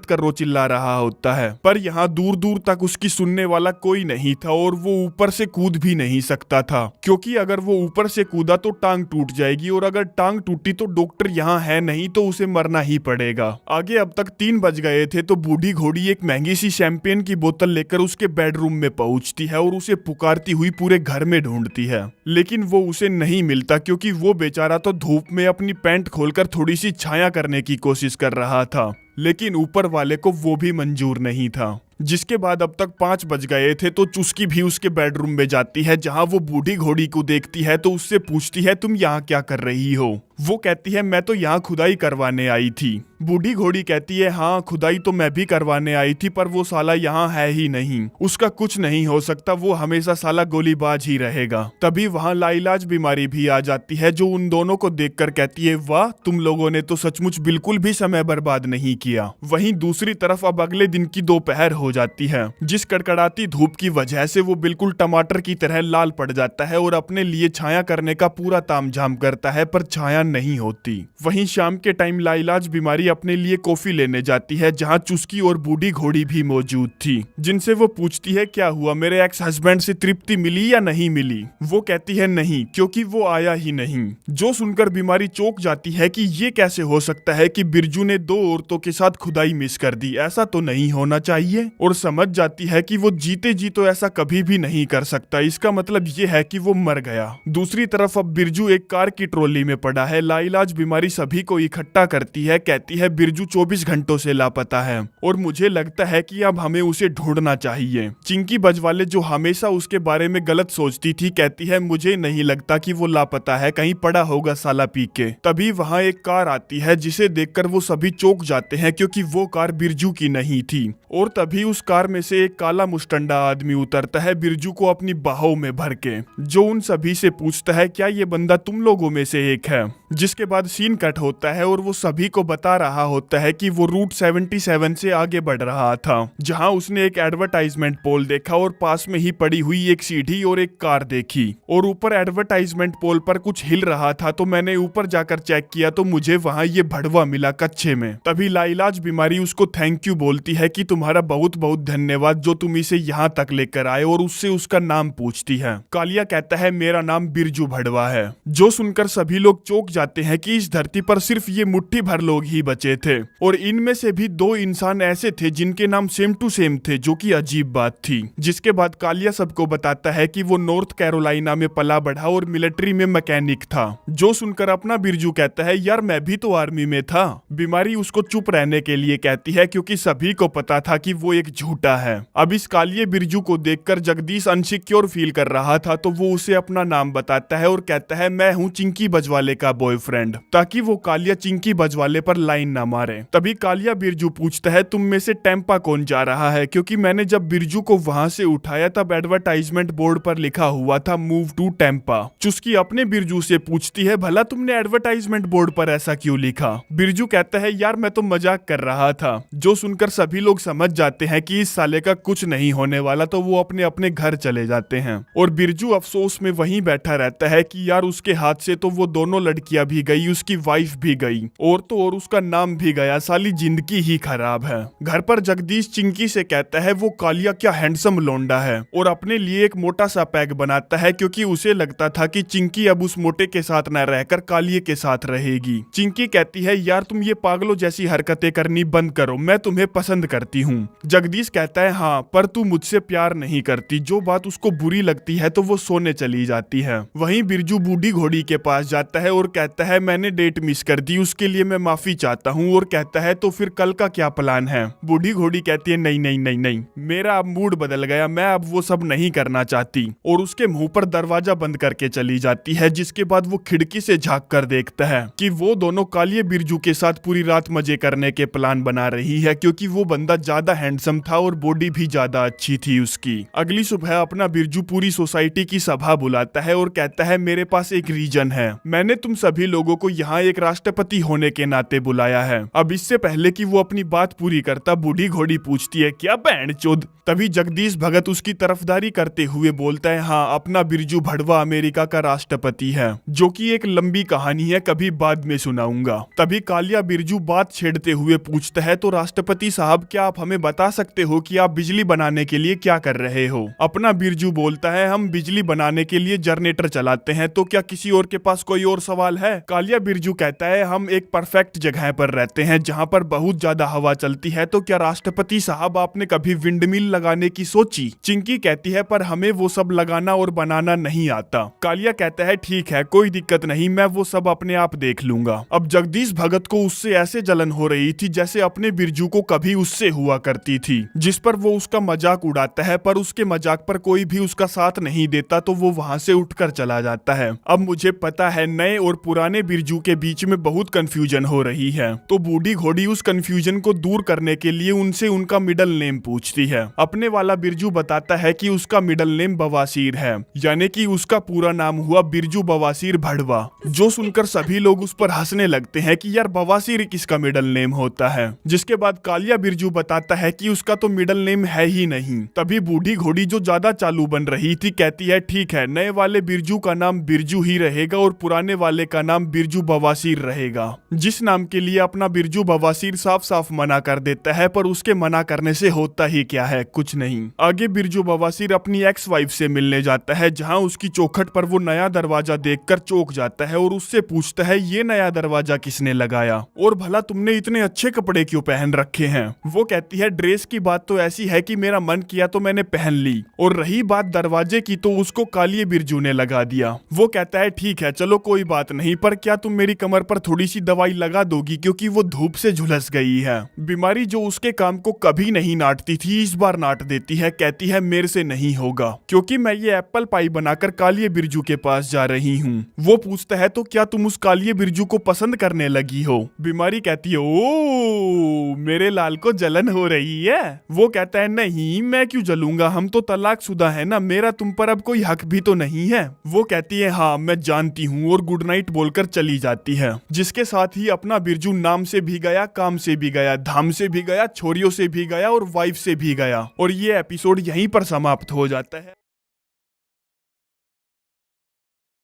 करो चिल्ला रहा होता है, पर यहाँ दूर दूर तक उसकी सुनने वाला कोई नहीं था और वो ऊपर से कूद भी नहीं सकता था, क्योंकि अगर वो ऊपर से कूदा तो टांग टूट जाएगी और अगर टांग टूटी तो डॉक्टर यहाँ है नहीं तो उसे मरना ही पड़ेगा। आगे अब तक 3 बज गए थे तो बूढ़ी घोड़ी एक महंगी सी शैंपेन की बोतल लेकर उसके बेडरूम में पहुंचती है और उसे पुकारती हुई पूरे घर में ढूंढती है, लेकिन वो उसे नहीं मिलता, क्योंकि वो बेचारा तो धूप में अपनी पैंट खोलकर थोड़ी सी छाया करने की कोशिश कर रहा था, लेकिन ऊपर वाले को वो भी मंजूर नहीं था। जिसके बाद अब तक 5 बज गए थे तो चुस्की भी उसके बेडरूम में जाती है, जहां वो बूढ़ी घोड़ी को देखती है तो उससे पूछती है तुम यहाँ क्या कर रही हो। वो कहती है मैं तो यहाँ खुदाई करवाने आई थी। बूढ़ी घोड़ी कहती है हाँ खुदाई तो मैं भी करवाने आई थी, पर वो साला यहाँ है ही नहीं, उसका कुछ नहीं हो सकता, वो हमेशा साला गोलीबाज ही रहेगा। तभी वहाँ लाइलाज बीमारी भी आ जाती है, जो उन दोनों को देखकर कहती है वाह तुम लोगों ने तो सचमुच बिल्कुल भी समय बर्बाद नहीं किया। वहीं दूसरी तरफ अब अगले दिन की दोपहर हो जाती है, जिस कड़कड़ाती धूप की वजह से वो बिल्कुल टमाटर की तरह लाल पड़ जाता है और अपने लिए छाया करने का पूरा तामझाम करता है, पर छाया नहीं होती। वहीं शाम के टाइम लाइलाज बीमारी अपने लिए कॉफी लेने जाती है, जहां चुस्की और बूढ़ी घोड़ी भी मौजूद थी, जिनसे वो पूछती है क्या हुआ, मेरे एक्स हस्बैंड से तृप्ति मिली या नहीं मिली। वो कहती है नहीं, क्योंकि वो आया ही नहीं। जो सुनकर बीमारी चौंक जाती है कि ये कैसे हो सकता है कि बिरजू ने 2 औरतों के साथ खुदाई मिस कर दी, ऐसा तो नहीं होना चाहिए, और समझ जाती है कि वो जीते जी तो ऐसा कभी भी नहीं कर सकता, इसका मतलब ये है कि वो मर गया। दूसरी तरफ अब बिरजू एक कार की ट्रॉली में पड़ा है। लाइलाज बीमारी सभी को इकट्ठा करती है, कहती है बिरजू 24 घंटों से लापता है और मुझे लगता है कि अब हमें उसे ढूंढना चाहिए। चिंकी बजवाले, जो हमेशा उसके बारे में गलत सोचती थी, कहती है मुझे नहीं लगता कि वो लापता है, कहीं पड़ा होगा साला पी के। तभी वहाँ एक कार आती है, जिसे देखकर वो सभी चौंक जाते हैं हैं क्योंकि वो कार बिरजू की नहीं थी। और तभी उस कार में से एक काला मुस्टंडा आदमी उतरता है बिरजू को अपनी बाहों में भर के, जो उन सभी से पूछता है क्या ये बंदा तुम लोगों में से एक है। जिसके बाद सीन कट होता है और वो सभी को बता रहा होता है कि वो रूट 77 से आगे बढ़ रहा था, जहां उसने एक एडवर्टाइजमेंट पोल देखा और पास में ही पड़ी हुई एक सीढ़ी और एक कार देखी, और ऊपर एडवर्टाइजमेंट पोल पर कुछ हिल रहा था। तो मैंने ऊपर जाकर चेक किया तो मुझे वहां ये भड़वा मिला कच्चे में। तभी लाइलाज बीमारी उसको थैंक यू बोलती है कि तुम्हारा बहुत बहुत धन्यवाद जो तुम इसे यहाँ तक लेकर आए, और उससे उसका नाम पूछती है। कालिया कहता है मेरा नाम बिरजू भड़वा है। जो सुनकर सभी लोग चौंक जाते हैं कि इस धरती पर सिर्फ ये मुट्ठी भर लोग ही बचे थे, और इनमें से भी 2 इंसान ऐसे थे जिनके नाम सेम टू सेम थे, जो कि अजीब बात थी। जिसके बाद कालिया सबको बताता है कि वो नॉर्थ कैरोलिना में पला बढ़ा और मिलिट्री में मैकेनिक था। जो सुनकर अपना बिरजू कहता है यार मैं भी तो आर्मी में था। बीमारी उसको चुप रहने के लिए कहती है क्योंकि सभी को पता था कि वो एक झूठा है। अब इस कालिये बिरजू को देखकर जगदीश अनसिक्योर फील कर रहा था, तो वो उसे अपना नाम बताता है और कहता है मैं हूँ चिंकी बजवाले का बॉयफ्रेंड, ताकि वो कालिया चिंकी बजवाले पर लाइन ना मारे। तभी कालिया बिरजू पूछता है तुम में से टेम्पा कौन जा रहा है, क्योंकि मैंने जब बिरजू को वहां से उठाया तब एडवर्टाइजमेंट बोर्ड पर लिखा हुआ था मूव टू टेम्पा। चुस्की अपने बिरजू से पूछती है भला तुमने एडवर्टाइजमेंट बोर्ड पर ऐसा क्यों लिखा। बिरजू कहता है यार मैं तो मजाक कर रहा था। जो सुनकर सभी लोग समझ जाते हैं कि इस साले का कुछ नहीं होने वाला, तो वो अपने अपने घर चले जाते हैं। और बिरजू अफसोस में वहीं बैठा रहता है कि यार उसके हाथ से तो वो दोनों लड़कियां भी गई, उसकी वाइफ भी गई, और तो और उसका नाम भी गया। साली जिंदगी ही खराब है। घर पर जगदीश चिंकी से कहता है वो कालिया क्या हैंडसम लोंडा है, और अपने लिए एक मोटा सा पैग बनाता है क्योंकि उसे लगता था कि चिंकी अब उस मोटे के साथ न रहकर कालिये के साथ रहेगी। चिंकी कहती है यार तुम ये पागलों जैसी हरकतें करनी बंद करो, मैं तुम्हें पसंद करती हूँ। जगदीश कहता है हाँ पर तू मुझसे प्यार नहीं करती। जो बात उसको बुरी लगती है तो वो सोने चली जाती है। वहीं बिरजू बूढ़ी घोड़ी के पास जाता है और कहता है मैंने डेट मिस कर दी, उसके लिए मैं माफी चाहता हूँ। और कहता है तो फिर कल का क्या प्लान है। बूढ़ी घोड़ी कहती है नहीं नहीं नहीं नहीं, मेरा अब मूड बदल गया, मैं अब वो सब नहीं करना चाहती, और उसके मुंह पर दरवाजा बंद करके चली जाती है। जिसके बाद वो खिड़की से झांक कर देखता है कि वो दोनों कालिये बिरजू के साथ पूरी रात मजे करने के प्लान बना रही है, क्योंकि वो बंदा ज्यादा हैंडसम था और बॉडी भी ज्यादा अच्छी थी उसकी। अगली सुबह अपना बिरजू पूरी सोसाइटी की सभा बुलाता है और कहता है मेरे पास एक रीजन है, मैंने तुम सभी लोगों को यहाँ एक राष्ट्रपति होने के नाते बुलाया है। अब इससे पहले कि वो अपनी बात पूरी करता बूढ़ी घोड़ी पूछती है क्या बैंड-चोद। तभी जगदीश भगत उसकी तरफदारी करते हुए बोलता है हाँ अपना बिरजू भड़वा अमेरिका का राष्ट्रपति है, जो कि एक लंबी कहानी है, कभी बाद में सुनाऊंगा। तभी कालिया बिरजू बात छेड़ते हुए पूछता है तो राष्ट्रपति साहब क्या आप हमें बता सकते हो कि आप बिजली बनाने के लिए क्या कर रहे हो। अपना बिरजू बोलता है हम बिजली बनाने के लिए जनरेटर चलाते हैं, तो क्या किसी और के पास कोई और सवाल है। कालिया बिरजू कहता है हम एक परफेक्ट जगह पर रहते हैं जहाँ पर बहुत ज्यादा हवा चलती है, तो क्या राष्ट्रपति साहब आपने कभी विंडमिल लगाने की सोची। चिंकी कहती है पर हमें वो सब लगाना और बनाना नहीं आता। कालिया कहता है ठीक है कोई दिक्कत नहीं, मैं वो सब अपने आप देख लूंगा। अब जगदीश भगत को उससे ऐसे जलन हो रही थी जैसे अपने बिरजू को कभी उससे हुआ करती थी, जिस पर वो उसका मजाक उड़ाता है, पर उसके मजाक पर कोई भी उसका साथ नहीं देता, तो वो वहां से उठकर चला जाता है। अब मुझे पता है नए और पुराने बिरजू के बीच में बहुत कंफ्यूजन हो रही है, तो बूढ़ी घोड़ी उस कंफ्यूजन को दूर करने के लिए उनसे उनका मिडल नेम पूछती है। अपने वाला बिरजू बताता है कि उसका मिडल नेम बवासीर है, यानी कि उसका पूरा नाम हुआ बिरजू बवासीर भड़वा। जो सुनकर सभी लोग उस पर हंसने लगते हैं कि यार बवासीर किसका मिडल नेम होता है। जिसके बाद कालिया बिरजू बताता है कि उसका तो मिडल नेम है ही नहीं। तभी बूढ़ी घोड़ी जो ज्यादा चालू बन रही थी कहती है ठीक है नए वाले बिरजू का नाम बिरजू ही रहेगा और पुराने वाले का नाम बिरजू बवासीर रहेगा। जिस नाम के लिए अपना बिरजू बवासीर साफ साफ मना कर देता है, पर उसके मना करने से होता ही क्या है, कुछ नहीं। आगे बिरजू बवासीर अपनी एक्स वाइफ से मिलने जाता है, जहां उसकी चौखट पर वो नया दरवाजा देखकर चौंक जाता है और उससे पूछता है ये नया दरवाजा किसने लगाया, और भला तुमने इतने अच्छे कपड़े क्यों पहन रखे हैं। वो कहती है ड्रेस की बात तो ऐसी है कि मेरा मन किया तो मैंने पहन ली, और रही बात दरवाजे की तो उसको कालिये बिरजू ने लगा दिया। वो कहता है ठीक है चलो कोई बात नहीं, पर क्या तुम मेरी कमर पर थोड़ी सी दवाई लगा दोगी, क्योंकि वो धूप से झुलस गई है। बीमारी जो उसके काम को कभी नहीं नाटती थी इस बार नाट देती है, कहती है मेरे से नहीं होगा, क्योंकि मैं ये एप्पल पाई बनाकर कालिये बिरजू के पास जा रही हूँ। वो पूछता है तो क्या तुम उस कालिये बिरजू को पसंद करने लगी हो। बीमारी कहती है ओ मेरे लाल को जलन हो रही है। वो कहता है नहीं मैं क्यों जलूंगा, हम तो तलाकशुदा है ना, मेरा तुम पर अब कोई हक भी तो नहीं है। वो कहती है हाँ मैं जानती हूँ और गुड नाइट बोलकर चली जाती है। जिसके साथ ही अपना बिरजू नाम से भी गया, काम से भी गया, धाम से भी गया, छोरियों से भी गया और वाइफ से भी गया। और ये एपिसोड यहीं पर समाप्त हो जाता है।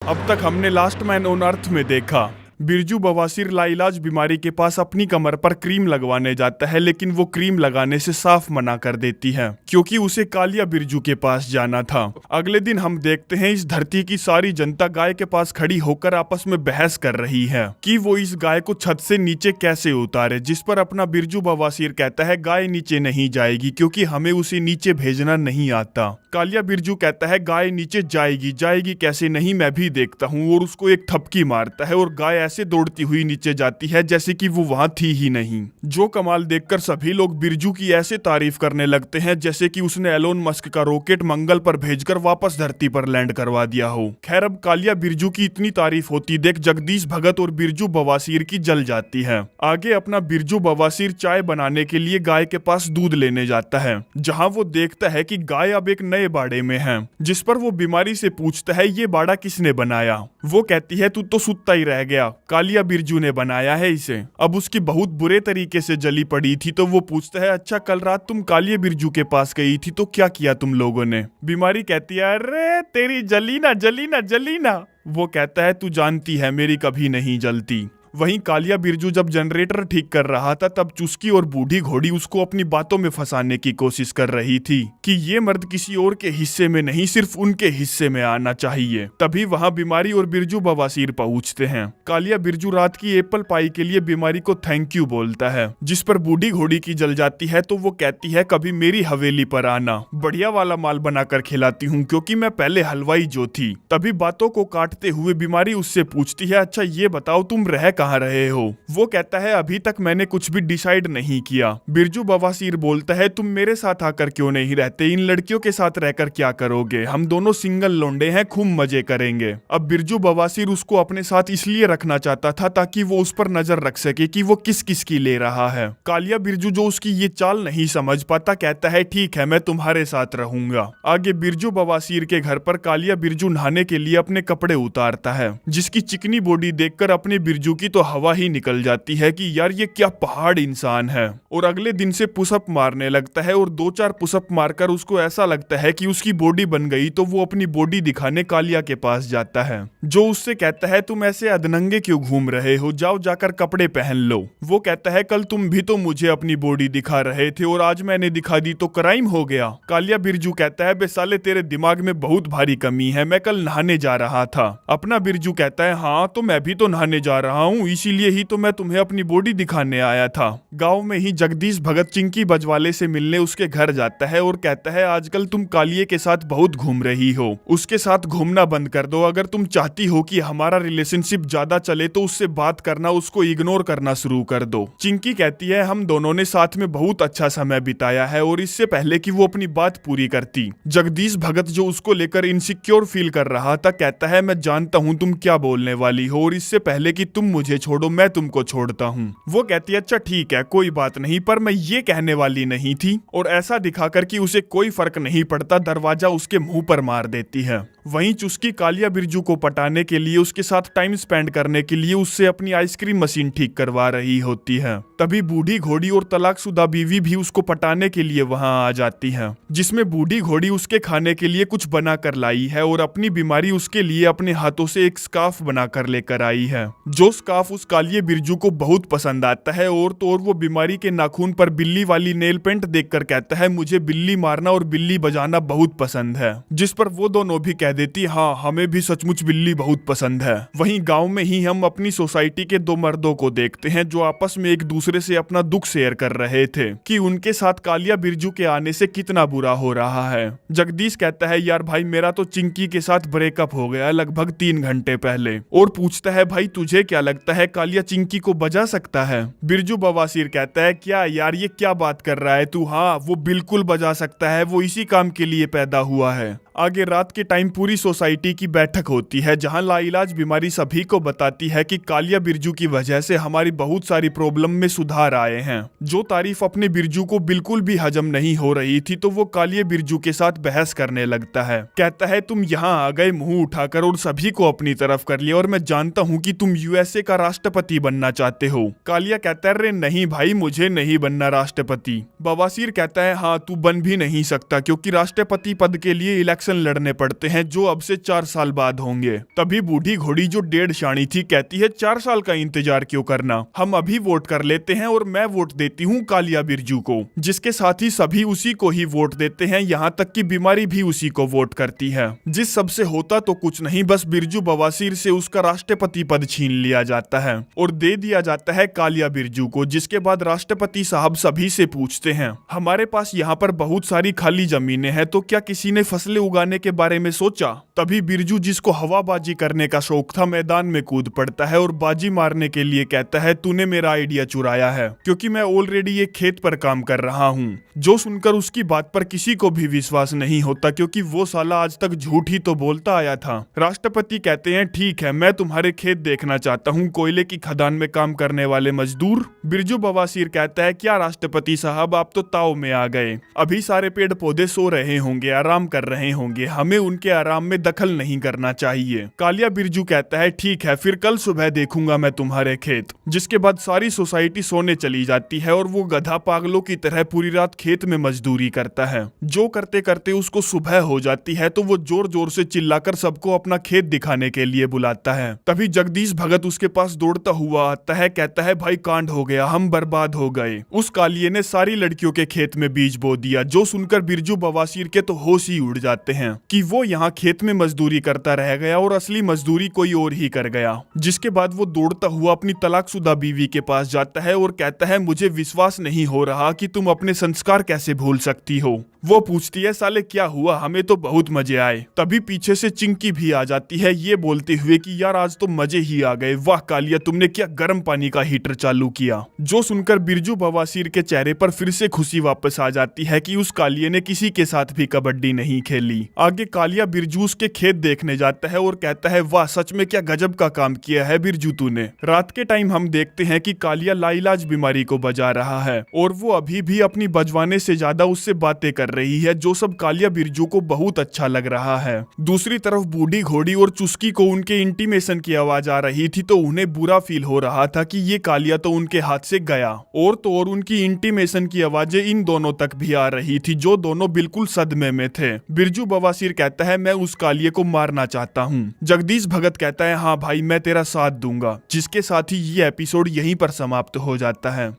अब तक हमने लास्ट मैन ऑन अर्थ में देखा बिरजू बवासीर लाइलाज बीमारी के पास अपनी कमर पर क्रीम लगवाने जाता है, लेकिन वो क्रीम लगाने से साफ मना कर देती है क्योंकि उसे कालिया बिरजू के पास जाना था। अगले दिन हम देखते हैं इस धरती की सारी जनता गाय के पास खड़ी होकर आपस में बहस कर रही है कि वो इस गाय को छत से नीचे कैसे उतारे, जिस पर अपना बिरजू बवासीर कहता है गाय नीचे नहीं जाएगी क्योंकि हमें उसे नीचे भेजना नहीं आता। कालिया बिरजू कहता है गाय नीचे जाएगी, जाएगी कैसे नहीं मैं भी देखता हूँ, और उसको एक थपकी मारता है और गाय ऐसे दौड़ती हुई नीचे जाती है जैसे कि वो वहां थी ही नहीं। जो कमाल देखकर सभी लोग बिरजू की ऐसे तारीफ करने लगते हैं जैसे कि उसने एलोन मस्क का रॉकेट मंगल पर भेजकर वापस धरती पर लैंड करवा दिया हो। खैर अब कालिया बिरजू की इतनी तारीफ होती देख जगदीश भगत और बिरजू बवासीर की जल जाती है। आगे अपना बिरजू बवासीर चाय बनाने के लिए गाय के पास दूध लेने जाता है, जहाँ वो देखता है कि गाय अब एक नए बाड़े में है, जिस पर वो बीमारी से पूछता है ये बाड़ा किसने बनाया। वो कहती है तू तो सुत्ता ही रह गया, कालिया बिरजू ने बनाया है इसे। अब उसकी बहुत बुरे तरीके से जली पड़ी थी तो वो पूछता है अच्छा कल रात तुम कालिया बिरजू के पास गई थी तो क्या किया तुम लोगों ने। बीमारी कहती है अरे तेरी जली ना जली ना जली ना। वो कहता है तू जानती है मेरी कभी नहीं जलती। वहीं कालिया बिरजू जब जनरेटर ठीक कर रहा था तब चुस्की और बूढ़ी घोड़ी उसको अपनी बातों में फंसाने की कोशिश कर रही थी कि ये मर्द किसी और के हिस्से में नहीं सिर्फ उनके हिस्से में आना चाहिए। तभी वहां बीमारी और बिरजू बवासीर पहुंचते हैं। कालिया बिरजू रात की एप्पल पाई के लिए बीमारी को थैंक यू बोलता है, जिस पर बूढ़ी घोड़ी की जल जाती है तो वो कहती है कभी मेरी हवेली पर आना, बढ़िया वाला माल बनाकर खिलाती हूँ क्योंकि मैं पहले हलवाई जो थी। तभी बातों को काटते हुए बीमारी उससे पूछती है अच्छा ये बताओ तुम रह कहाँ रहे हो। वो कहता है अभी तक मैंने कुछ भी डिसाइड नहीं किया। बिरजू बवासीर बोलता है तुम मेरे साथ आकर क्यों नहीं रहते, इन लड़कियों के साथ रहकर क्या करोगे, हम दोनों सिंगल लौंडे हैं खूब मजे करेंगे। अब बिरजू बवासीर उसको अपने साथ इसलिए रखना चाहता था ताकि वो उस पर नजर रख सके कि वो किस किस की ले रहा है। कालिया बिरजू जो उसकी ये चाल नहीं समझ पाता कहता है ठीक है मैं तुम्हारे साथ रहूंगा। आगे बिरजू बवासीर के घर पर कालिया बिरजू नहाने के लिए अपने कपड़े उतारता है, जिसकी चिकनी बॉडी देखकर अपने बिरजू की तो हवा ही निकल जाती है कि यार ये क्या पहाड़ इंसान है। और अगले दिन से पुशअप मारने लगता है और 2-4 पुशअप मारकर उसको ऐसा लगता है कि उसकी बॉडी बन गई तो वो अपनी बॉडी दिखाने कालिया के पास जाता है, जो उससे कहता है तुम ऐसे अधनंगे क्यों घूम रहे हो, जाओ जाकर कपड़े पहन लो। वो कहता है कल तुम भी तो मुझे अपनी बॉडी दिखा रहे थे और आज मैंने दिखा दी तो क्राइम हो गया। कालिया बिरजू कहता है बे साले तेरे दिमाग में बहुत भारी कमी है, मैं कल नहाने जा रहा था। अपना बिरजू कहता है हाँ तो मैं भी तो नहाने जा रहा हूँ, इसीलिए ही तो मैं तुम्हें अपनी बॉडी दिखाने आया था। गांव में ही जगदीश भगत चिंकी बजवाले से मिलने उसके घर जाता है और कहता है आजकल तुम कालिये के साथ बहुत घूम रही हो, उसके साथ घूमना बंद कर दो। अगर तुम चाहती हो कि हमारा रिलेशनशिप ज्यादा चले तो उससे बात करना, उसको इग्नोर करना शुरू कर दो। चिंकी कहती है हम दोनों ने साथ में बहुत अच्छा समय बिताया है और इससे पहले कि वो अपनी बात पूरी करती, जगदीश भगत जो उसको लेकर इनसिक्योर फील कर रहा था कहता है मैं जानता हूँ तुम क्या बोलने वाली हो और इससे पहले कि तुम मुझे छोड़ो मैं तुमको छोड़ता हूँ। वो कहती है अच्छा ठीक है कोई बात नहीं, पर मैं ये कहने वाली नहीं थी, और ऐसा दिखाकर कि उसे कोई फर्क नहीं पड़ता दरवाजा उसके मुंह पर मार देती है। वहीं चुस्की कालिया बिरजू को पटाने के लिए उसके साथ टाइम स्पेंड करने के लिए उससे अपनी आइसक्रीम मशीन ठीक करवा रही होती है। तभी बूढ़ी घोड़ी और तलाकशुदा बीवी भी उसको पटाने के लिए वहां आ जाती है, जिसमें बूढ़ी घोड़ी उसके खाने के लिए कुछ बना कर लाई है और अपनी बीमारी उसके लिए अपने हाथों से एक स्कार्फ बनाकर लेकर आई है, जो स्कार्फ उस कालिये बिरजू को बहुत पसंद आता है। और तो और वो बीमारी के नाखून पर बिल्ली वाली नेल पेंट देखकर कहता है मुझे बिल्ली मारना और बिल्ली बजाना बहुत पसंद है, जिस पर वो दोनों भी कह देती हाँ हमें भी सचमुच बिल्ली बहुत पसंद है। वहीं गांव में ही हम अपनी सोसाइटी के 2 मर्दों को देखते हैं जो आपस में एक दूसरे से अपना दुख शेयर कर रहे थे कि उनके साथ कालिया बिरजू के आने से कितना बुरा हो रहा है। जगदीश कहता है यार भाई मेरा तो चिंकी के साथ ब्रेकअप हो गया लगभग 3 घंटे पहले, और पूछता है भाई तुझे क्या लगता है कालिया चिंकी को बजा सकता है। बिरजू बवासीर कहता है क्या यार ये क्या बात कर रहा है तू, हाँ वो बिल्कुल बजा सकता है, वो इसी काम के लिए पैदा हुआ है। आगे रात के टाइम पूरी सोसाइटी की बैठक होती है जहां लाइलाज बीमारी सभी को बताती है कि कालिया बिरजू की वजह से हमारी बहुत सारी प्रॉब्लम में सुधार आए हैं। जो तारीफ अपने बिरजू को बिल्कुल भी हजम नहीं हो रही थी तो वो कालिया बिरजू के साथ बहस करने लगता है। कहता है तुम यहाँ आ गए मुंह उठाकर और सभी को अपनी तरफ कर लिया और मैं जानता हूँ कि तुम यूएसए का राष्ट्रपति बनना चाहते हो। कालिया कहता है अरे नहीं भाई, मुझे नहीं बनना राष्ट्रपति। बवासीर कहता है हाँ तू बन भी नहीं सकता क्योंकि राष्ट्रपति पद के लिए इलेक्शन लड़ने पड़ते हैं जो अब से 4 साल बाद होंगे। तभी बूढ़ी घोड़ी जो 1.5 शाणी थी कहती है 4 साल का इंतजार क्यों करना, हम अभी वोट कर लेते हैं और मैं वोट देती हूँ कालिया बिरजू को। जिसके साथ ही सभी उसी को ही वोट देते हैं, यहाँ तक कि बीमारी भी उसी को वोट करती है। जिस सबसे होता तो कुछ नहीं, बस बिरजू बवासीर से उसका राष्ट्रपति पद छीन लिया जाता है और दे दिया जाता है कालिया बिरजू को। जिसके बाद राष्ट्रपति साहब सभी से पूछते हैं हमारे पास यहाँ पर बहुत सारी खाली जमीनें हैं तो क्या किसी ने फसलें उगाने के बारे में सोचा। तभी बिरजू जिसको हवाबाजी करने का शौक था मैदान में कूद पड़ता है और बाजी मारने के लिए कहता है तूने मेरा आइडिया चुराया है क्योंकि मैं ऑलरेडी एक खेत पर काम कर रहा हूँ। जो सुनकर उसकी बात पर किसी को भी विश्वास नहीं होता क्योंकि वो साला आज तक झूठ ही तो बोलता आया था। राष्ट्रपति कहते हैं ठीक है मैं तुम्हारे खेत देखना चाहता हूँ, कोयले की खदान में काम करने वाले मजदूर। बिरजू बवासीर कहता है क्या राष्ट्रपति साहब आप तो ताव में आ गए, अभी सारे पेड़ पौधे सो रहे होंगे, आराम कर रहे होंगे, हमें उनके आराम में दखल नहीं करना चाहिए। कालिया बिरजू कहता है ठीक है फिर कल सुबह देखूंगा मैं तुम्हारे खेत। जिसके बाद सारी सोसाइटी सोने चली जाती है और वो गधा पागलों की तरह पूरी रात खेत में मजदूरी करता है। जो करते करते उसको सुबह हो जाती है तो वो जोर जोर से चिल्लाकर सबको अपना खेत दिखाने के लिए बुलाता है। तभी जगदीश भगत उसके पास दौड़ता हुआ आता है, कहता है भाई कांड हो गया, हम बर्बाद हो गए। उस कालिये ने सारी लड़कियों के खेत में बीज बो दिया। जो सुनकर बिरजू बवासीर के तो होश ही उड़ जाते हैं कि वो यहाँ खेत में मजदूरी करता रह गया और असली मजदूरी कोई और ही कर गया। जिसके बाद वो दौड़ता हुआ अपनी तलाकशुदा बीवी के पास जाता है और कहता है मुझे विश्वास नहीं हो रहा कि तुम अपने संस्कार कैसे भूल सकती हो। वो पूछती है साले क्या हुआ, हमें तो बहुत मजे आए। तभी पीछे से चिंकी भी आ जाती है ये बोलते हुए कि यार आज तो मजे ही आ गए, वाह कालिया तुमने क्या गर्म पानी का हीटर चालू किया। जो सुनकर बिरजू बवासीर के चेहरे पर फिर से खुशी वापस आ जाती है कि उस कालिये ने किसी के साथ भी कबड्डी नहीं खेली। आगे कालिया बिरजू उसके खेत देखने जाता है और कहता है वाह सच में क्या गजब का काम किया है बिरजू तूने। रात के टाइम हम देखते हैं कि कालिया लाइलाज बीमारी को बजा रहा है और वो अभी भी अपनी बजवाने से ज्यादा उससे बातें कर रही है, जो सब कालिया बिरजू को बहुत अच्छा लग रहा है। दूसरी तरफ बूढ़ी घोड़ी और चुस्की को उनके इंटीमेशन की आवाज आ रही थी तो उन्हें बुरा फील हो रहा था कि ये कालिया तो उनके हाथ से गया। और तो और उनकी इंटीमेशन की आवाजें इन दोनों तक भी आ रही थी जो दोनों बिल्कुल सदमे में थे। बिरजू बवासीर कहता है मैं उस कालिये को मारना चाहता हूँ। जगदीश भगत कहता है हाँ भाई मैं तेरा साथ दूंगा। जिसके साथ ही ये एपिसोड यहीं पर समाप्त हो जाता है।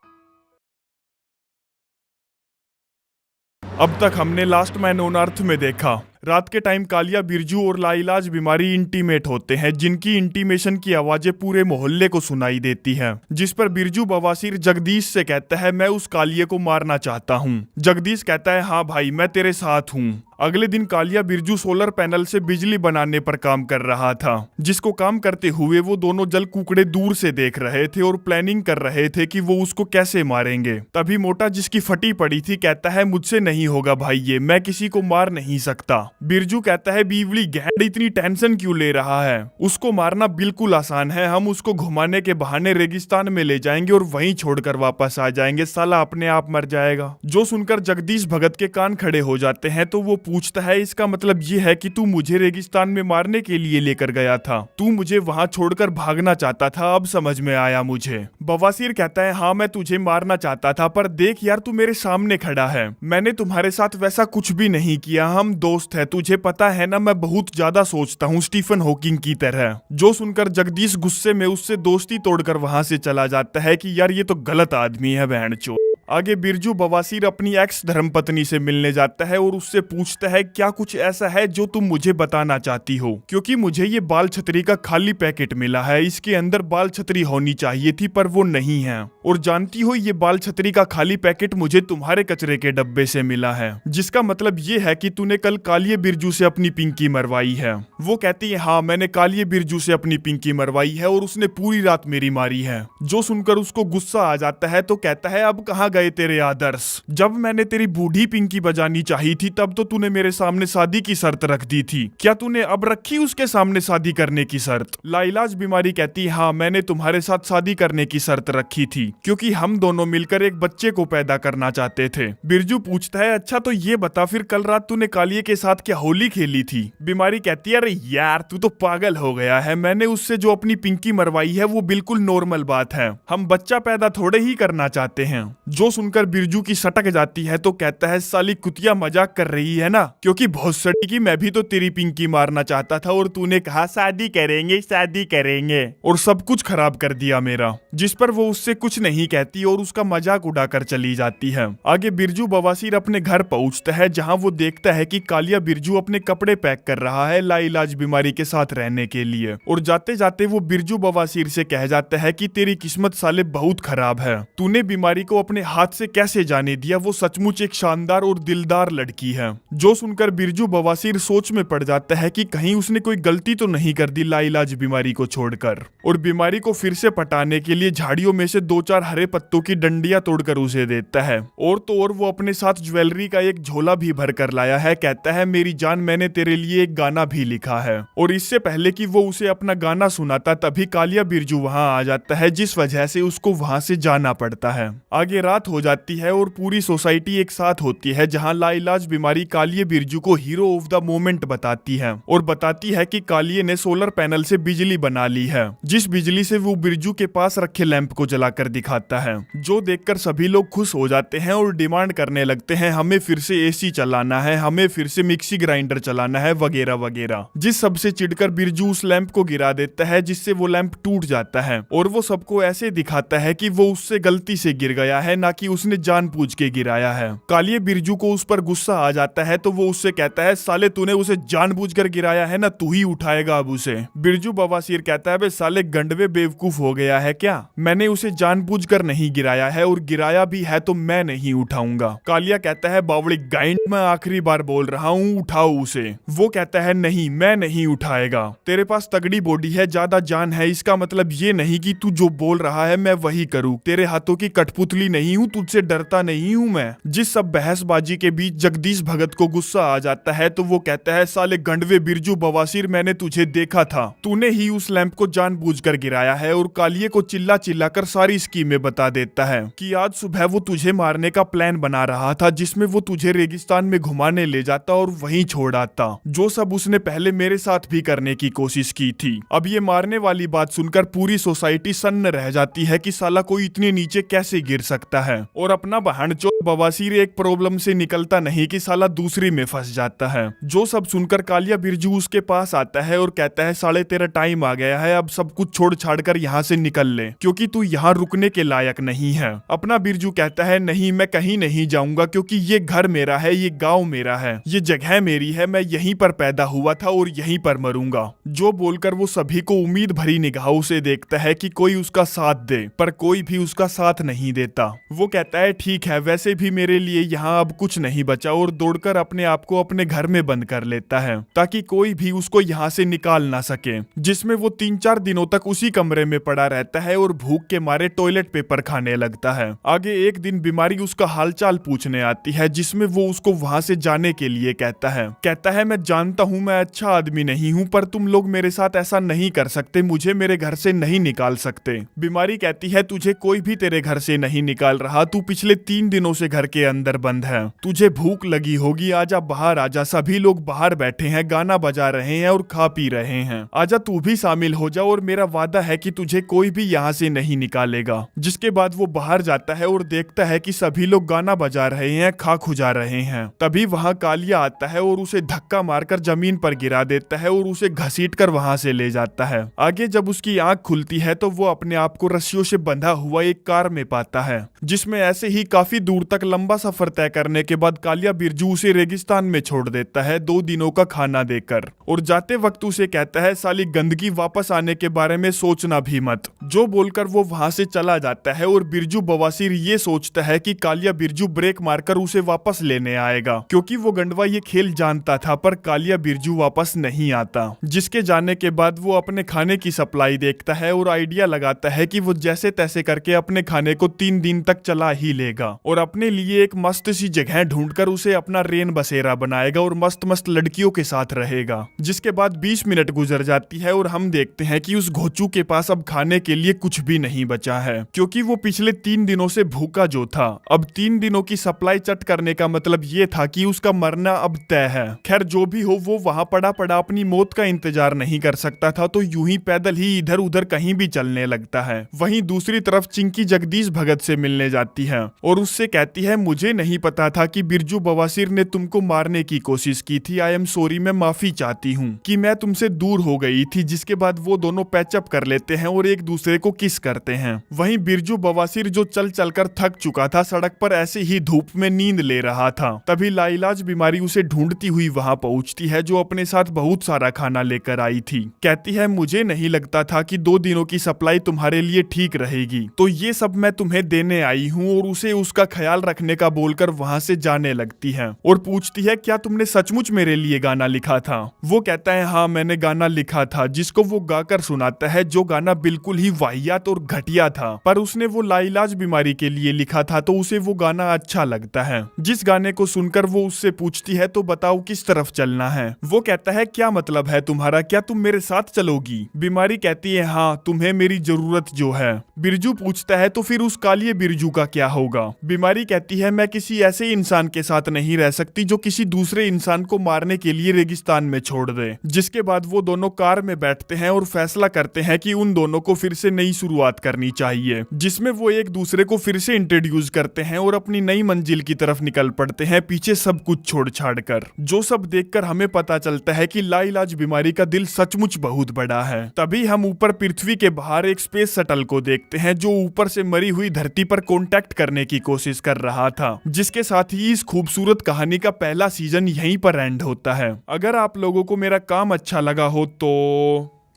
अब तक हमने लास्ट मैन ऑन अर्थ में देखा रात के टाइम कालिया बिरजू और लाइलाज बीमारी इंटीमेट होते हैं जिनकी इंटीमेशन की आवाजें पूरे मोहल्ले को सुनाई देती हैं। जिस पर बिरजू बवासीर जगदीश से कहता है मैं उस कालिये को मारना चाहता हूँ। जगदीश कहता है हाँ भाई मैं तेरे साथ हूँ। अगले दिन कालिया बिरजू सोलर पैनल से बिजली बनाने पर काम कर रहा था, जिसको काम करते हुए वो दोनों जल कुकड़े दूर से देख रहे थे और प्लानिंग कर रहे थे कि वो उसको कैसे मारेंगे। तभी मोटा जिसकी फटी पड़ी थी कहता है मुझसे नहीं होगा भाई, ये मैं किसी को मार नहीं सकता। बिरजू कहता है बीवली गैंड इतनी टेंशन क्यों ले रहा है, उसको मारना बिल्कुल आसान है, हम उसको घुमाने के बहाने रेगिस्तान में ले जाएंगे और वहीं छोड़कर वापस आ जाएंगे, साला अपने आप मर जाएगा। जो सुनकर जगदीश भगत के कान खड़े हो जाते हैं तो वो पूछता है इसका मतलब ये है कि तू मुझे रेगिस्तान में मारने के लिए लेकर गया था, तू मुझे वहां छोड़कर भागना चाहता था, अब समझ में आया मुझे। बवासीर कहता है हाँ मैं तुझे मारना चाहता था पर देख यार तू मेरे सामने खड़ा है, मैंने तुम्हारे साथ वैसा कुछ भी नहीं किया, हम दोस्त है, तुझे पता है ना मैं बहुत ज्यादा सोचता हूँ स्टीफन हॉकिंग की तरह। जो सुनकर जगदीश गुस्से में उससे दोस्ती तोड़कर वहां से चला जाता है कि यार ये तो गलत आदमी है बहनचोद। आगे बिरजू बवासीर अपनी एक्स धर्मपत्नी से मिलने जाता है और उससे पूछता है क्या कुछ ऐसा है जो तुम मुझे बताना चाहती हो, क्योंकि मुझे ये बाल छतरी का खाली पैकेट मिला है, इसके अंदर बाल छतरी होनी चाहिए थी पर वो नहीं है, और जानती हो ये बाल छतरी का खाली पैकेट मुझे तुम्हारे कचरे के डब्बे से मिला है, जिसका मतलब ये है कि तूने कल कालिये बिरजू से अपनी पिंकी मरवाई है। वो कहती है हाँ मैंने कालिये बिरजू से अपनी पिंकी मरवाई है और उसने पूरी रात मेरी मारी है। जो सुनकर उसको गुस्सा आ जाता है तो कहता है अब कहाँ गए तेरे आदर्श। जब मैंने तेरी बूढ़ी पिंकी बजानी चाहिए थी तब तो तूने मेरे सामने शादी की शर्त रख दी थी, क्या तूने अब रखी उसके सामने शादी करने की शर्त? लाइलाज बीमारी कहती, हाँ मैंने तुम्हारे साथ शादी करने की शर्त रखी थी क्योंकि हम दोनों मिलकर एक बच्चे को पैदा करना चाहते थे। बिरजू पूछता है, अच्छा तो ये बता फिर कल रात तूने कालिए के साथ क्या होली खेली थी? बीमारी कहती है, अरे यार तू तो पागल हो गया है, मैंने उससे जो अपनी पिंकी मरवाई है वो बिल्कुल नॉर्मल बात है, हम बच्चा पैदा थोड़े ही करना चाहते हैं। जो सुनकर बिरजू की सटक जाती है तो कहता है, साली कुतिया मजाक कर रही है ना, क्योंकि बहुत सड़ी की मैं भी तो तेरी पिंकी मारना चाहता था और तूने कहा शादी करेंगे और सब कुछ खराब कर दिया मेरा। जिस पर वो उससे कुछ नहीं कहती और उसका मजाक उड़ाकर चली जाती है। आगे बिरजू बवासीर अपने घर पहुंचता है जहां वो देखता है कि कालिया बिरजू अपने कपड़े पैक कर रहा है लाइलाज बीमारी के साथ रहने के लिए, और जाते जाते वो बिरजू बवासीर से कह जाता है कि तेरी किस्मत साले बहुत खराब है, तूने बीमारी को अपने हाथ से कैसे जाने दिया, वो सचमुच एक शानदार और दिलदार लड़की है। जो सुनकर बिरजू बवासीर सोच में पड़ जाता है कि कहीं उसने कोई गलती तो नहीं कर दी लाइलाज बीमारी को छोड़कर, और बीमारी को फिर से पटाने के लिए झाड़ियों में से 2-4 हरे पत्तों की डंडियां तोड़कर उसे देता है। और तो और वो अपने साथ ज्वेलरी का एक झोला भी भर कर लाया है। कहता है, मेरी जान मैंने तेरे लिए एक गाना भी लिखा है। और इससे पहले कि वो उसे अपना गाना सुनाता तभी कालिया बिरजू वहां आ जाता है, जिस वजह से उसको वहां से जाना पड़ता है। आगे रात हो जाती है और पूरी सोसाइटी एक साथ होती है जहां लाइलाज बीमारी कालिया बिरजू को हीरो ऑफ द मोमेंट बताती है और बताती है कि कालिए ने सोलर पैनल से बिजली बना ली है, जिस बिजली से वो बिरजू के पास रखे लैंप को जलाकर दिखाता है। जो देखकर सभी लोग खुश हो जाते हैं और डिमांड करने लगते हैं, हमें फिर से एसी चलाना है, हमें फिर से मिक्सी ग्राइंडर चलाना है, वगैरह वगैरह। जिस सबसे चिढ़कर बिरजू उस लैंप को गिरा देता है जिससे वो लैंप टूट जाता है और वो सबको ऐसे दिखाता है कि वो उससे गलती से गिर गया है, ना कि उसने जानबूझ के गिराया है। कालिए बिरजू को उस पर गुस्सा आ जाता है तो वो उससे कहता है, साले तूने उसे जानबूझकर गिराया है ना, तू ही उठाएगा अब उसे। बिरजू बवासीर कहता है, बे साले गंडवे बेवकूफ हो गया है क्या, मैंने उसे जानबूझकर नहीं गिराया है और गिराया भी है तो मैं नहीं उठाऊंगा। कालिया कहता है, बावड़ी गाइंड, मैं आखिरी बार बोल रहा हूँ, उठाओ उसे। वो कहता है, नहीं मैं नहीं उठाएगा, तेरे पास तगड़ी बॉडी है, ज्यादा जान है, इसका मतलब ये नहीं कि तू जो बोल रहा है मैं वही करूँ, तेरे हाथों की कठपुतली नहीं हूँ, तुझसे डरता नहीं हूँ मैं। जिस सब बहसबाजी के बीच जगदीश भगत को गुस्सा आ जाता है तो वो कहता है, साले गंडवे बिरजू बवासीर, मैंने तुझे देखा था, तूने ही उस लैंप को जानबूझकर गिराया है। और कालिए को चिल्ला चिल्ला कर सारी स्कीमें बता देता है कि आज सुबह वो तुझे मारने का प्लान बना रहा था, जिसमें वो तुझे रेगिस्तान में घुमाने ले जाता और वहीं छोड़ आता, जो सब उसने पहले मेरे साथ भी करने की कोशिश की थी। अब ये मारने वाली बात सुनकर पूरी सोसाइटी सन्न रह जाती है कि साला कोई इतने नीचे कैसे गिर सकता है, और अपना बहनचोद बवासीर एक प्रॉब्लम से निकलता नहीं कि साला दूसरी में फंस जाता है। जो सब सुनकर कालिया बिरजू उसके पास आता है और कहता है, साले तेरा टाइम आ गया है, अब सब कुछ छोड़ छाड़ कर यहाँ से निकल ले, क्योंकि तू यहाँ रुकने के लायक नहीं है। अपना बिरजू कहता है, नहीं मैं कहीं नहीं जाऊंगा, क्योंकि ये घर मेरा है, ये गांव मेरा है, ये जगह मेरी है, मैं यहीं पर पैदा हुआ था और यहीं पर मरूंगा। जो बोलकर वो सभी को उम्मीद भरी निगाहों से देखता है कि कोई उसका साथ दे, पर कोई भी उसका साथ नहीं देता। वो कहता है, ठीक है, वैसे भी मेरे लिए यहाँ अब कुछ नहीं बचा, और दौड़कर अपने आप को अपने घर में बंद कर लेता है ताकि कोई भी उसको यहाँ से निकाल ना सके, जिसमें वो 3-4 दिनों तक उसी कमरे में पड़ा रहता है और भूख के मारे टॉयलेट पेपर खाने लगता है। आगे एक दिन बीमारी उसका हालचाल पूछने आती है, जिसमें वो उसको वहां से जाने के लिए कहता है, मैं जानता हूँ मैं अच्छा आदमी नहीं हूँ, पर तुम लोग मेरे साथ ऐसा नहीं कर सकते, मुझे मेरे घर से नहीं निकाल सकते। बीमारी कहती है, तुझे कोई भी तेरे घर से नहीं निकाल रहा, तू पिछले 3 दिनों से घर के अंदर बंद है, तुझे भूख लगी होगी, आजा बाहर आजा, सभी लोग बाहर बैठे हैं, गाना बजा रहे हैं और खा पी रहे हैं, आजा तू भी शामिल हो जा, और मेरा वादा है कि तुझे कोई भी यहाँ से नहीं निकालेगा। जिसके बाद वो बाहर जाता है और देखता है कि सभी लोग गाना बजा रहे हैं, खा खुजा रहे हैं। तभी वहाँ कालिया आता है और उसे धक्का मारकर जमीन पर गिरा देता है और उसे घसीट कर वहाँ से ले जाता है। आगे जब उसकी आंख खुलती है तो वो अपने आप को रस्सियों से बंधा हुआ एक कार में पाता है, जिसमें ऐसे ही काफी दूर तक लंबा सफर तय करने के बाद कालिया बिरजू उसे रेगिस्तान में छोड़ देता है 2 दिनों का खाना देकर, और जाते वक्त उसे कहता है, साली गंदगी वापस आने के बारे में सोचना भी मत। जो बोलकर वो वहां से चला जाता है और बिरजू बवासीर ये सोचता है कि कालिया बिरजू ब्रेक मारकर उसे वापस लेने आएगा, क्योंकि वो गंडवा ये खेल जानता था, पर कालिया बिरजू वापस नहीं आता। जिसके जाने के बाद वो अपने खाने की सप्लाई देखता है और आइडिया लगाता है कि वो जैसे तैसे करके अपने खाने को 3 दिन तक चला ही लेगा और अपने लिए एक मस्त सी जगह ढूंढकर उसे अपना रेन बसेरा बनाएगा और मस्त मस्त लड़कियों के साथ रहेगा। जिसके बाद 20 मिनट गुजर जाती है और हम देखते हैं कि उस घोचू के पास अब खाने के लिए कुछ भी नहीं बचा है, क्योंकि वो पिछले 3 दिनों से भूखा जो था। अब 3 दिनों की सप्लाई चट करने का मतलब ये था कि उसका मरना अब तय है। खैर जो भी हो, वो वहां पड़ा पड़ा अपनी मौत का इंतजार नहीं कर सकता था, तो यूं ही पैदल ही इधर उधर कहीं भी चलने लगता है। वहीं दूसरी तरफ चिंकी जगदीश भगत से मिलने जाती है और उससे कहती है, मुझे नहीं पता था कि बिरजू बवासीर ने तुमको मारने की कोशिश की थी। आई एम सॉरी, मैं माफी चाहती हूँ कि मैं तुमसे दूर हो गई थी। जिसके बाद वो दोनों पैचअप कर लेते हैं और एक दूसरे को किस करते हैं। वहीं बिरजू बवासीर जो चल चलकर थक चुका था, सड़क पर ऐसे ही धूप में नींद ले रहा था। तभी लाइलाज बीमारी उसे ढूंढती हुई वहां पहुंचती है, जो अपने साथ बहुत सारा खाना लेकर आई थी। कहती है, मुझे नहीं लगता था कि 2 दिनों की सप्लाई तुम्हारे लिए ठीक रहेगी, तो ये सब मैं तुम्हें देने आई हूँ। और उसे उसका ख्याल रखने का बोलकर वहां से जाने लगती है और पूछती है, क्या तुमने सचमुच मेरे लिए गाना लिखा था? वो कहता है, हाँ मैंने गाना लिखा था, जिसको वो गाकर सुनाता है, जो गाना बिल्कुल ही वाहियात और घटिया था, पर उसने वो लाइलाज बीमारी के लिए लिखा था, तो उसे वो गाना अच्छा लगता है। जिस गाने को सुनकर वो उससे पूछती है, तो बताओ किस तरफ चलना है? वो कहता है, क्या मतलब है तुम्हारा, क्या तुम मेरे साथ चलोगी? बीमारी कहती है, हाँ तुम्हें मेरी जरूरत जो है। बिरजू पूछता है, तो फिर उस कालिए बिरजू का क्या होगा? बीमारी कहती है, मैं किसी ऐसे इंसान के साथ नहीं रह सकती जो किसी दूसरे इंसान को मारने के लिए रेगिस्तान में छोड़ दे। जिसके बाद वो दोनों कार में बैठते हैं और फैसला करते हैं कि उन दोनों को फिर से नई शुरुआत करनी चाहिए, जिसमें वो एक दूसरे को फिर से इंट्रोड्यूस करते हैं और अपनी नई मंजिल की तरफ निकल पड़ते हैं, पीछे सब कुछ छोड़ छाड़ कर। जो सब देखकर हमें पता चलता है कि लाइलाज बीमारी का दिल सचमुच बहुत बड़ा है। तभी हम ऊपर पृथ्वी के बाहर एक स्पेस शटल को देखते हैं, जो ऊपर से मरी हुई धरती पर कांटेक्ट करने की कोशिश कर रहा था। जिसके साथ ही इस खूबसूरत कहानी का पहला सीजन यहीं पर एंड होता है। अगर आप लोगों को मेरा काम अच्छा लगा हो तो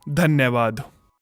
धन्यवाद।